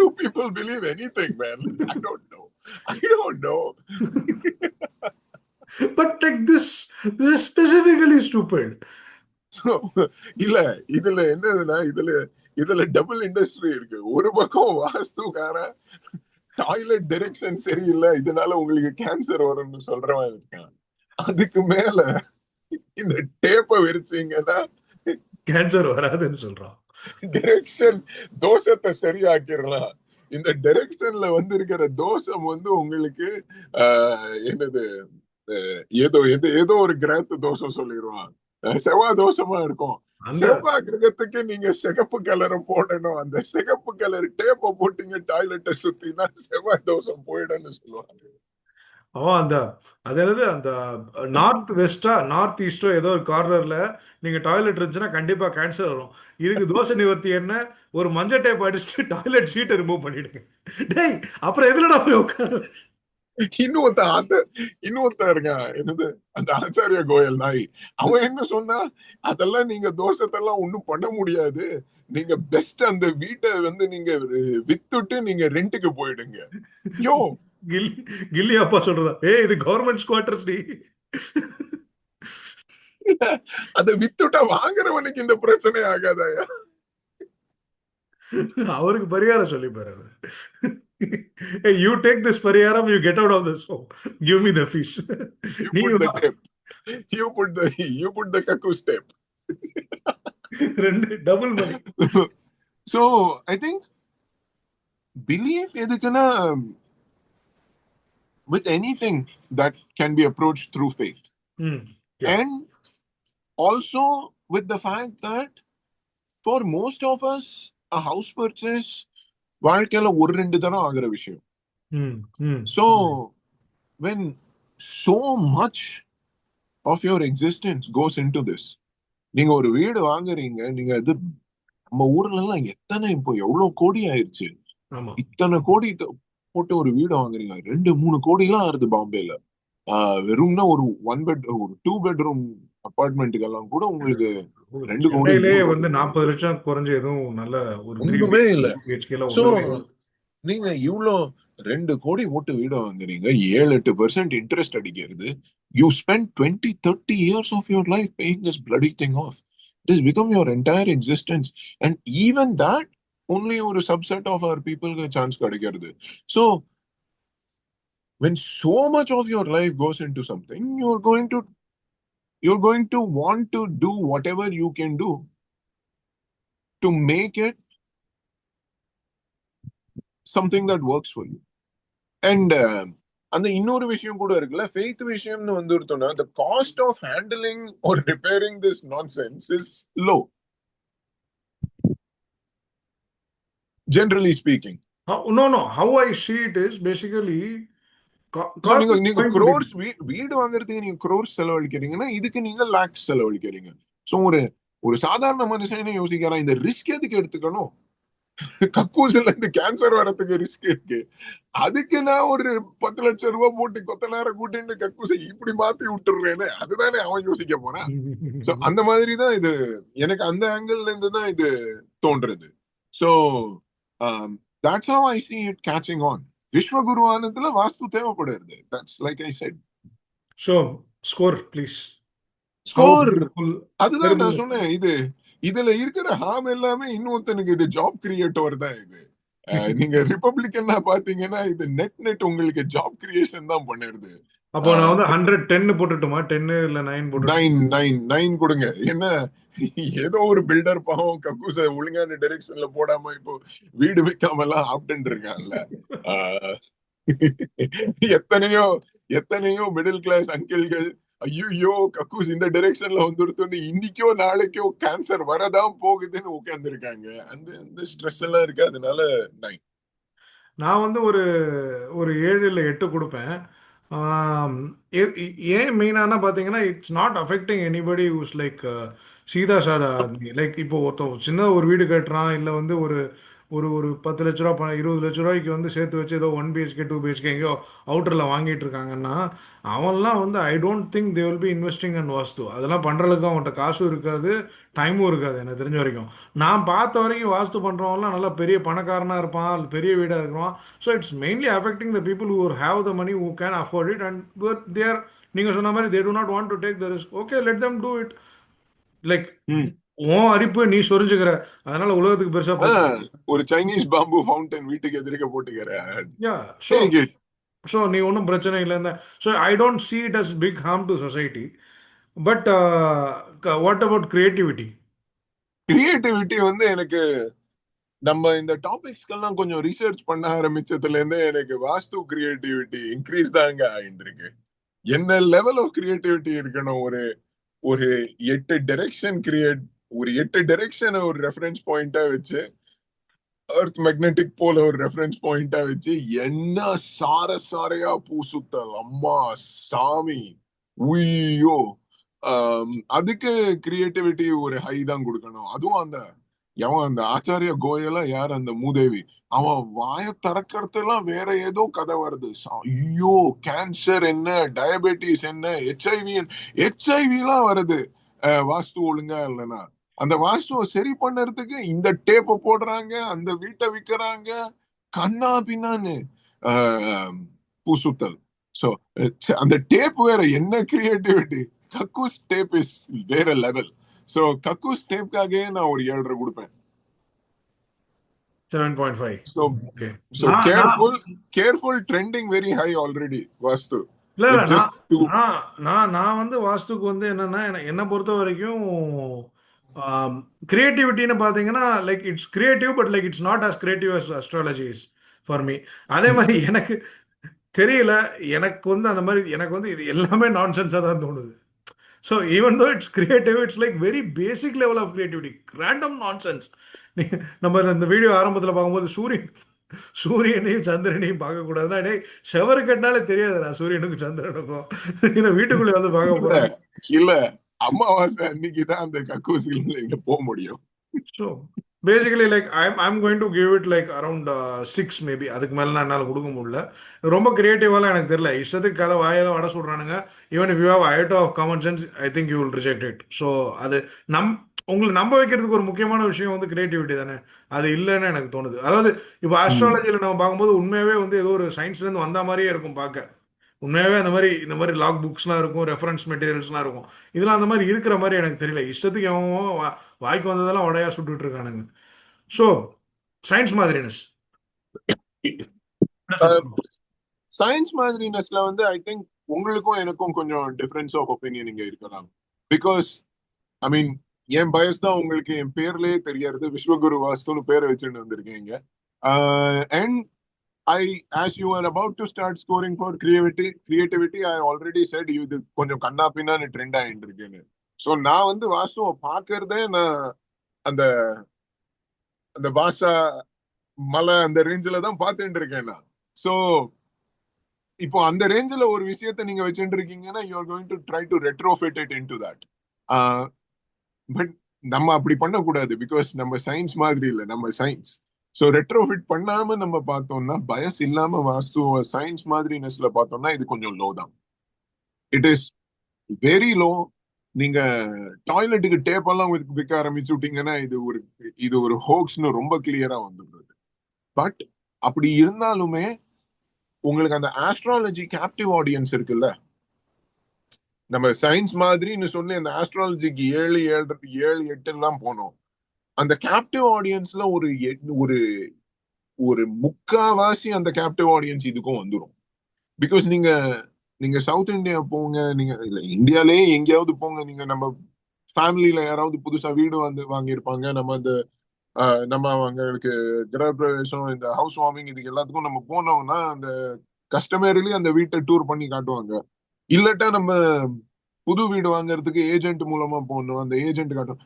do people believe anything, man? I don't know. But like this is specifically stupid. இல்ல, இதுல என்னதுன்னா இதுல டபுள் இண்டஸ்ட்ரி இருக்கு. ஒரு பக்கம் வாஸ்துக்காரன் டாய்லெட் டைரக்ஷன் சரியில்லை, இதனால உங்களுக்கு கேன்சர் வரும்னு சொல்றவன் இருக்கான். அதுக்கு மேல இந்த டேப்பை விரிச்சீங்கன்னா கேன்சர் வராதுன்னு சொல்றான். டைரக்ஷன் தோஷத்தை சரியாக்கிடலாம். இந்த டைரக்ஷன்ல வந்து இருக்கிற தோஷம் வந்து உங்களுக்கு என்னது ஏதோ ஒரு கிரகத்து தோஷம் சொல்லிடுவான். செவ்வாய் தோஷமா இருக்கும். செவ்வாய் கிரகத்துக்கு நீங்க சிகப்பு கலரை போடணும். அந்த சிகப்பு கலர் டேப்பை போட்டீங்க டாய்லெட்டை சுத்தினா செவ்வாய் தோஷம் போயிடும்னு சொல்லுவாங்க. அந்த நார்த் வெஸ்டா நார்த் ஈஸ்டோ ஏதோ ஒரு கார்னர்ல நீங்க டாய்லெட் இருந்துச்சுன்னா கண்டிப்பா கேன்சர் வரும். இதுக்கு தோசை நிவர்த்தி என்ன, ஒரு மஞ்சள் டேப் அடிச்சுட்டு டாய்லெட் சீட்டை ரிமூவ் பண்ணிடுங்க. டேய் அப்புறம் எதுலடா போய் உட்காரு. இன்னொருத்தன் இருக்கான், என்னது அந்த ஆச்சாரிய கோயல் நாய். அவன் என்ன சொன்னா, அதெல்லாம் நீங்க தோஷத்தெல்லாம் ஒண்ணும் பண்ண முடியாது, நீங்க பெஸ்ட் அந்த வீட்டை வந்து நீங்க வித்துட்டு நீங்க ரெண்டுக்கு போயிடுங்க. யோ கில்லி அப்பா சொல்றதா, இது கவர்மெண்ட் குவார்டர்ஸ் டி. அத வித்துட்டா வாங்குறவனுக்கு இந்த பிரச்சனை ஆகாதாயா? அவருக்கு பரிகாரம் சொல்லிப்பாரு அவரு. Hey, you take this பரிகாரம், you get out of this home. Give me the fees. You put the tape. you put the cuckoo step. ரெண்டு double money. So I think belief எதுக்குன்னா with anything that can be approached through faith. Yeah. And also with the fact that for most of us a house purchase வாழ்க்கையில ஒரு ரெண்டு தரம் ஆகிற விஷயம். So when so much of your existence goes into this, நீங்க ஒரு வீடு வாங்குறீங்க, நீங்க இது நம்ம ஊர்ல எல்லாம் எத்தனை இப்போ எவ்வளவு கோடி ஆயிருச்சு, ஆமா. இத்தனை கோடி போட்டு ஒரு வீடு வாங்குறீங்க, 2-3 கோடி எல்லாம் ஆறுது பாம்பேல. வெறும்னா ஒரு 2 bedroom அபார்ட்மெண்ட்டுக்கெல்லாம் கூட உங்களுக்கு 2 கோடி. சென்னையிலேயே வந்து 40 லட்சம் குறைஞ்ச எதுவும் நல்ல ஒரு ஒண்ணுமே இல்ல. BHK So நீங்க இவ்ளோ 2 கோடி போட்டு வீடு வாங்குறீங்க, 7-8% இன்ட்ரெஸ்ட் அடிக்கிறது. You spend 20-30 years of your life paying this bloody thing off. It has become your entire existence. And even that, only ஒரு subset of our people chance கிடைக்கிறது. So when so much of your life goes into something, you're going to want to do whatever you can do to make it something that works for you. And அந்த இன்னொரு விஷயம் கூட இருக்குல்ல, faith விஷயம்னு வந்துருத்தோம்னா, the cost of handling or repairing this nonsense is low, generally speaking. No, how I see it is basically நீங்க crores வீடு வாங்குறதுக்கு நீங்க crores செலவழிக்கிறீங்கன்னா இதுக்கு நீங்க lakhs செலவழிக்கிறீங்க. சோ ஒரு சாதாரண மனுஷனே யோசிக்கிறான், இந்த ரிஸ்க் எதுக்கு எடுத்துக்கணும்? கக்கூஸ்ல இருந்து கேன்சர் வரதுக்கு ரிஸ்க் இருக்கு, அதுக்கு நான் ஒரு 10 லட்சம் ரூபாய் போட்டு கொத்த நேரம் கூட்டிட்டு கக்கூசை இப்படி மாத்தி விட்டுறேன்னு அதுதானே அவன் யோசிக்க போறான். சோ அந்த மாதிரிதான் இது எனக்கு அந்த ஆங்கிள் இருந்து தான் இது தோன்றது. So that's how I see it catching on. விஸ்வகுருவானதுல வாஸ்து தேவைப்படுது. That's like I said. So score please. Score அதுதான் நான் சொன்னேன். இதுல இருக்கிற ஹார்ம் எல்லாமே இன்னொருத்தனுக்கு இது ஜாப் கிரியேட்டர் தான். இது நீங்க ரிபப்ளிகன்னா பாத்தீங்கன்னா இது நெட் உங்களுக்கு ஜாப் கிரியேஷன் தான் பண்ணிருது. அப்போ நான் வந்து 110 போட்டுட்டுமா? 10 இல்ல 9 போட்டு 9 கொடுங்க. என்ன ஏதோ ஒரு பில்டர் பாவம் கக்கூச ஒழுங்கான டைரக்ஷன்ல போடாம இப்போ வீடு விற்காம எல்லாம் ஆப்டன் இருக்காங்கல்ல. எத்தனையோ மிடில் கிளாஸ் அங்கிள்கள் ஐயோ கக்கூஸ் இந்த டைரக்ஷன்ல வந்துருத்தோன்னு இன்னைக்கோ நாளைக்கோ கேன்சர் வரதான் போகுதுன்னு உட்கார்ந்து இருக்காங்க. அந்த ஸ்ட்ரெஸ் எல்லாம் இருக்கு. அதனால 9. நான் வந்து ஒரு 7 இல்ல 8 கொடுப்பேன். ஏன் மெயினானா பார்த்தீங்கன்னா it's not affecting anybody whose like சீதா சாதா ஆத்மி. லைக் இப்போ ஒருத்தன் சின்ன ஒரு வீடு கட்டுறான், இல்லை வந்து ஒரு ஒரு ஒரு 10 லட்ச ரூபா 20 லட்ச ரூபாய்க்கு வந்து சேர்த்து வச்சு ஏதோ 1 BHK 2 BHK எங்கேயோ அவுட்டரில் வாங்கிட்டு இருக்காங்கன்னா அவன்லாம் வந்து I don't think they will be investing and vastu. அதெல்லாம் பண்ணுறதுக்கு அவன்கிட்ட காசும் இருக்காது, டைமும் இருக்காது. எனக்கு தெரிஞ்ச வரைக்கும் நான் பார்த்த வரைக்கும் வாஸ்து பண்ணுறவங்களாம் நல்லா பெரிய பணக்காரனாக இருப்பான், பெரிய வீடாக இருக்கிறான். So it's mainly affecting the people who have the money who can afford it and there நீங்கள் சொன்ன மாதிரி they do not want to take the risk. Okay, let them do it. Like உன் அரிப்பு நீ சொரிஞ்சுக்கிற, அதனால உலகத்துக்கு பெருசா ஒரு சைனீஸ் பாம்பு ஃபவுண்டன் வீட்டுக்கு எதிர்க்க போட்டுக்கிற. ஸோ நீ ஒன்றும் பிரச்சனை இல்லை. So I don't see it as big harm to society. But what about creativity? Creativity வந்து எனக்கு நம்ம இந்த டாபிக்ஸ்க்கெல்லாம் கொஞ்சம் ரிசர்ச் பண்ண ஆரம்பிச்சதுல இருந்து எனக்கு வாஸ்து கிரியேட்டிவிட்டி இன்க்ரீஸ் தாங்க ஆகிட்டு இருக்கு. என்ன லெவல் ஆஃப் கிரியேட்டிவிட்டி இருக்கணும்? ஒரு 8 டைரக்ஷன் ஒரு 8 டைரக்ஷன் ஒரு ரெஃபரன்ஸ் பாயிண்டா வச்சு, எர்த் மேக்னெட்டிக் போல ஒரு ரெஃபரன்ஸ் பாயிண்டா வச்சு என்ன சாரையா பூசுத்தல், அம்மா சாமி உய்யோ. அதுக்கு கிரியேட்டிவிட்டி ஒரு ஹை தான் கொடுக்கணும். அதுவும் அந்த ஆச்சாரிய கோயலா யார் அந்த மூதேவி, அவன் வாய திறக்கிறதெல்லாம் வேற ஏதோ கதை வருது. ஐயோ கேன்சர் என்ன, டயபெட்டிஸ் என்ன, ஹெச்ஐவி எல்லாம் வருது வாஸ்து ஒழுங்கா இல்லைன்னா. அந்த வாஸ்துவை சரி பண்ணறதுக்கு இந்த டேப்பை போடுறாங்க, அந்த வீட்டை விற்கிறாங்க, கண்ணா பின்னான்னு பூசுத்தல். சோ அந்த டேப் வேற என்ன கிரியேட்டிவிட்டி. கக்கூஸ் டேப் இஸ் வேற லெவல். சோ கக்கூஸ் டேப்காக நான் ஒரு 7.5 கொடுப்பேன். 7.5. So careful trending very high already வாஸ்து. இல்ல இல்ல It's just நான் too. நான் நான் நான் வந்து வாஸ்துக்கு வந்து என்னன்னா என்னை பொறுத்த வரைக்கும் கிரியேட்டிவிட்டின்னு பார்த்தீங்கன்னா like it's creative but like it's not as creative as astrology is for me. அதே மாதிரி எனக்கு தெரியல, எனக்கு வந்து அந்த மாதிரி எனக்கு வந்து இது எல்லாமே நான்சென்ஸாக தான் தோணுது. So even though it's creative, it's like very basic level of creativity, random nonsense. நம்ம இந்த வீடியோ ஆரம்பத்தில் பார்க்கும்போது சூரியனையும் சந்திரனையும் பார்க்கக்கூடாதுன்னா, டேய் ஷவர் கட்டினாலே தெரியாதுடா சூரியனுக்கும் சந்திரனுக்கும். ஏன்னா வீட்டுக்குள்ளே வந்து பார்க்க இல்ல போறாங்க. இல்ல அமாவாசை அன்னைக்குதான் அந்த கக்கூசிகள் இங்க போக முடியும். So basically like I'm going to give it like around 6 maybe. அதுக்கு மேலே நான் என்னால் கொடுக்க முடியல. ரொம்ப கிரியேட்டிவாலாம் எனக்கு தெரியல. இஷ்டத்துக்கு கதை வாயில வட சொல்கிறானுங்க. Even if you have iota of common sense I think you will reject it. So அது நம் உங்களை நம்ப வைக்கிறதுக்கு ஒரு முக்கியமான விஷயம் வந்து கிரியேட்டிவிட்டி தானே. அது இல்லைன்னு எனக்கு தோணுது. அதாவது இப்போ ம். ஆஸ்ட்ராலஜியில் நம்ம பார்க்கும்போது உண்மையாகவே வந்து ஏதோ ஒரு சயின்ஸ்லேருந்து வந்த மாதிரியே இருக்கும் பார்க்க. உண்மையாகவே அந்த மாதிரி இந்த மாதிரி லாக் புக்ஸ்லாம் இருக்கும், ரெஃபரன்ஸ் மெட்டீரியல்ஸ்லாம் இருக்கும். இதெல்லாம் அந்த மாதிரி இருக்கிற மாதிரி எனக்கு தெரியல. இஷ்டத்துக்கு அவன் வாய்க்கு வந்ததெல்லாம் உடையா சுட்டுட்டு இருக்கானுங்க. ஸோ சயின்ஸ் மாதிரினஸ் என்ன சொல்றோம்? சயின்ஸ் மாதிரினஸ்ல வந்து ஐ திங்க் உங்களுக்கும் எனக்கும் கொஞ்சம் டிஃபரன்ஸ் ஆஃப் ஒப்பீனியன் இங்க இருக்கலாம். பிகாஸ் ஐ மீன் என் பயஸ் தான் உங்களுக்கு என் பேர்லயே தெரியறது. விஸ்வகுரு வாஸ்துன்னு பேரை வச்சுட்டு வந்திருக்கீங்க. And I as you are about to start scoring for creativity I already set இது கொஞ்சம் கண்ணா பின்னான்னு ட்ரெண்ட் ஆயிட்டு இருக்கேன்னு. ஸோ நான் வந்து வாஸ்துவை பார்க்கறதே நான் அந்த அந்த பாஷா மலை அந்த ரேஞ்சில தான் பார்த்துட்டு இருக்கேன் நான். ஸோ இப்போ அந்த ரேஞ்சில் ஒரு விஷயத்த நீங்க வச்சுட்டு இருக்கீங்கன்னா you are going to try to retrofit it in to that. But நம்ம அப்படி பண்ணக்கூடாது. பிகாஸ் நம்ம சயின்ஸ் மாதிரி இல்லை, நம்ம சயின்ஸ். ஸோ ரெட்ரோஃபிட் பண்ணாம நம்ம பார்த்தோம்னா, பயஸ் இல்லாம வாஸ்து சயின்ஸ் மாதிரினஸ்ல பார்த்தோம்னா இது கொஞ்சம் லோ தான். It is very low. நீங்க டாய்லெட்டுக்கு டேப் எல்லாம் விற்க ஆரம்பிச்சு விட்டீங்கன்னா இது ஒரு ஹோக்ஸ்னு ரொம்ப கிளியரா வந்துடுறது. பட் அப்படி இருந்தாலுமே உங்களுக்கு அந்த ஆஸ்ட்ராலஜி கேப்டிவ் ஆடியன்ஸ் இருக்குல்ல, நம்ம சயின்ஸ் மாதிரின்னு சொல்லி அந்த ஆஸ்ட்ராலஜிக்கு 7-8 போனோம். அந்த கேப்டிவ் ஆடியன்ஸ்ல ஒரு ஒரு முக்காவாசி அந்த கேப்டிவ் ஆடியன்ஸ் இதுக்கும் வந்துடும். பிகாஸ் நீங்க சவுத் இந்தியா போங்க, நீங்க இல்ல இந்தியாலே எங்கேயாவது போங்க, நீங்க நம்ம ஃபேமிலியில யாராவது புதுசா வீடு வாங்கியிருப்பாங்க. நம்ம அவங்களுக்கு கிரகப்பிரவேசம், இந்த ஹவுஸ் வார்மிங், இதுக்கு எல்லாத்துக்கும் நம்ம போனோம்னா அந்த கஸ்டமர்லி அந்த வீட்டை டூர் பண்ணி காட்டுவாங்க. இல்லட்டா நம்ம புது வீடு வாங்குறதுக்கு ஏஜென்ட் மூலமா போகணும், அந்த ஏஜென்ட் காட்டும்.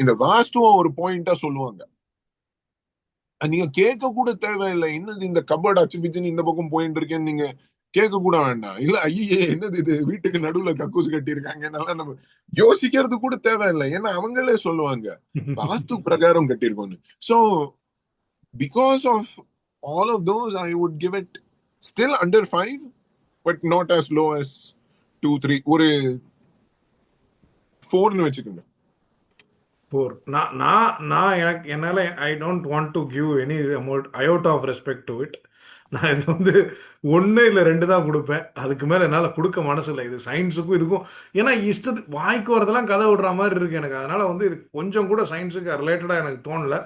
இந்த வாஸ்துவ ஒரு பாயிண்டா சொல்லுவாங்க. நீங்க கேட்க கூட தேவையில்லை. இன்னும் இந்த கபோர்ட் அச்சு பிச்சுன்னு இந்த பக்கம் போயிட்டு இருக்கேன்னு நீங்க கேட்க கூட வேண்டாம். இல்ல ஐயே என்னது இது வீட்டுக்கு நடுவுல கக்கூஸ் கட்டி இருக்காங்க, நம்ம யோசிக்கிறது கூட தேவையில்லை. ஏன்னா அவங்களே சொல்லுவாங்க வாஸ்து பிரகாரம் கட்டியிருக்கோம். So because of all of those I would give it still under 5, but not as low as 2-3. ஒரு 4ன்னு வச்சுக்கோங்க. நான் எனக்கு என்னால் I don't want to give any amount of respect to it. நான் இது வந்து 1 இல்லை 2 தான் கொடுப்பேன். அதுக்கு மேலே என்னால் கொடுக்க மனசு இல்லை. இது சயின்ஸுக்கும் இதுக்கும் ஏன்னா இஷ்டத்துக்கு வாய்க்கு வரதெல்லாம் கதை விடுற மாதிரி இருக்கு எனக்கு. அதனால வந்து இது கொஞ்சம் கூட சயின்ஸுக்கு ரிலேட்டடாக எனக்கு தோணல.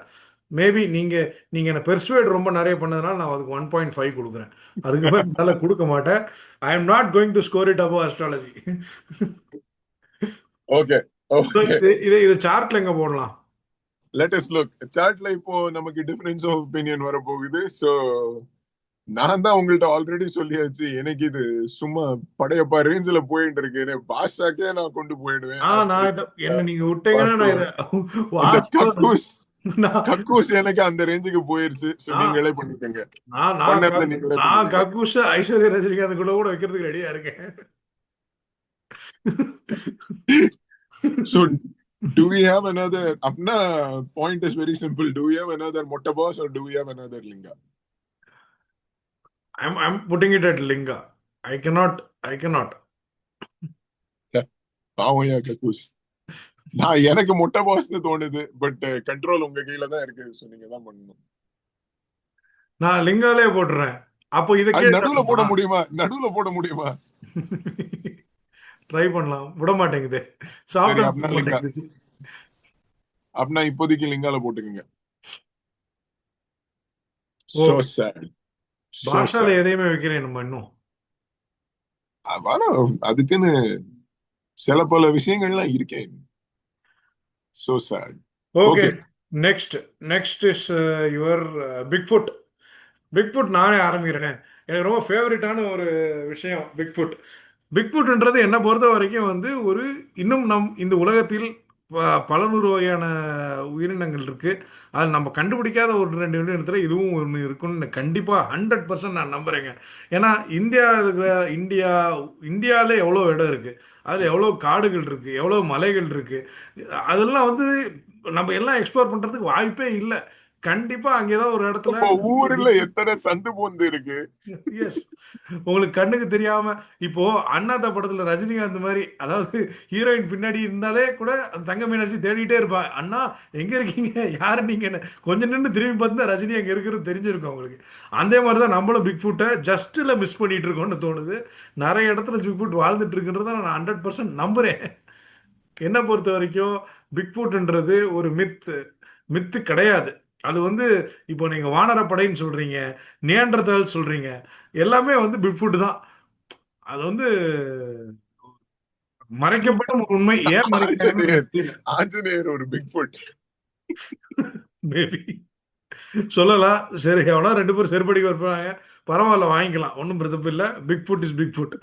மேபி நீங்கள் என்னை பெர்சுவேட் ரொம்ப நிறைய பண்ணதுனால நான் அதுக்கு 1.5 கொடுக்குறேன். அதுக்கு மேலே என்னால் கொடுக்க மாட்டேன். I am not going to score it above astrology. Okay okay, இது சார்ட்ல எங்க போடலாம்? Let us look. சார்ட்ல இப்போ நமக்கு டிஃபரன்ஸ் ஆஃப் ஒப்பீனியன் வர போகுது. ஸோ நான் தான் உங்கள்ட்ட ஆல்ரெடி சொல்லியாச்சு, எனக்கு இது சும்மா படையப்பா ரேஞ்சில போயிட்டு இருக்கு. பாஷாக்கே நான் கொண்டு போயிடுவேன். நான் என்ன நீங்க விட்டீங்கன்னா நான் இதை அந்த வாஸ்து நான் கக்கூஸ் எனக்கு அந்த ரேஞ்சுக்கு போயிருச்சு. ஸோ நீங்களே பண்ணிக்கோங்க. நான் நான் பண்ணதை நீங்களே நான் பண்ணிக்கோங்க. கக்கூஷ ஐஸ்வர்யா ரஜினிகாந்த் கூட வைக்கிறதுக்கு ரெடியா இருக்கேன். So do we have another? Apna point is very simple. Do we have another Motta boss or do we have another Linga? I'm putting it at Linga. I cannot. பாவையா கக்கூஸ். நான் எனக்கு மொட்டை பாஸ்னு தோணுது. பட் கண்ட்ரோல் உங்க கையில தான் இருக்கு. So நீங்க தான் பண்ணணும். நான் லிங்காலே போட்டுறேன். அப்போ அது இதுக்கே நடுவுல போட முடியுமா? நடுவுல போட முடியுமா? ட்ரை பண்ணலாம், விட மாட்டேங்குது. சரி, சாப்பிட அப்படின்னா லிங்கா. மாட்டேங்குது. அப்படின்னா இப்போதைக்கு லிங்கால போட்டுக்கோங்க. ஓ So sad. So பாஷால sad. எதையுமே வைக்கிறேன் நம்ம இன்னும். வரும் அதுக்குன்னு சில பல விஷயங்கள்லாம் இருக்கேன். So sad. Okay, okay. Next next is your Bigfoot. Bigfoot நானே ஆரம்பிக்கிறேன். எனக்கு ரொம்ப ஃபேவரட்டான ஒரு விஷயம் பிக்ஃபுட். பிக்ஃபுட்ன்றது என்னை பொறுத்த வரைக்கும் வந்து ஒரு இன்னும் இந்த உலகத்தில் பல நூறு வகையான உயிரினங்கள் இருக்கு. அது நம்ம கண்டுபிடிக்காத ஒரு ரெண்டு உயிரினத்தில் இதுவும் ஒன்று இருக்குன்னு கண்டிப்பாக 100% நான் நம்புறேங்க. ஏன்னா இந்தியா இருக்கிற இந்தியாவில் எவ்வளோ இடம் இருக்கு, அதில் எவ்வளோ காடுகள் இருக்கு, எவ்வளோ மலைகள் இருக்கு. அதெல்லாம் வந்து நம்ம எல்லாம் எக்ஸ்ப்ளோர் பண்ணுறதுக்கு வாய்ப்பே இல்லை. கண்டிப்பாக அங்கே ஏதாவது ஒரு இடத்துல இப்போ ஊர்ல எத்தனை சந்து பொந்து இருக்கு. எஸ், உங்களுக்கு கண்ணுக்கு தெரியாம இப்போ அண்ணாத்த படத்துல ரஜினிகாந்த் மாதிரி, அதாவது ஹீரோயின் பின்னாடி இருந்தாலே கூட அந்த தங்க மீனாட்சி தேடிட்டே இருப்பா, அண்ணா எங்க இருக்கீங்க, யாரு நீங்க, கொஞ்சம் நின்று திரும்பி பார்த்தா ரஜினி அங்க இருக்கிறது தெரிஞ்சிருக்கும் அவங்களுக்கு. அந்த மாதிரி தான் நம்மளும் பிக் ஃபுட்டை ஜஸ்ட்ல மிஸ் பண்ணிட்டு இருக்கோம்னு தோணுது. நிறைய இடத்துல பிக் ஃபுட் வாழ்ந்துட்டு இருக்குன்றத நான் 100% நம்புறேன். என்னை பொறுத்த வரைக்கும் பிக் ஃபுட்ன்றது ஒரு மித்து கிடையாது. அது வந்து இப்போ நீங்க வானரப்படைன்னு சொல்றீங்க, நியாண்டர்தால் சொல்றீங்க, எல்லாமே வந்து பிக்ஃபுட் தான். அது வந்து மறைக்கப்பட்ட ஒரு உண்மை. ஏன் மறைக்கிறாங்கன்னு ஆஞ்சநேயர் எனக்கு தெரியல. ஆஞ்சநேயர் ஒரு பிக் ஃபுட். மேபி சொல்லலாம். சரி, எவனா ரெண்டு பேரும் செருப்படி வைப்பாங்க, பரவாயில்ல, வாங்கிக்கலாம், ஒன்றும் பிரச்சனை இல்லை. Bigfoot is Bigfoot.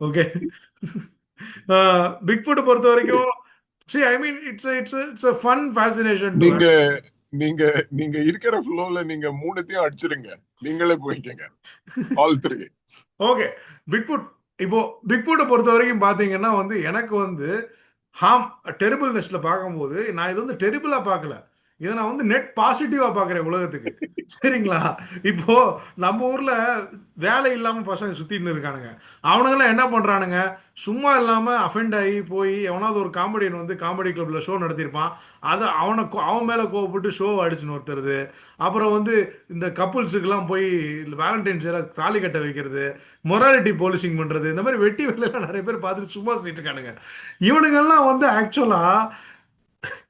Okay. பிக் ஃபுட்டை பொறுத்த வரைக்கும் see I mean it's a fun fascination to நீங்க have. நீங்க நீங்க இருக்கிற ஃப்ளோல நீங்க மூணுத்தையும் அடிச்சிருங்க, நீங்களே போய்க்கங்க ஆல் த்ரீ. ஓகே, பிக்ஃபுட். இப்போ பிக்ஃபுட்டை பொறுத்த வரைக்கும் பார்த்தீங்கன்னா வந்து எனக்கு வந்து ஹார்ம் டெரிபிள்னஸ்ல பார்க்கும்போது நான் இது வந்து டெரிபிளா பார்க்கல. இதை நான் வந்து நெட் பாசிட்டிவா பார்க்குறேன் உலகத்துக்கு. சரிங்களா? இப்போ நம்ம ஊர்ல வேலை இல்லாம பசங்க சுத்தின்னு இருக்கானுங்க. அவனுங்கெல்லாம் என்ன பண்றானுங்க, சும்மா இல்லாம அஃபெண்ட் ஆகி போய் எவனாவது ஒரு காமெடியன் வந்து காமெடி கிளப்ல ஷோ நடத்தியிருப்பான், அதை அவன் மேல கோவப்பட்டு ஷோ அடிச்சுன்னு ஒருத்தருது. அப்புறம் வந்து இந்த கப்புள்ஸுக்கெல்லாம் போய் வேலண்டைன்ஸ் தாலி கட்ட வைக்கிறது, மொராலிட்டி போலீசிங் பண்றது, இந்த மாதிரி வெட்டி வேலையெல்லாம் நிறைய பேர் பார்த்துட்டு சும்மா சுத்திட்டு இருக்கானுங்க. இவனுங்கெல்லாம் வந்து ஆக்சுவலா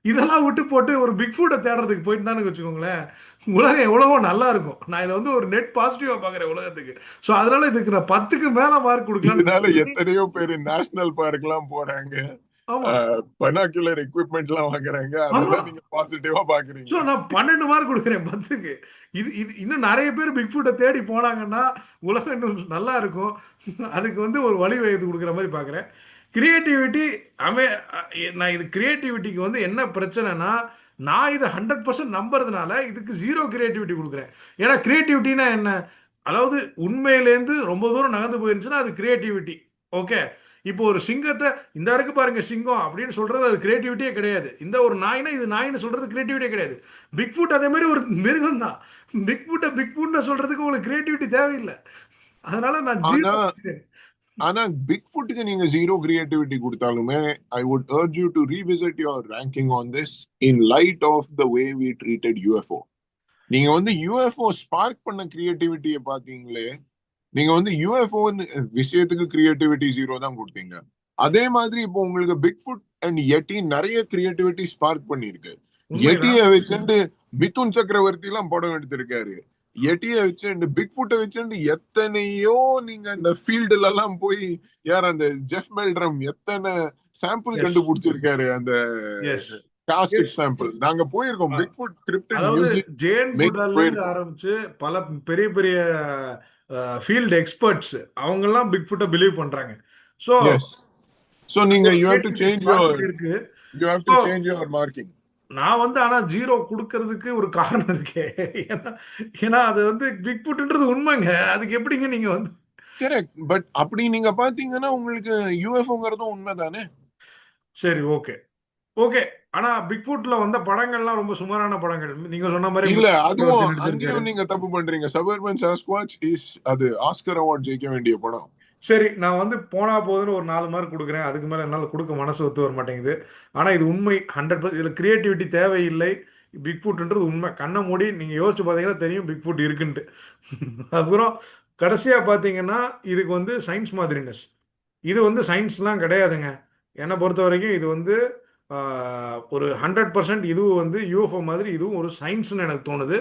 இதெல்லாம் விட்டு போட்டு ஒரு பிக் ஃபுட்டை தேடுறதுக்கு போயிட்டு தானே வச்சுக்கோங்களேன், உலகம் எவ்வளவோ நல்லா இருக்கும். நான் இதை வந்து ஒரு நெட் பாசிட்டிவா பார்க்குறேன் உலகத்துக்கு. ஸோ அதனால இதுக்கு நான் 10க்கு மேல மார்க் இதனால கொடுக்கலாம். எத்தனையோ பேர் நேஷனல் பார்க் எல்லாம் போறாங்க, ஆமா, பனாக்குலர் எக்யூப்மெண்ட் எல்லாம் வாங்குறாங்க. ஆமா. அதெல்லாம் நீங்க பாசிட்டிவா ஸோ பாக்குறீங்க. நான் 12 மார்க் கொடுக்குறேன் 10க்கு. இது இன்னும் நிறைய பேர் பிக் ஃபுட்டை தேடி போனாங்கன்னா உலகம் இன்னும் நல்லா இருக்கும். அதுக்கு வந்து ஒரு வழி வகுத்து கொடுக்குற மாதிரி பார்க்குறேன். கிரியேட்டிவிட்டி அமே நான் இது கிரியேட்டிவிட்டிக்கு வந்து என்ன பிரச்சனைனா, நான் இதை 100% நம்புறதுனால இதுக்கு ஜீரோ கிரியேட்டிவிட்டி கொடுக்குறேன். ஏன்னா கிரியேட்டிவிட்டினா என்ன, அதாவது உண்மையிலேருந்து ரொம்ப தூரம் நகர்ந்து போயிருந்துச்சுன்னா அது கிரியேட்டிவிட்டி. ஓகே. இப்போ ஒரு சிங்கத்தை இந்த இருக்கு பாருங்க சிங்கம் அப்படின்னு சொல்றது அது கிரியேட்டிவிட்டியே கிடையாது. இந்த ஒரு நாய்னா இது நாயின்னு சொல்றது கிரியேட்டிவிட்டியே கிடையாது. பிக் ஃபுட் அதே மாதிரி ஒரு மிருகம் தான். பிக் ஃபுட்டை பிக் ஃபுட்னு சொல்றதுக்கு உங்களுக்கு கிரியேட்டிவிட்டி தேவையில்லை. அதனால நான் ஆனா ஜீரோ. ஆனா பிக் ஃபுட்டுக்கு நீங்க ஜீரோ கிரியேட்டிவிட்டி கொடுத்தாலுமே I would urge you to revisit your ranking on this in light of the way we treated UFO. நீங்க வந்து UFO ஸ்பார்க் பண்ண கிரியேட்டிவிட்டியை பாத்தீங்களே, நீங்க வந்து UFO விஷயத்துக்கு கிரியேட்டிவிட்டி ஜீரோ தான் கொடுத்தீங்க. அதே மாதிரி இப்போ உங்களுக்கு பிக் ஃபுட் அண்ட் எட்டி நிறைய கிரியேட்டிவிட்டி ஸ்பார்க் பண்ணிருக்கு. எட்டிய உண்மைதான். வச்சுட்டு மிதுன் சக்கரவர்த்தி எல்லாம் படம் எடுத்திருக்காரு. எட்டிய வச்சுட்டு பிக் ஃபுட்டை வச்சுட்டு எத்தனையோ நீங்க இந்த ஃபீல்டுல எல்லாம் போய் யார் அந்த ஜெஃப் மெல்ட்ரம் எத்தனை சாம்பிள் எஸ், கண்டுபிடிச்சிருக்காரு, அந்த எஸ், காஸ்டிக் எஸ். சாம்பிள். நாங்க போயிருக்கோம் பிக் ஃபுட் கிரிப்டட் அதாவது மியூசியம் ஜேன் மேக் குடால்ல இருந்து போயிருக்கோம். ஆரம்பிச்சு பல பெரிய பெரிய ஃபீல்டு எக்ஸ்பர்ட்ஸ் அவங்கெல்லாம் பிக் ஃபுட்டை பிலீவ் பண்றாங்க. So yes. சோ அது நீங்க ஒரு you have to creativity change spark your பண்ணியிருக்கு. You have so to change your marking. நான் வந்து ஆனா ஜீரோ கொடுக்கறதுக்கு ஒரு காரணம் இருக்கு. ஏன்னா ஏன்னா அது வந்து பிக் ஃபுட்ன்றது உண்மைங்க. அதுக்கு எப்படிங்க நீங்க வந்து கரெக்ட். பட் அப்படி நீங்க பாத்தீங்கன்னா உங்களுக்கு யூஎஃப்ஓங்கிறதும் உண்மைதானே. சரி, ஓகே, ஓகே. ஆனா பிக் ஃபுட்ல வந்த படங்கள்லாம் ரொம்ப சுமாரான படங்கள். நீங்க சொன்ன மாதிரி இல்ல மிதுன் அதுவும் சக்கரவர்த்தி நடிச்சிருக்காரு. அங்கேயும் நீங்க தப்பு பண்றீங்க. சபர்பன் சாஸ்குவாச் இஸ் அது ஆஸ்கர் அவார்ட் ஜெயிக்க வேண்டிய படம். சரி, நான் வந்து போனா போதுன்னு ஒரு 4 மார்க் கொடுக்குறேன். அதுக்கு மேலே என்னால் கொடுக்க மனசு ஒத்து வர மாட்டேங்குது. ஆனால் இது உண்மை 100%. இதில் கிரியேட்டிவிட்டி தேவையில்லை. பிக் ஃபுட்ன்றது உண்மை. கண்ணை மூடி நீங்கள் யோசிச்சு பார்த்தீங்கன்னா தெரியும் பிக் ஃபுட் இருக்குன்ட்டு. அப்புறம் கடைசியாக பார்த்தீங்கன்னா இதுக்கு வந்து சயின்ஸ் மாதிரினஸ். இது வந்து சயின்ஸ்லாம் கிடையாதுங்க. என்னை பொறுத்த வரைக்கும் இது வந்து ஒரு 100% இதுவும் வந்து யூஎஃப்ஓ மாதிரி இதுவும் ஒரு சயின்ஸ்னு எனக்கு தோணுது.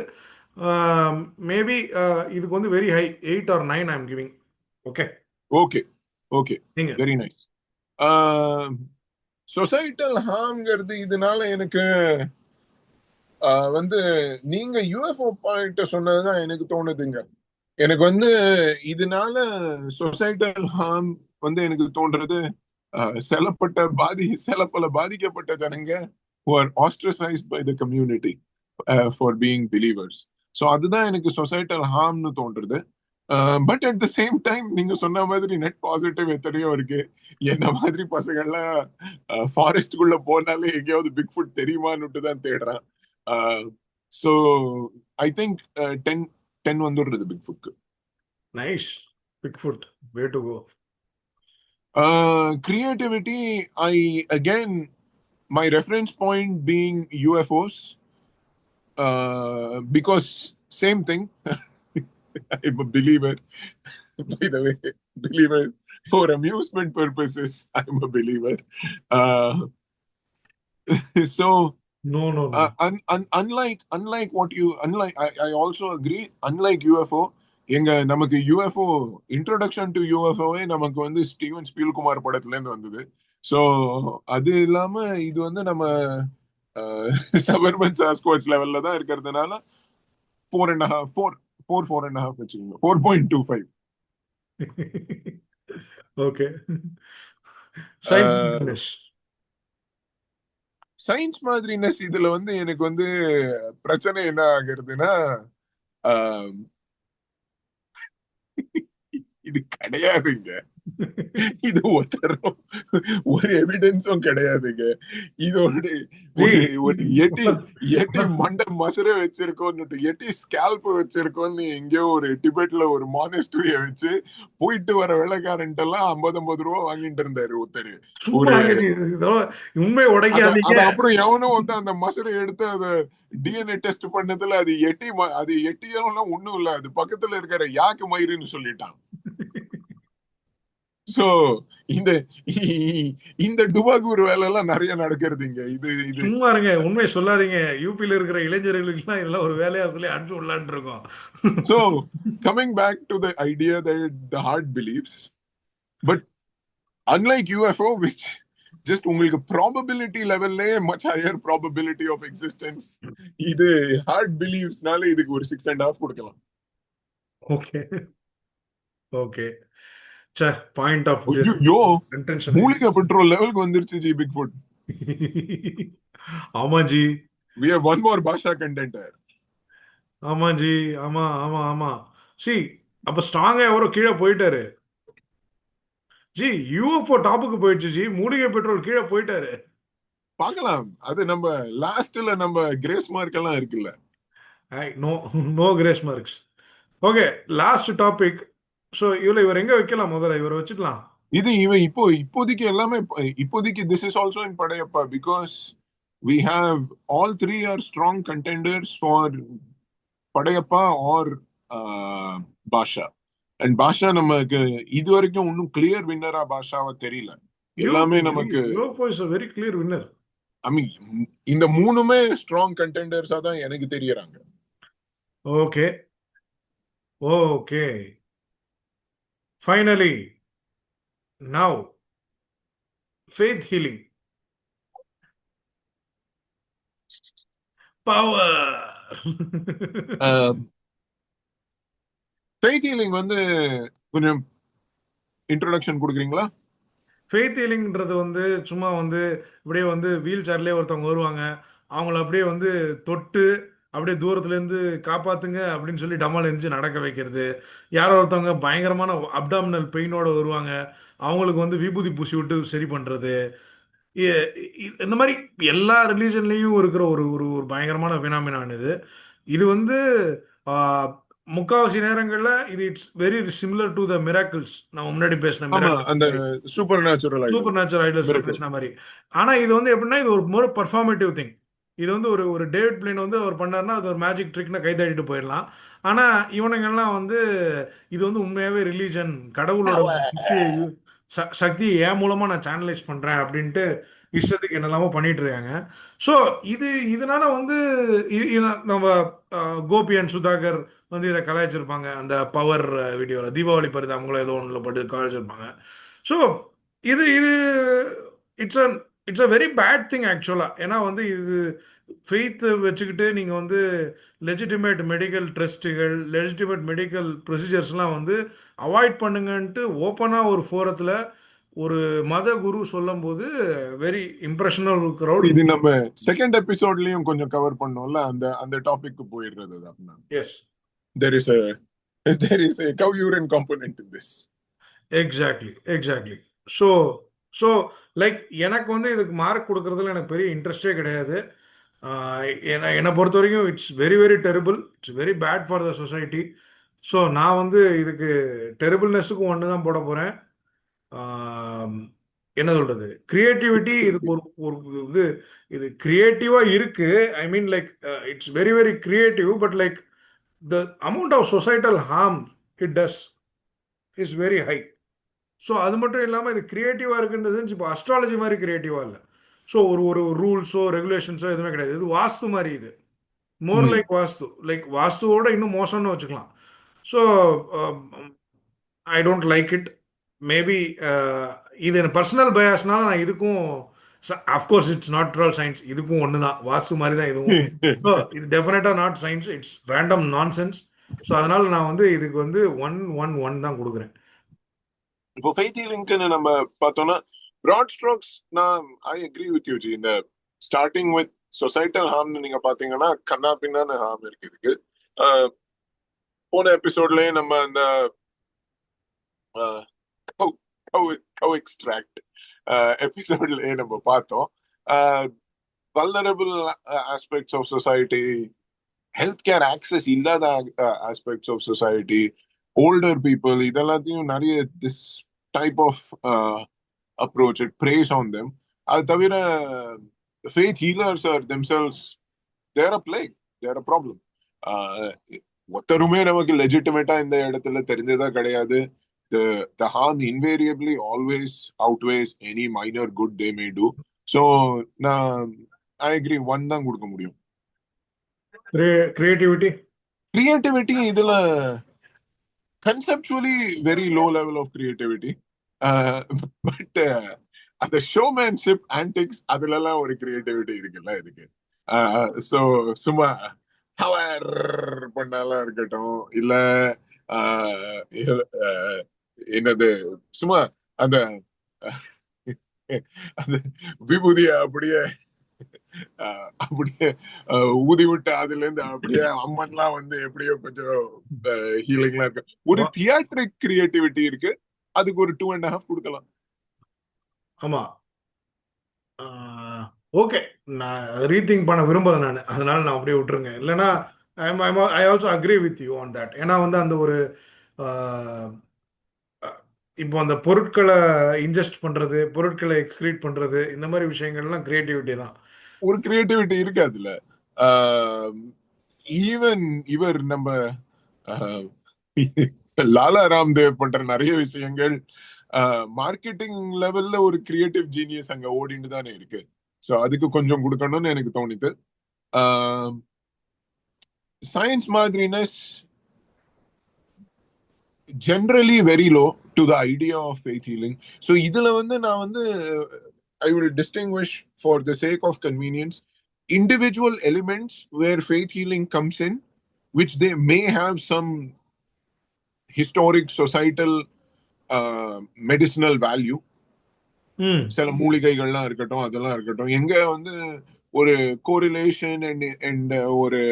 மேபி இதுக்கு வந்து very high 8 or 9 I am giving. Okay. Okay. Okay, நீங்க வெரி நைஸ். சொசைட்டல் ஹார்ம்ங்கிறது இதனால எனக்கு வந்து நீங்க யூஎஃப்ஓ பாயிண்ட் சொன்னதுதான் எனக்கு தோணுதுங்க. எனக்கு வந்து இதனால சொசைட்டல் ஹார்ம் வந்து எனக்கு தோன்றது சில பல பாதிக்கப்பட்ட ஜனங்க who are ostracized by the community for being believers. So அதுதான் எனக்கு சொசைட்டல் ஹார்ம்னு தோன்றது. But at the same time நீங்க சொன்ன மாதிரி நெட் பாசிட்டிவ் எத்தனையோ இருக்கு. என்ன மாதிரி பசங்கள்லாம் ஃபாரஸ்டுக்குள்ள போனாலே எங்கேயாவது பிக் ஃபுட் தெரியுமான்னு தான் தேடுறான். ஸோ ஐ திங்க் 10 வந்துடுறது பிக் ஃபுட்க்கு. Nice. Bigfoot way to go. Creativity, again, my reference point being UFOs, because same thing. I'm a believer, by the way, believer for amusement purposes. I'm a believer. Uh, so no no no. unlike what you I also agree, unlike UFO, நமக்கு UFO introduction to யூஎஃப்ஓவே நமக்கு வந்து Steven ஸ்பீல்குமார் படத்துல இருந்து வந்தது. So அது இல்லாம இது வந்து நம்ம சபர்பன் சாஸ்குவாச் லெவல்ல தான் இருக்கிறதுனால 4.5 வச்சுக்கோங்க, 4.25. ஓகே. சயின்ஸ் மாதிரினஸ் இதுல வந்து எனக்கு வந்து பிரச்சனை என்ன ஆகுறதுன்னா, இது கிடையாதுங்க. இது ஒரு எவிடன்ஸும் கிடையாதுங்க. இதோட ஒரு எட்டி மண்டை மசுர வச்சிருக்கோம், எட்டி ஸ்கேல்ப் வச்சிருக்கோம்னு எங்கேயோ ஒரு டிபெட்ல ஒரு மானஸ்டரிய வச்சு போயிட்டு வர வெள்ளைக்காரன்ட்டு எல்லாம் 50 ரூபா வாங்கிட்டு இருந்தாரு ஒருத்தரு. உண்மை உடைக்காதீங்க. அப்புறம் எவனும் வந்து அந்த மசுரை எடுத்து அதை டிஎன்ஏ டெஸ்ட் பண்ணதுல அது எட்டியெல்லாம் ஒண்ணும் இல்ல, அது பக்கத்துல இருக்கிற யாக்கு மயிருன்னு சொல்லிட்டான். சோ இந்த டுபாகூர் வேலை எல்லாம் நிறைய நடக்கிறதுங்க. இது சும்மா இருங்க, உண்மை சொல்லாதீங்க. யூபியில இருக்கிற இளைஞர்களுக்கு எல்லாம் இதெல்லாம் ஒரு வேலையா சொல்லி அனுப்பிச்சு விடலான்னு இருக்கோம். So coming back to the idea that the heart believes, but unlike UFO, which just உங்களுக்கு probability லெவல்லே much higher probability of existence, இது heart believes-னால இதுக்கு ஒரு 6.5 கொடுக்கலாம். Okay okay. பாயிண்ட் ஆஃப் மூலிகை பெட்ரோல் லெவலுக்கு வந்துருச்சு ஜி பிக் ஃபுட். ஆமா ji, we have one more Basha contender. ஆமா ஜி, ஆமா ஆமா ஆமா. சி அப்ப ஸ்ட்ராங்கா எவரோ கீழே போயிட்டாரு ஜி. யூஎஃப்ஓ டாப்புக்கு போயிடுச்சு ஜி, மூலிகை பெட்ரோல் கீழே போயிட்டாரு. பார்க்கலாம், அது நம்ம லாஸ்ட்ல நம்ம கிரேஸ் மார்க் எல்லாம் இருக்குல்ல. No no grace marks. Okay, last topic. So இவர் எங்க வைக்கலாம்? முதல்ல இவரை வச்சுக்கலாம். இவன் இப்போதைக்கு எல்லாமே இப்போதைக்கு this is also in Padayappa, because we have all three are strong contenders for Padayappa or Baasha. And Baasha நமக்கு இது வரைக்கும் இன்னும் கிளியர் வின்னரா பாஷாவை தெரியல. எல்லாமே நமக்கு very clear winner. I mean இந்த மூணுமே ஸ்ட்ராங் கண்டெண்டர்ஸா தான் எனக்கு தெரியறாங்க. Okay okay, finally now faith healing power. Faith healing வந்து கொஞ்சம் இன்ட்ரோடக்ஷன் கொடுக்குறீங்களா? ஃபெய்த் ஹீலிங்ன்றது வந்து சும்மா வந்து இப்படியே வந்து வீல் சேர்லேயே ஒருத்தவங்க வருவாங்க, அவங்கள அப்படியே வந்து தொட்டு அப்படியே தூரத்துலேருந்து காப்பாத்துங்க அப்படின்னு சொல்லி டமால் எரிஞ்சு நடக்க வைக்கிறது. யாரோ ஒருத்தவங்க பயங்கரமான அப்டாமினல் பெயினோட வருவாங்க, அவங்களுக்கு வந்து விபூதி பூசி விட்டு சரி பண்ணுறது. இந்த மாதிரி எல்லா ரிலீஜன்லேயும் இருக்கிற ஒரு ஒரு ஒரு பயங்கரமான ஃபினாமினான் இது. இது வந்து முக்காவாசி நேரங்கள்ல இது it's very similar to the miracles. நம்ம முன்னாடி பேசின அந்த சூப்பர் நேச்சுரல் ஐடல்ஸ் பேசின மாதிரி. ஆனா இது வந்து எப்படின்னா இது ஒரு மோர் பர்ஃபார்மேட்டிவ் திங். இது வந்து ஒரு ஒரு டேவிட் பிளேன் வந்து அவர் பண்ணாருன்னா அது ஒரு மேஜிக் ட்ரிக்னா கை தட்டிட்டு போயிடலாம். ஆனா இவனுங்கெல்லாம் வந்து இது வந்து உண்மையாவே ரிலீஜன், கடவுளோட சக்தியை என் மூலமா நான் சேனலைஸ் பண்றேன் அப்படின்ட்டு இஷ்டத்துக்கு என்னெல்லாமோ பண்ணிட்டு இருக்காங்க. ஸோ இதனால வந்து நம்ம கோபி அண்ட் சுதாகர் வந்து இதை கலாய்ச்சிருப்பாங்க அந்த பவர் வீடியோவில். தீபாவளி பருது அவங்கள ஏதோ ஒன்றில் பட்டு கலாய்ச்சிருப்பாங்க. ஸோ இது இது it's a it's a very bad thing ஆக்சுவலாக. ஏன்னா வந்து இது ஃபெய்த்தை வச்சுக்கிட்டு நீங்கள் வந்து லெஜிட்டிமேட் மெடிக்கல் ட்ரஸ்ட்டுகள், லெஜிட்டிமேட் மெடிக்கல் ப்ரொசீஜர்ஸ்லாம் வந்து அவாய்ட் பண்ணுங்கன்ட்டு ஓப்பனாக ஒரு ஃபோரத்தில் ஒரு மத குரு சொல்லும்போது வெரி இம்ப்ரெஷனல் க்ரௌட். இது நம்ம செகண்ட் எபிசோட்லயும் கொஞ்சம் கவர் பண்ணோம்ல, அந்த அந்த டாபிக் போயிடுறது தான். Yes, there is a there is a cow urine component in this. Exactly exactly. So so like எனக்கு வந்து இதுக்கு மார்க் கொடுக்கறதுல எனக்கு பெரிய இன்ட்ரெஸ்டே கிடையாது. என்னை பொறுத்த வரைக்கும் it's very very terrible, it's very bad for the society. So நான் வந்து இதுக்கு டெரிபிள்னஸுக்கும் ஒன்று தான் போட போகிறேன். என்ன சொல்கிறது, கிரியேட்டிவிட்டி இதுக்கு ஒரு ஒரு இது இது கிரியேட்டிவாக இருக்குது. I mean like it's very very creative, but like the amount of societal harm it does is very high. So அது மட்டும் இல்லாமல் இது கிரியேட்டிவாக இருக்குன்ற சென்ஸ் இப்போ அஸ்ட்ராலஜி மாதிரி கிரியேட்டிவாக இல்லை. ஸோ ஒரு ஒரு ரூல்ஸோ ரெகுலேஷன்ஸோ எதுவுமே கிடையாது. இது வாஸ்து மாதிரி, இது மோர் லைக் வாஸ்து, லைக் வாஸ்துவோட இன்னும் மோசம்னு வச்சுக்கலாம். So I don't like it. Maybe இது எனக்கு பர்சனல் பயாஸ்னால நான் இதுக்கும், of course it's not all science, இதுக்கும் ஒன்று தான், வாஸ்து மாதிரி தான் இதுவும். ஸோ இது டெஃபினட்டாக நாட் சயின்ஸ், இட்ஸ் ரேண்டம் நான் சென்ஸ். ஸோ அதனால நான் வந்து இதுக்கு வந்து 1-1-1 தான் கொடுக்குறேன். இப்போ ஃபெய்த் ஹீலிங்க்னு நம்ம பார்த்தோம்னா ப்ராட் ஸ்ட்ரோக்ஸ், நான் I agree with U G. இந்த ஸ்டார்டிங் வித் சொசைட்டல் ஹார்ம்னு நீங்க பாத்தீங்கன்னா கண்ணா பின்னான ஹார்ம் இருக்கு இதுக்கு. போன எபிசோட்லயே நம்ம அந்த கவ் எக்ஸ்ட்ராக்ட் எபிசோட்லயே நம்ம பார்த்தோம். Vulnerable aspects of society, health care access இல்லாத aspects of society, older people, இதெல்லாத்தையும் நிறைய this type of approach it preys on them. அது தவிர faith healers are themselves they're a plague, they're a problem. ஒருத்தருமே நமக்கு லெஜிட்டிமேட்டா இந்த இடத்துல தெரிஞ்சதா கிடையாது. The harm invariably always outweighs any minor good they may do. So I agree, 1 தான் கொடுக்க முடியும். கிரியேட்டிவிட்டி இதுல conceptually very low level of creativity, but அந்த ஷோமேன்ஷிப் ஆன்டிக்ஸ் அதுலலாம் ஒரு கிரியேட்டிவிட்டி இருக்குல்ல இதுக்கு. ஸோ சும்மா ஹவர் பண்ணாலாம் இருக்கட்டும், இல்ல என்னது சும்மா அந்த அந்த விபூதிய அப்படியே ஊதி விட்டு அதுல இருந்து அப்படியே அம்மன்லாம் வந்து எப்படியோ கொஞ்சம் ஹீலிங்லாம் இருக்கு. ஒரு தியேட்டரிக் கிரியேட்டிவிட்டி இருக்கு, அதுக்கு ஒரு 2.5 கொடுக்கலாம். ஆமா, ஓகே, நான் ரீதிங்க் பண்ண விரும்பல நான், அதனால நான் அப்படியே விட்டுருங்க. இல்லைன்னா I also agree with you on that. ஏன்னா வந்து அந்த ஒரு இப்போ அந்த பொருட்களை இன்ஜெஸ்ட் பண்றது, பொருட்களை எக்ஸ்கிரீட் பண்றது, இந்த மாதிரி விஷயங்கள்லாம் கிரியேட்டிவிட்டி தான். ஒரு கிரியேட்டிவிட்டி இருக்கு அதுல. ஈவன் இவர் நம்ம லாலா ராம்தேவ் பண்ற நிறைய விஷயங்கள் மார்க்கெட்டிங் லெவல்ல ஒரு கிரியேட்டிவ் ஜீனியஸ் அங்க ஓடிட்டு தானே இருக்கு. ஸோ அதுக்கு கொஞ்சம் கொடுக்கணும்னு எனக்கு தோணிது. சயின்ஸ் மாதிரினஸ் generally very low to the idea of faith healing. So இதுல வந்து நான் வந்து I will distinguish for the sake of convenience individual elements where faith healing comes in, which they may have some historic societal medicinal value. சில மூலிகைகள்லாம் இருக்கட்டும், அதெல்லாம் இருக்கட்டும், எங்க வந்து ஒரு கோரிலேஷன் அண்ட் ஒரு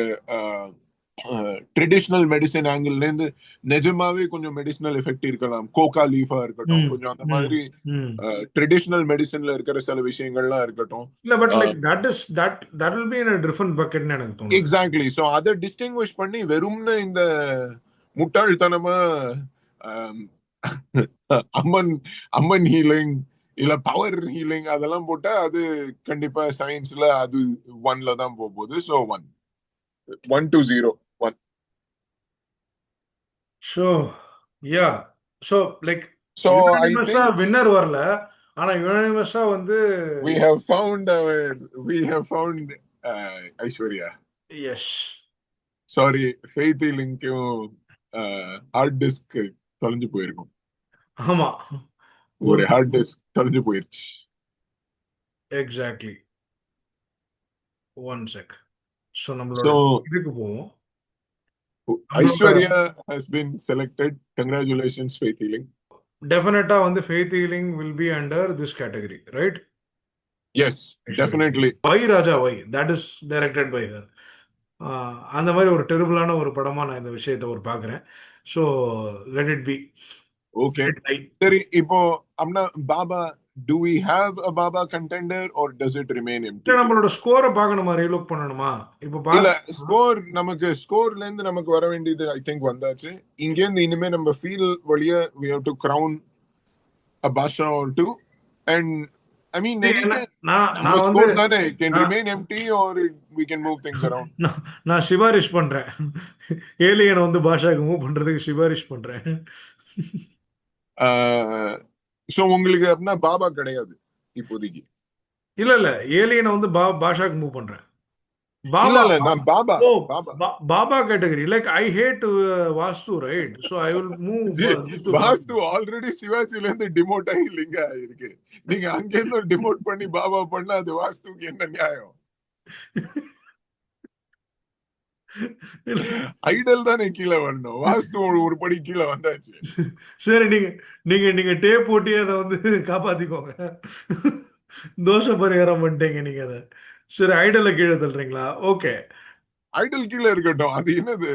ட்ரெடிஷனல் மெடிசன் ஆங்கிள் இருந்து நிஜமாவே கொஞ்சம் மெடிசினல் எஃபெக்ட் இருக்கலாம். கோகா லீஃபா இருக்கட்டும், கொஞ்சம் அந்த மாதிரி ட்ரெடிஷனல் மெடிசன்ல இருக்கிற சில விஷயங்கள்லாம் இருக்கட்டும். இல்ல, but like that will be in a different bucket னு எனக்கு தோணுது. எக்ஸாக்ட்லி. சோ அதை டிஸ்டிங்விஷ் பண்ணி வெறும்னு இந்த முட்டாள்தனமா அம்மன் ஹீலிங் இல்ல பவர் ஹீலிங் அதெல்லாம் போட்டா அது கண்டிப்பா சயின்ஸ்ல அது 1ல தான் போகுது. So 1-0. So yeah, so like So I unanimous-ஆ think winner வரல, ஆனா unanimous-ஆ வந்து we have found Aishwarya. yes. Sorry, faith ஹீலிங்க்கும் ஹார்ட் டிஸ்க் தொலைஞ்சு போயிருக்கும். ஆமா, ஒரு ஹார்ட் டிஸ்க் தொலைஞ்சு போயிருச்சு. எக்ஸாக்ட்லி. One sec. ஸோ நம்மளோட ஸோ இதுக்கு போவோம். நம்மளோட Aishwarya has been selected. Congratulations, Faith Healing. டெஃபினட்டா வந்து faith healing will be under this category, right? Yes, definitely. Why Raja why, that is directed by her. அந்த மாதிரி ஒரு டெரிபிளான ஒரு படமா நான் இந்த விஷயத்தை ஒரு பார்க்குறேன். So let it be. Okay. சரி, இப்போ அம்னா Baba, do we have a Baba contender or does it remain empty? நம்மளோட ஸ்கோரை பார்க்கணுமா, ரீலுக் பண்ணணுமா? இப்போ இல்ல, ஸ்கோர்ல இருந்து நமக்கு வர வேண்டியது ஐ திங்க் வந்தாச்சு. இங்க இருந்து இனிமே நம்ம ஃபீல் வழியா we have to crown a Basha or two. And I mean, நம்ம ஸ்கோர் தானே, it can remain empty or we can move things around. நான் சிபாரிஷ் பண்றேன், ஏலியனை வந்து பாஷாக்கு மூவ் பண்றதுக்கு சிபாரிஷ் பண்றேன். சோ உங்களுக்கு அப்படின்னா பாபா கிடையாது இப்போதைக்கு? இல்ல ஏலியனை வந்து பாஷாக்கு மூவ் பண்றேன். Baba category. Like I hate Vastu, right? So I will move Vastu. Already சிவாஜில இருந்து டிமோட் ஆகி லிங்க இருக்கு. நீங்க அங்க இருந்து டிமோட் பண்ணி பாபா பண்ணா அது வாஸ்துக்கு என்ன நியாயம்? ஐடல் தானே கீழே வரணும், வாஸ்து ஒரு படி கீழே வந்தாச்சு. சரி, நீங்க டேப் போட்டி அதை வந்து காப்பாத்திக்கோங்க. தோஷ பரிகாரம் பண்ணிட்டீங்க நீங்க அதை. சரி, ஐடல்ல கீழே தள்ளுறீங்களா? ஓகே, ஐடல் கீழே இருக்கட்டும். அது என்னது,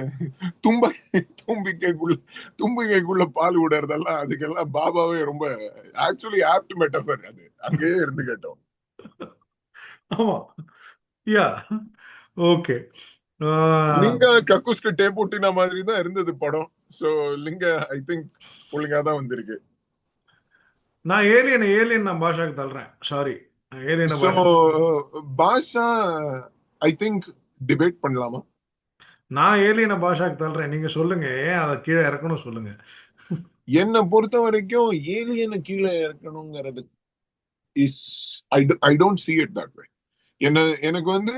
தும்பிக்கைக்குள்ள பால் விடுறதெல்லாம் அதுக்கெல்லாம் பாபாவே ரொம்ப ஆக்சுவலி ஆப்ட் மெட்டபர். அது அங்கேயே இருந்து கேட்டோம். ஆமா, யா, ஓகே. லிங்கா கக்குஸ்க்கு டேப் ஒட்டின மாதிரி தான் இருந்தது படம். சோ லிங்கா ஐ திங்க் ஒழுங்கா தான் வந்திருக்கு. நான் ஏலியன் நான் பாஷாக்கு தள்ளுறேன். Sorry, alien Baasha I think debate பண்ணலாமா? நான் ஏலியனை பாஷாக்கு தள்ளுறேன். நீங்க சொல்லுங்க, ஏன் அதை கீழே இறக்கணும் சொல்லுங்க. என்னை பொறுத்த வரைக்கும் ஏலியனை கீழே இறக்கணுங்கிறது is I don't see it that way. எனக்கு வந்து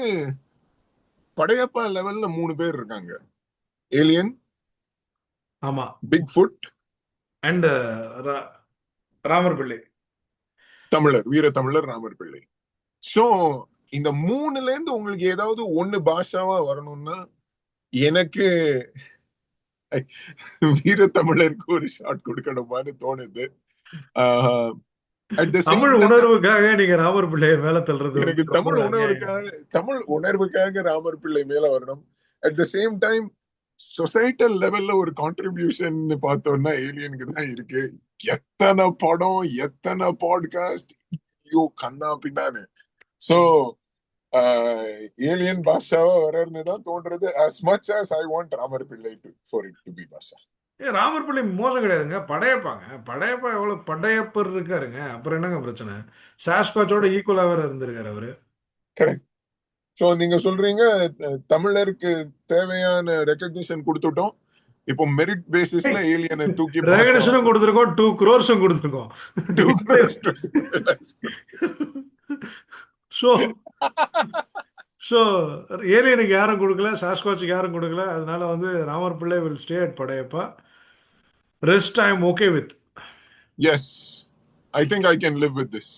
படையப்பா லெவல்ல 3 பேர் இருக்காங்க. ஏலியன், ஆமா, பிக் ஃபுட் அண்ட் ராமர் பிள்ளை, வீர தமிழர் ராமர் பிள்ளை. சோ இந்த 3ல இருந்து உங்களுக்கு ஏதாவது ஒண்ணு பாஷாவா வரணும்னா எனக்கு வீர தமிழருக்கு ஒரு ஷாட் கொடுக்கணுமான்னு தோணுது. தமிழ் உணர்வுக்காக நீங்க ராமர் பிள்ளைய மேல தள்ளுறது எனக்கு தமிழ் உணர்வுக்காக ராமர் பிள்ளை மேல வரணும். At the same time societal லெவல்ல ஒரு கான்ட்ரிபியூஷன் பார்த்தோம்னா ஏலியனுக்கு தான் இருக்கு. எத்தனை படம், எத்தனை பாட்காஸ்ட், ஐயோ கண்ணா பின்னான்னு. சோ ஏலியன் பாஷாவா வர்றதுன்னு தான் தோன்றது. as much as I want Ramar பிள்ளை for it to be பாஷா. ராமர் பிள்ளை மோசம் கிடையாதுங்க, படையப்பா எவ்வளவு படையப்பர் இருக்காருங்க. அப்புறம் என்னங்க பிரச்சனை? சாஸ்காச்சோட ஈக்குவலா வேற இருந்திருக்காரு அவரு. கரெக்ட். சோ நீங்க சொல்றீங்க தமிழருக்கு தேவையான ரெகக்னிஷன் கொடுத்துட்டோம், இப்போ மெரிட் பேசிஸ்ல ஏலியனை தூக்கி ரெகக்னிஷனும் கொடுத்துருக்கோம், 2 crores கொடுத்துருக்கோம். ஸோ ஏலியனுக்கு யாரும் கொடுக்கல, சாஸ்காச்சுக்கு யாரும் கொடுக்கல. அதனால வந்து ராமர் பிள்ளை will stay at Padayappa. Rest I am okay with. Yes, I think I can live with this.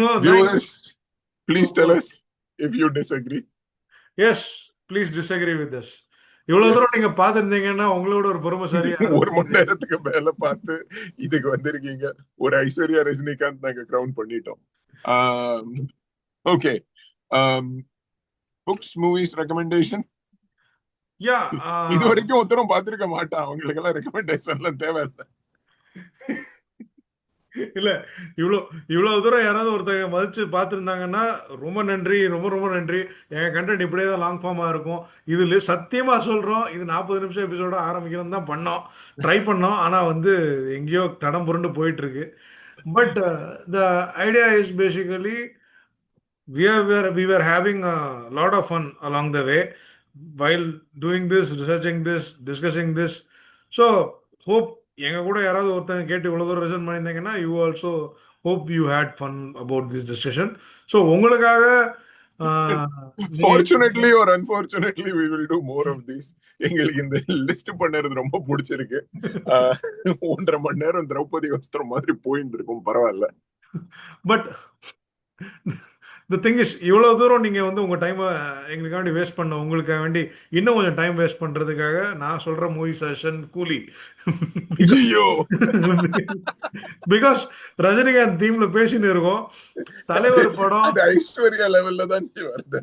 Oh, viewers, please tell us if you disagree. Yes, please disagree with this. இவ்வளவு தூரம் நீங்க பாத்துருந்தீங்கன்னா உங்களோட ஒரு பொறுமைசாலியா 1 மணி நேரத்துக்கு மேல பார்த்து இதுக்கு வந்திருக்கீங்க. ஒரு ஐஸ்வர்யா ரஜினிகாந்த் நாங்க கிரவுன் பண்ணிட்டோம். Okay, books movies recommendation. Yeah, இது வரைக்கும் ஒருத்தரும் பார்த்திருக்க மாட்டான், அவங்களுக்கு எல்லாம் ரெக்கமெண்டேஷன் எல்லாம் தேவையில்லை. இல்ல, இவ்வளவு தூரம் யாராவது ஒருத்தர் மதிச்சு பார்த்துருந்தாங்கன்னா ரொம்ப நன்றி, ரொம்ப நன்றி. என் கண்டென்ட் இப்படியே தான் லாங் ஃபார்மா இருக்கும். இதுல சத்தியமா சொல்றோம், இது 40 நிமிஷம் எபிசோட ஆரம்பிக்கணும் தான் ட்ரை பண்ணோம். ஆனா வந்து எங்கேயோ தடம் புரண்டு போயிட்டு இருக்கு. But the idea is basically we were having a lot of fun along the way while doing this, researching this, discussing this. So hope எங்க கூட யாராவது ஒருத்தங்க கேட்டு இவ்வளவு தூரம் ரிசன் பண்ணியிருந்தீங்கன்னா you also hope you had fun about this discussion. So உங்களுக்காக நீங்க Fortunately or unfortunately, we will do more of these. எங்களுக்கு இந்த லிஸ்ட் பண்ணது ரொம்ப பிடிச்சிருக்கு. 1.5 மணி நேரம் திரௌபதி வஸ்திரம் மாதிரி போயிட்டு இருக்கும். பரவாயில்ல. பட் தி திங் இஸ், இவ்வளோ தூரம் நீங்கள் வந்து உங்கள் டைமை எங்களுக்காக வேஸ்ட் பண்ண, உங்களுக்காக வேண்டி இன்னும் கொஞ்சம் டைம் வேஸ்ட் பண்ணுறதுக்காக நான் சொல்கிற மூவி சஜஷன் கூலி. ஐயோ, பிகாஸ் ரஜினிகாந்த் தீம்ல பேசின்னு இருக்கோம். தலைவர் படம் அது ஐஸ்வர்யா லெவல்ல தான் வருது.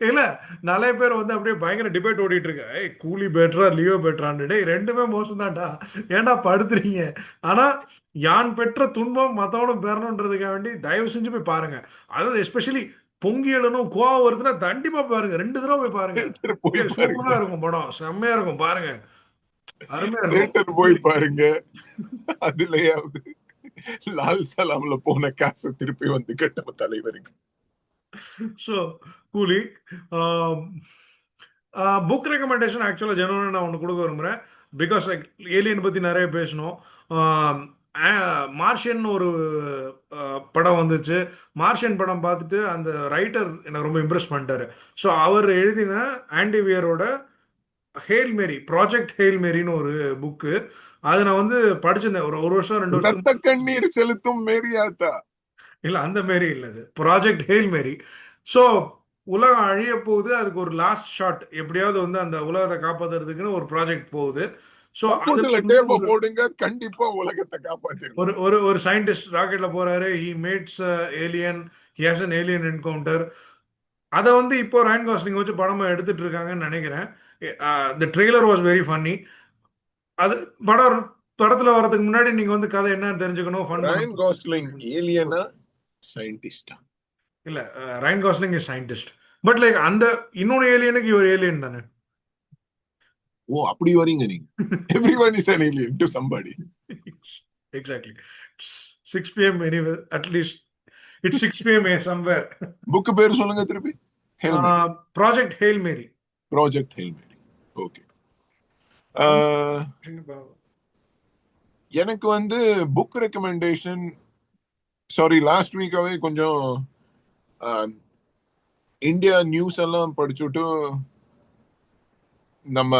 இல்ல, நிறைய பேர் வந்து அப்படியே பயங்கர டிபேட் ஓடிட்டு இருக்கு. ஏய், கூலி பெட்டரா லியோ பெட்டரான்னு. டேய், ரெண்டுமே மோசம் தான்டா, ஏன்டா படுத்துறீங்க? ஆனா யான் பெற்ற துன்பம் மத்தவனும் பெறணுன்றதுக்காக வேண்டி தயவு செஞ்சு போய் பாருங்க. அதாவது எஸ்பெஷலி பொங்கி எழுனும் கோவம் வருதுன்னா கண்டிப்பா பாருங்க, 2 தடவை போய் பாருங்க. போய் சூப்பரா பாருங்க, இருக்கும் படம், செம்மையா இருக்கும், பாருங்க, அருமையா இருக்கும். தியேட்டர் போய் பாருங்க. அதுலயாவது லால் சலாம்ல போன காசு திருப்பி வந்து கட்ட தலைவருக்கு. ஸோ கூலி புக் ரெக்கமெண்டேஷன் ஆக்சுவலாக ஜெனுவனாக நான் ஒன்று கொடுக்க விரும்புகிறேன். பிகாஸ் ஏலியன் பற்றி நிறைய பேசணும். மார்ஷியன் ஒரு படம் வந்துச்சு. மார்ஷியன் படம் பார்த்துட்டு அந்த ரைட்டர் எனக்கு ரொம்ப இம்ப்ரெஸ் பண்ணிட்டாரு. ஸோ அவர் எழுதின ஆண்டிவியரோட ஹேல் மேரி, ப்ராஜெக்ட் ஹேல் மேரின்னு ஒரு புக்கு. அதை நான் வந்து படிச்சிருந்தேன் ஒரு வருஷம் 2 வருஷம். ரத்த கண்ணீர் செலுத்தும் மேரியாத்தா இல்லை, அந்த மாரி இல்லை, அது ப்ராஜெக்ட் ஹேல் மேரி. ஸோ உலகம் அழிய போகுது, அதுக்கு ஒரு லாஸ்ட் ஷாட், எப்படியாவது வந்து அந்த உலகத்தை காப்பாத்துறதுக்குன்னு ஒரு ப்ராஜெக்ட் போகுது. ஸோ போடுங்க, கண்டிப்பா உலகத்தை காப்பாத்திரும். ஒரு ஒரு ஒரு சயின்டிஸ்ட் ராக்கெட்ல போறாரு, he meets alien, he has an alien encounter. அதை வந்து இப்போ ரயன் காஸ்லிங் வச்சு படமா எடுத்துட்டு இருக்காங்கன்னு நினைக்கிறேன். The trailer was very funny. அது படத்துல வரதுக்கு முன்னாடி நீங்க வந்து கதை என்னன்னு தெரிஞ்சுக்கணும். ரயன் காஸ்லிங் ஏலியனா சயின்டிஸ்டா? இல்ல, Ryan Gosling is scientist. But like அந்த இன்னொரு ஏலியனுக்கு இவர் ஏலியன் தானே. ஓ, அப்படி வரீங்க நீங்க. Everyone is an alien to somebody. Exactly. 6 p.m. anywhere, at least it's 6 p.m. somewhere. Book பேர் சொல்லுங்க திருப்பி. ப்ராஜெக்ட் ஹேல் மேரி. ப்ராஜெக்ட் ஹேல் மேரி. ஓகே. எனக்கு வந்து புக் ரெக்கமெண்டேஷன், சாரி, லாஸ்ட் வீக்காவே கொஞ்சம் இந்தியா நியூஸ் எல்லாம் படிச்சுட்டு நம்ம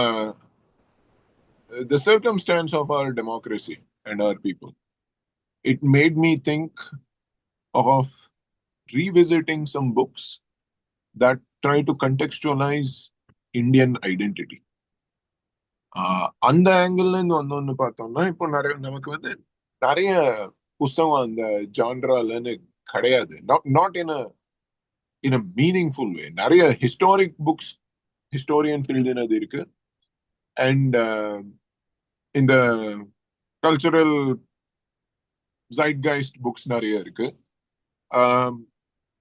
the circumstance of our democracy and our people, it made me think of revisiting some books that try to contextualize Indian identity. அந்த angle இருந்து பார்த்தோம்னா இப்போ நமக்கு வந்து நிறைய புஸ்தகம் அந்த ஜான்ராலன்னு கிடையாது. நாட் இன் அ மீனிங்ஃபுல் வே. நிறைய ஹிஸ்டாரிக் புக்ஸ் ஹிஸ்டோரியன்ஸ் எழுதினது இருக்கு. அண்ட் இந்த கல்ச்சுரல் ஜைட்கைஸ்ட் புக்ஸ் நிறைய இருக்கு.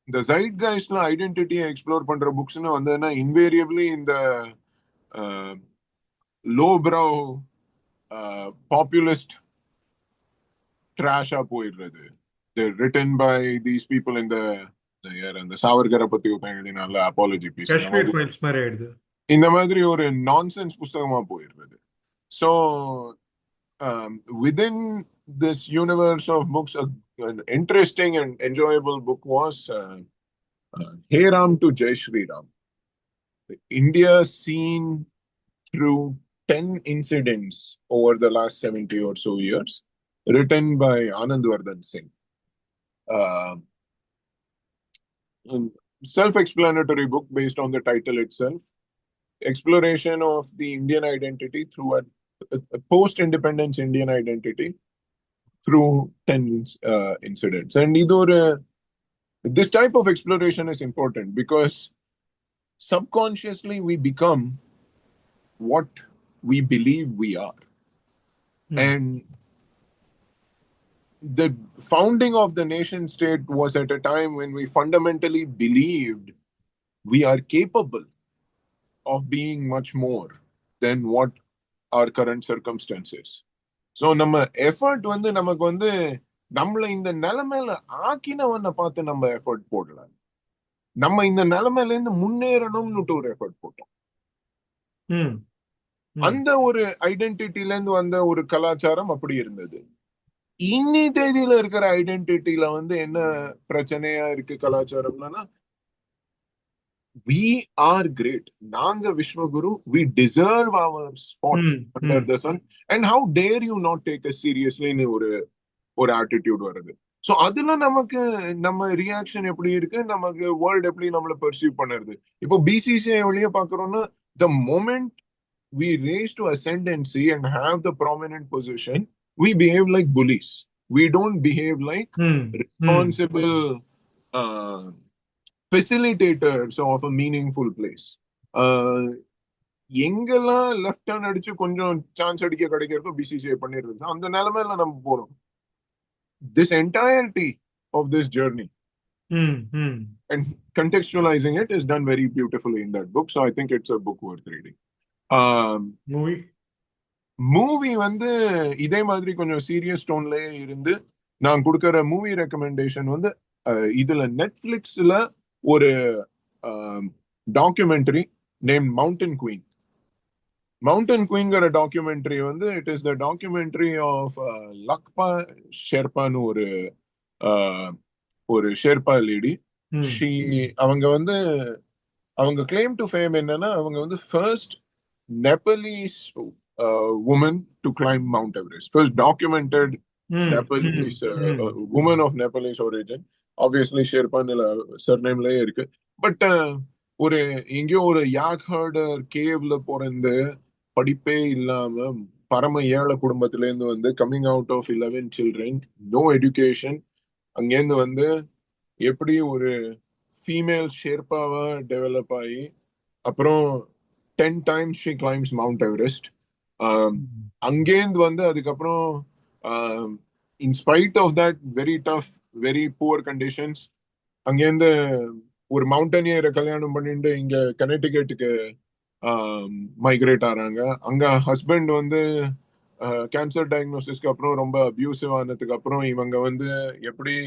இந்த ஜைட்கைஸ்ட்ல ஐடென்டிட்டியை எக்ஸ்ப்ளோர் பண்ற புக்ஸ்னு வந்ததுன்னா இன்வேரியபிளி இந்த லோ ப்ரோ பாப்புலிஸ்ட் ட்ராஷா போயிடுறது. ரிட்டன் பை தீஸ் பீப்புள் இந்த சாவர்கரை பத்தி எழுதினால அப்பாலஜி பீஸ், இந்த மாதிரி ஒரு நான்சென்ஸ் புஸ்தகமா போயிடுறது. So within this universe of books, an interesting and enjoyable book was Hey Ram to Jai Shri Ram, India seen through 10 incidents over the last 70 or so years, written by Anandvardhan Singh. Self-explanatory book based on the title itself. Exploration of the Indian identity through a post-independence Indian identity through 10 incidents. And this type of exploration is important because subconsciously we become what we believe we are. And the founding of the nation state was at a time when we fundamentally believed we are capable of being much more than what our current circumstances. So நம்ம effort வந்து நமக்கு வந்து நம்மளை இந்த நிலைமையில ஆக்கினவனை பார்த்து நம்ம effort போடலாம். நம்ம இந்த நிலைமையில இருந்து முன்னேறணும்னு ஒரு எஃபர்ட் போட்டோம். அந்த ஒரு ஐடென்டிட்டில இருந்து வந்த ஒரு கலாச்சாரம் அப்படி இருந்தது. இன்னி தேதியில இருக்கிற ஐடென்டிட்டில வந்து என்ன பிரச்சனையா இருக்கு கலாச்சாரம்னா, we are great. நாங்க Vishwaguru, we deserve our spot under the sun. And how dare you not take us seriously ன்னு ஒரு ஆட்டிடியூட் வருது. சோ அதுல நமக்கு நம்ம ரியாக்ஷன் எப்படி இருக்கு, நமக்கு வேர்ல்ட் எப்படி நம்மள பெர்சீவ் பண்ணுறது. இப்போ பிசிசிஐ வழியா பாக்குறோம்னா, the moment we raise to ascendancy and have the prominent position, we behave like bullies. We don't behave like responsible facilitators of a meaningful place. எங்கெல்லாம் லெஃப்ட் டர்ன் அடிச்சு கொஞ்சம் சான்ஸ் அடிக்க கிடைக்கிறதோ பிசிசிஐ பண்ணிடுறது. அந்த நிலைமையில நம்ம போறோம். This entirety of this journey and contextualizing it is done very beautifully in that book. So I think it's a book worth reading. Movie வந்து இதே மாதிரி கொஞ்சம் சீரியஸ் டோன்லயே இருந்து நான் கொடுக்கிற மூவி ரெக்கமெண்டேஷன் வந்து இதுல நெட்ஃபிளிக்ஸ்ல ஒரு documentary name mountain queen. Mountain குயின்ங்கிற டாக்குமெண்ட்ரி வந்து it is the documentary of Lhakpa ஷெர்பான்னு ஒரு ஷெர்பா லேடி. அவங்க வந்து அவங்க கிளைம் டு ஃபேம் என்னன்னா, அவங்க வந்து first நெப்பலீஸ் woman to climb Mount Everest. First documented Nepalese woman of Nepalese origin. Obviously Sherpa surname ல இருக்கு. பட் ஒரு எங்கேயோ ஒரு யாக் ஹர்டர் கேவ்ல பிறந்து படிப்பே இல்லாம பரம ஏழை குடும்பத்துல இருந்து வந்து coming out of 11 children, no education, அங்கேருந்து வந்து எப்படி ஒரு ஃபீமேல் ஷெர்பாவா டெவலப் ஆகி அப்புறம் 10 times she climbs Mount Everest. அங்கேருந்து வந்து அதுக்கப்புறம் in spite of that very tough very poor conditions அங்கேருந்து ஒரு மவுண்டனியரை கல்யாணம் பண்ணிட்டு இங்க கனெக்டிகட்டுக்கு மைக்ரேட் ஆறாங்க. அங்க ஹஸ்பண்ட் வந்து கேன்சர் டயக்னோசிஸ்க்கு அப்புறம் ரொம்ப அபியூசிவ் ஆனதுக்கு அப்புறம் இவங்க வந்து எப்படி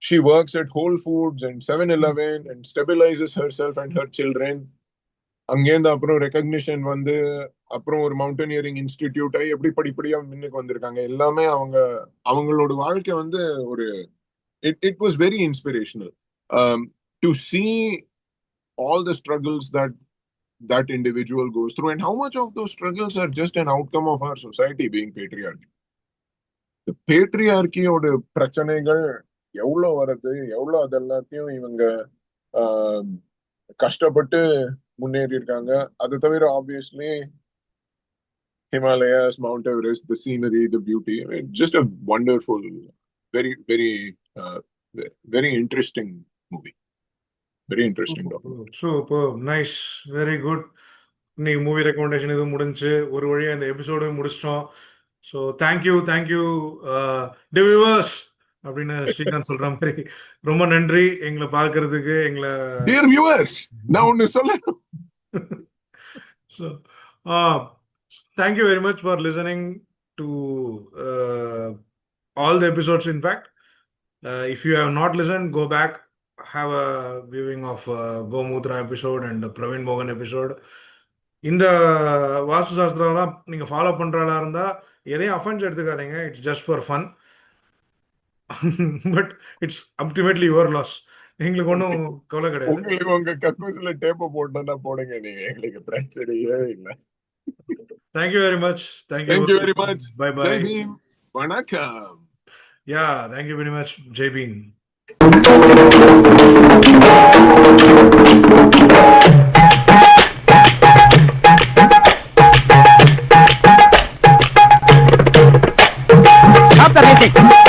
she works at Whole Foods and 7-Eleven and stabilizes herself and her children. அங்கேருந்து அப்புறம் ரெகக்னிஷன் வந்து அப்புறம் ஒரு மவுண்டனியரிங் இன்ஸ்டிடியூட் ஆகி எப்படி படிப்படியா முன்னுக்கு வந்திருக்காங்க. எல்லாமே அவங்களோட வாழ்க்கை வந்து ஒரு it was very inspirational to see all the struggles that individual goes through and how much of those struggles are just an outcome of our society being patriarchy. The patriarchyயோட பிரச்சனைகள் எவ்வளவு வருது, எவ்வளவு அதெல்லாத்தையும் இவங்க கஷ்டப்பட்டு முன்னேறி இருக்காங்க. அது தவிர obviously Himalayas, Mount Everest, the scenery, the beauty, I mean, just a wonderful, very, very, very interesting movie. Very interesting documentary. Super, nice, very good. இன்னைக்கு மூவி ரெக்கமெண்டேஷன் இது முடிஞ்சு ஒரு வழியா இந்த எபிசோடு முடிச்சிட்டோம். ஸோ தேங்க்யூ டிவிவர்ஸ் அப்படின்னு ஸ்ரீகாந்த் சொல்ற மாதிரி ரொம்ப நன்றி எங்களை பார்க்கறதுக்கு. எங்களை Dear viewers, நான் ஒன்னு சொல்லணும். So, thank you very much for listening to all the episodes. In fact, if you have not listened, go back, have a viewing of Gomutra episode and the Praveen Mogan episode. இந்த வாஸ்து சாஸ்திரம்லாம் நீங்க follow பண்றதா இருந்தா எதையும் offence எடுத்துக்காதீங்க. It's just for fun, but it's ultimately your loss. எங்களுக்கு ஒன்றும் கவலை கிடையாது. உங்களுக்கு உங்க கக்கூஸ்ல டேப்ப போட்டா போடுங்க, நீங்க எங்களுக்கு பிரச்சனையே இல்லை. Thank you very much. Thank you very much. Bye bye. Jai Bhim. Vanakkam. Yeah, thank you very much. Jai Bhim.